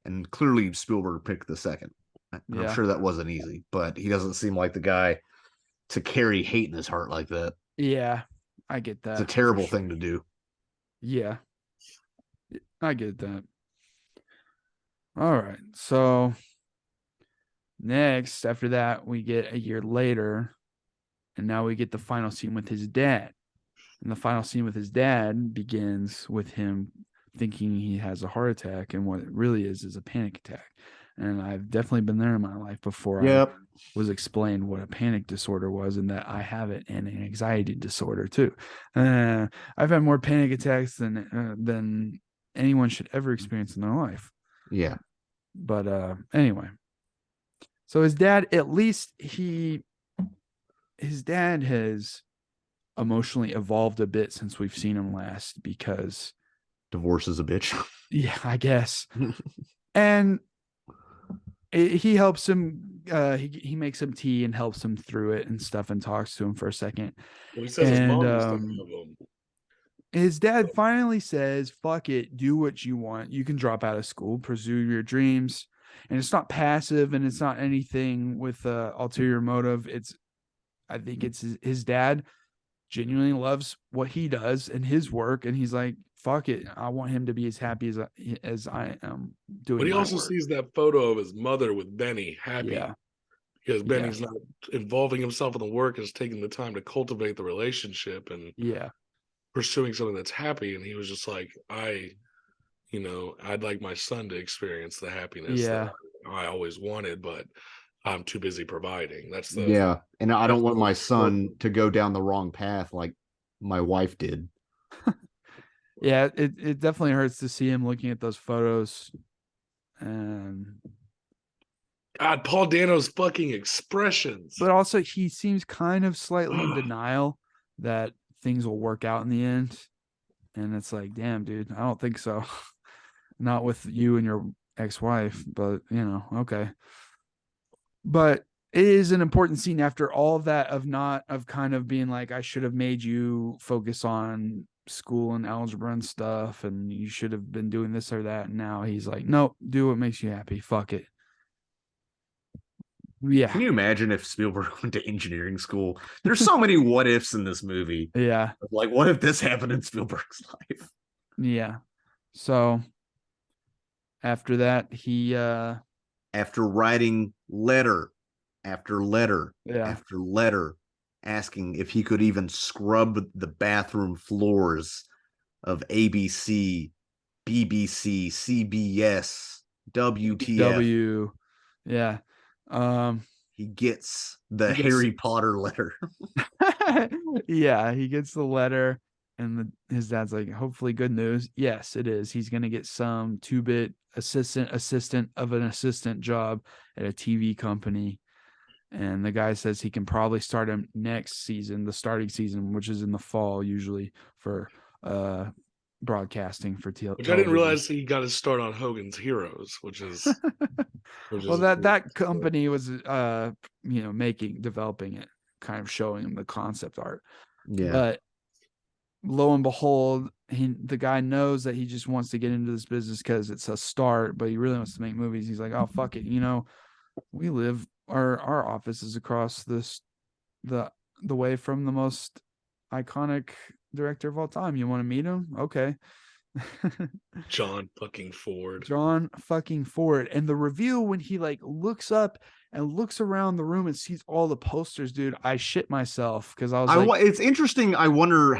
And clearly Spielberg picked the second. I'm sure that wasn't easy, but he doesn't seem like the guy to carry hate in his heart like that. Yeah, I get that. It's a terrible thing to do. Yeah, I get that. All right. So next, after that, we get a year later, and now we get the final scene with his dad. And the final scene with his dad begins with him thinking he has a heart attack, and what it really is a panic attack. And I've definitely been there in my life before. I was explained what a panic disorder was, and that I have it, and an anxiety disorder too. I've had more panic attacks than anyone should ever experience in their life. Yeah. But anyway, so his dad, at least his dad has emotionally evolved a bit since we've seen him last, because divorce is a bitch. Yeah, I guess. And he helps him. He makes him tea and helps him through it and stuff, and talks to him for a second. Well, he says his mom used to love him. His dad finally says, "Fuck it, do what you want. You can drop out of school, pursue your dreams." And it's not passive, and it's not anything with ulterior motive. I think it's his dad genuinely loves what he does and his work, and he's like, fuck it, I want him to be as happy as I am doing. But he also sees that photo of his mother with Benny happy, because Benny's not involving himself in the work, is taking the time to cultivate the relationship and pursuing something that's happy. And he was just like, I'd like my son to experience the happiness that I always wanted, but I'm too busy providing. That's and I don't want my son to go down the wrong path like my wife did. Yeah, it definitely hurts to see him looking at those photos. God, Paul Dano's fucking expressions. But also, he seems kind of slightly in denial that things will work out in the end. And it's like, damn, dude, I don't think so. Not with you and your ex-wife, but okay. But it is an important scene after all of that of kind of being like, I should have made you focus on school and algebra and stuff, and you should have been doing this or that. And now he's like, nope, do what makes you happy. Fuck it. Yeah. Can you imagine if Spielberg went to engineering school? There's so many what ifs in this movie. Yeah. Like, what if this happened in Spielberg's life? Yeah. So after that, he after writing letter after letter after letter, asking if he could even scrub the bathroom floors of ABC, BBC, CBS, WTF. Yeah. He gets the Harry Potter letter. Yeah, he gets the letter, and his dad's like, hopefully good news. Yes, it is. He's gonna get some 2-bit assistant of an assistant job at a TV company. And the guy says he can probably start him next season, the starting season, which is in the fall usually for broadcasting for Which I didn't television. realize he got his start on Hogan's Heroes, which is well, that company was developing it, kind of showing him the concept art. Yeah. But lo and behold, the guy knows that he just wants to get into this business because it's a start, but he really wants to make movies. He's like, oh fuck it, we live our office is across the way from the most iconic director of all time. You want to meet him? Okay. John fucking Ford. And the review, when he like looks up and looks around the room and sees all the posters, dude, I shit myself because I was it's interesting. I wonder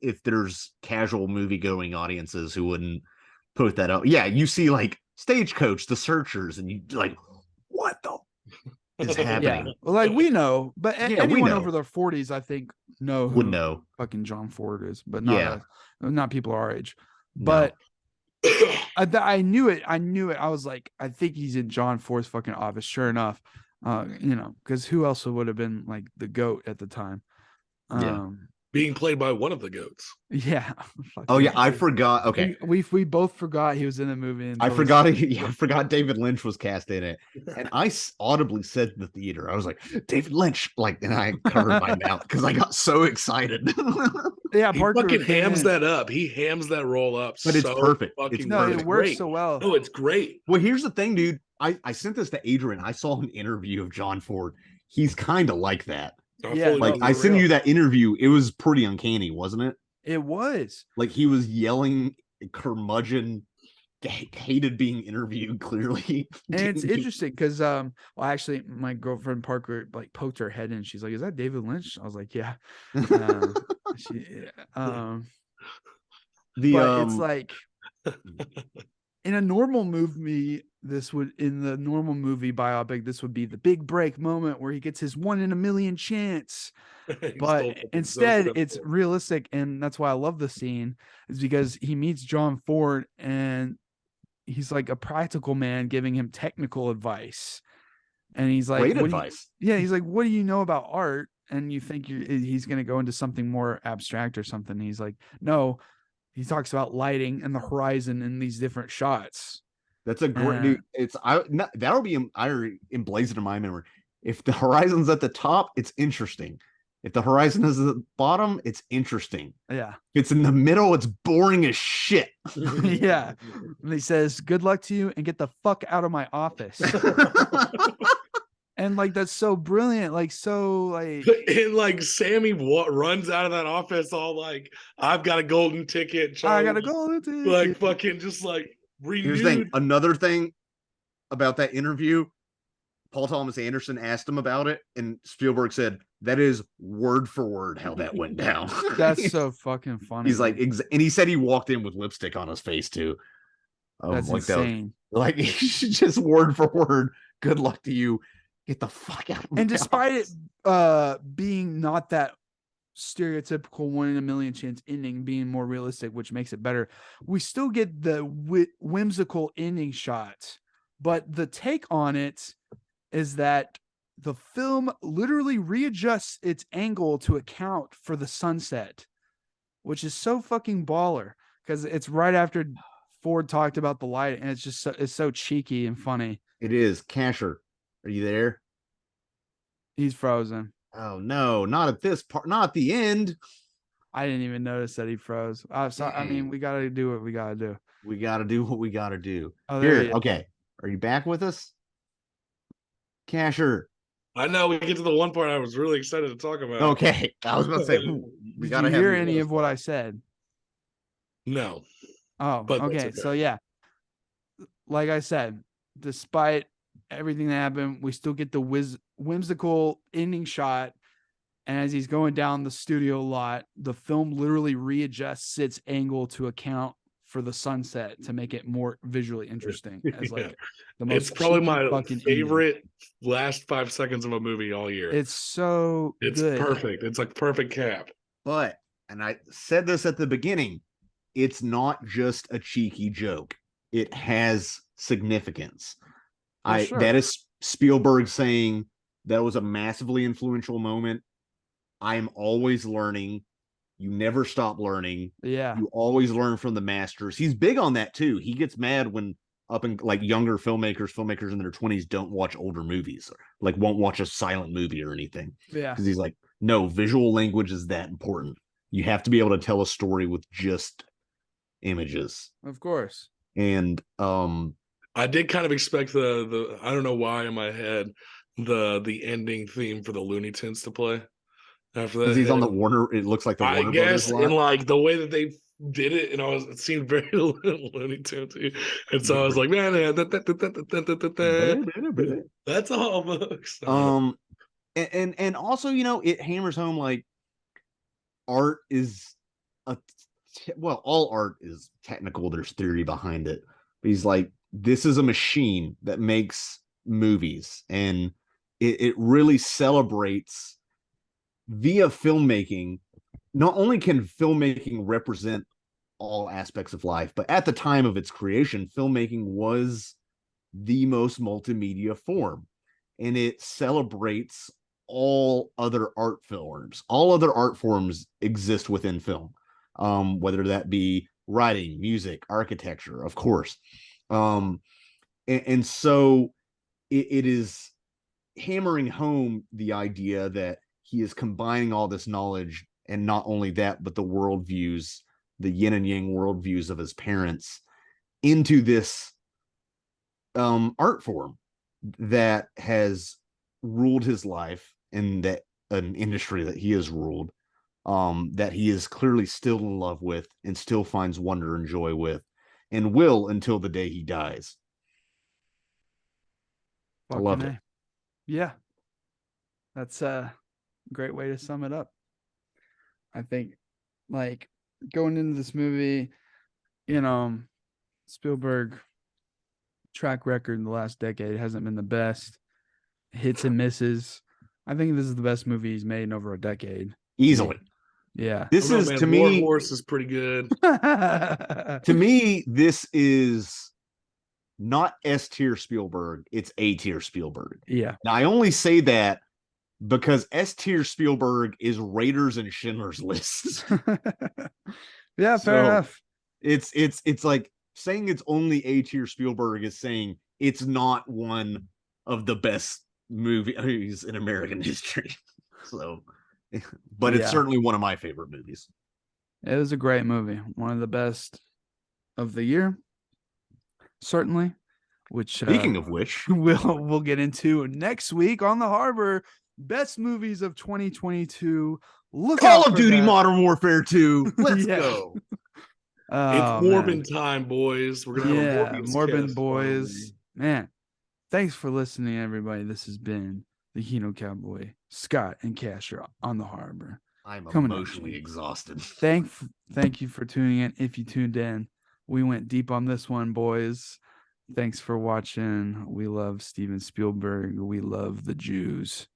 if there's casual movie going audiences who wouldn't put that up. Yeah, you see like Stagecoach, The Searchers, and you like, what the is happening? Yeah, well, like we know, but anyone over their 40s, I think, would know fucking John Ford is, but not people our age. But I knew it. I was like, I think he's in John Ford's fucking office. Sure enough, because who else would have been like the GOAT at the time? Being played by one of the GOATs. Yeah. Oh yeah, I forgot. Okay, we both forgot he was in the movie. I forgot. I forgot David Lynch was cast in it, and I audibly said in the theater, I was like, David Lynch, and I covered my mouth because I got so excited. Yeah, he fucking hams that up. He hams that role up, but it's perfect. It works so well. No, it's great. Well, here's the thing, dude. I sent this to Adrian. I saw an interview of John Ford. He's kind of like that. Yeah, I sent you that interview. It was pretty uncanny, wasn't it? It was. Like he was yelling, curmudgeon, hated being interviewed. Clearly, and it's interesting because actually, my girlfriend Parker like poked her head in. She's like, "Is that David Lynch?" I was like, "Yeah." It's like in a normal movie, in the normal movie biopic, this would be the big break moment where he gets his 1 in a million chance. But instead, it's realistic, and that's why I love the scene, is because he meets John Ford, and he's like a practical man giving him technical advice. And he's like, great advice. He's like, what do you know about art? And you think he's going to go into something more abstract or something. He's like, no. He talks about lighting and the horizon in these different shots. That's a great dude. That'll be emblazoned in my memory. If the horizon's at the top, it's interesting. If the horizon is at the bottom, it's interesting. Yeah. If it's in the middle, it's boring as shit. Yeah. And he says, good luck to you and get the fuck out of my office. And like that's so brilliant, and like Sammy runs out of that office all like, I've got a golden ticket. I got a golden ticket. Like fucking just like renewed. Here's the thing. Another thing about that interview, Paul Thomas Anderson asked him about it, and Spielberg said that is word for word how that went down. That's so fucking funny. He's like, and he said he walked in with lipstick on his face too. That's insane. Like just word for word. Good luck to you. Get the fuck out of my And despite house. it being not that stereotypical 1 in a million chance ending, being more realistic, which makes it better, we still get the whimsical ending shots. But the take on it is that the film literally readjusts its angle to account for the sunset, which is so fucking baller because it's right after Ford talked about the light, and it's so cheeky and funny. It is. Casher, are you there? He's frozen. Oh no, not at this part, not at the end. I didn't even notice that he froze. I mean, we gotta do what we gotta do. We gotta do what we gotta do. Oh, here, okay. Are you back with us? Casher. I know we get to the one part I was really excited to talk about. Okay. I was about to say we gotta hear any of what I said. No. Oh, but okay. So yeah. Like I said, despite everything that happened, we still get the whimsical ending shot, and as he's going down the studio lot, the film literally readjusts its angle to account for the sunset to make it more visually interesting. As like the most, it's probably my favorite ending. Last 5 seconds of a movie all year. It's good. Perfect. It's like perfect cap. But, and I said this at the beginning, it's not just a cheeky joke. It has significance. Sure. That is Spielberg saying that was a massively influential moment. I am always learning. You never stop learning. Yeah. You always learn from the masters. He's big on that too. He gets mad when up in like younger filmmakers in their 20s don't watch older movies, or like won't watch a silent movie or anything. Yeah. Because he's like, no, visual language is that important. You have to be able to tell a story with just images. Of course. And I did kind of expect the I don't know why in my head the ending theme for the Looney Tunes to play after that. because he's on the Warner, it looks like the Warner I guess Brothers lot. in like the way that they did it, and it seemed very Looney Tunes, and so I was like, man, that's all, folks. And also, you know, it hammers home like art is all art is technical. There's theory behind it. But he's like, this is a machine that makes movies, and it really celebrates via filmmaking. Not only can filmmaking represent all aspects of life, but at the time of its creation, filmmaking was the most multimedia form, and it celebrates all other art forms. All other art forms exist within film, whether that be writing, music, architecture, of course. And so it is hammering home the idea that he is combining all this knowledge, and not only that, but the worldviews, the yin and yang worldviews of his parents, into this art form that has ruled his life, and that an industry that he has ruled, that he is clearly still in love with and still finds wonder and joy with, and will until the day he dies. I loved it. Yeah. That's a great way to sum it up. I think, like, going into this movie, you know, Spielberg track record in the last decade hasn't been the best. Hits and misses. I think this is the best movie he's made in over a decade. Easily. Yeah. This is, to me, Horse is pretty good. to me, this is not S tier Spielberg, it's A tier Spielberg. Yeah. Now, I only say that because S tier Spielberg is Raiders and Schindler's List. Yeah, fair enough. It's like saying it's only A tier Spielberg is saying it's not one of the best movies in American history. So, but it's certainly one of my favorite movies. It was a great movie, one of the best of the year, certainly. Which, speaking of which, we'll get into next week on the Harbor. Best movies of 2022. Look Call out of for Duty that. Modern Warfare 2. Let's Yeah. go. It's Morbin time, boys. We're gonna have a Morbin boys. Man, thanks for listening, everybody. This has been the Kino Cowboy, Scott and Casher on the Harbor. I'm emotionally exhausted. Thank you for tuning in. If you tuned in, we went deep on this one, boys. Thanks for watching. We love Steven Spielberg. We love the Jews.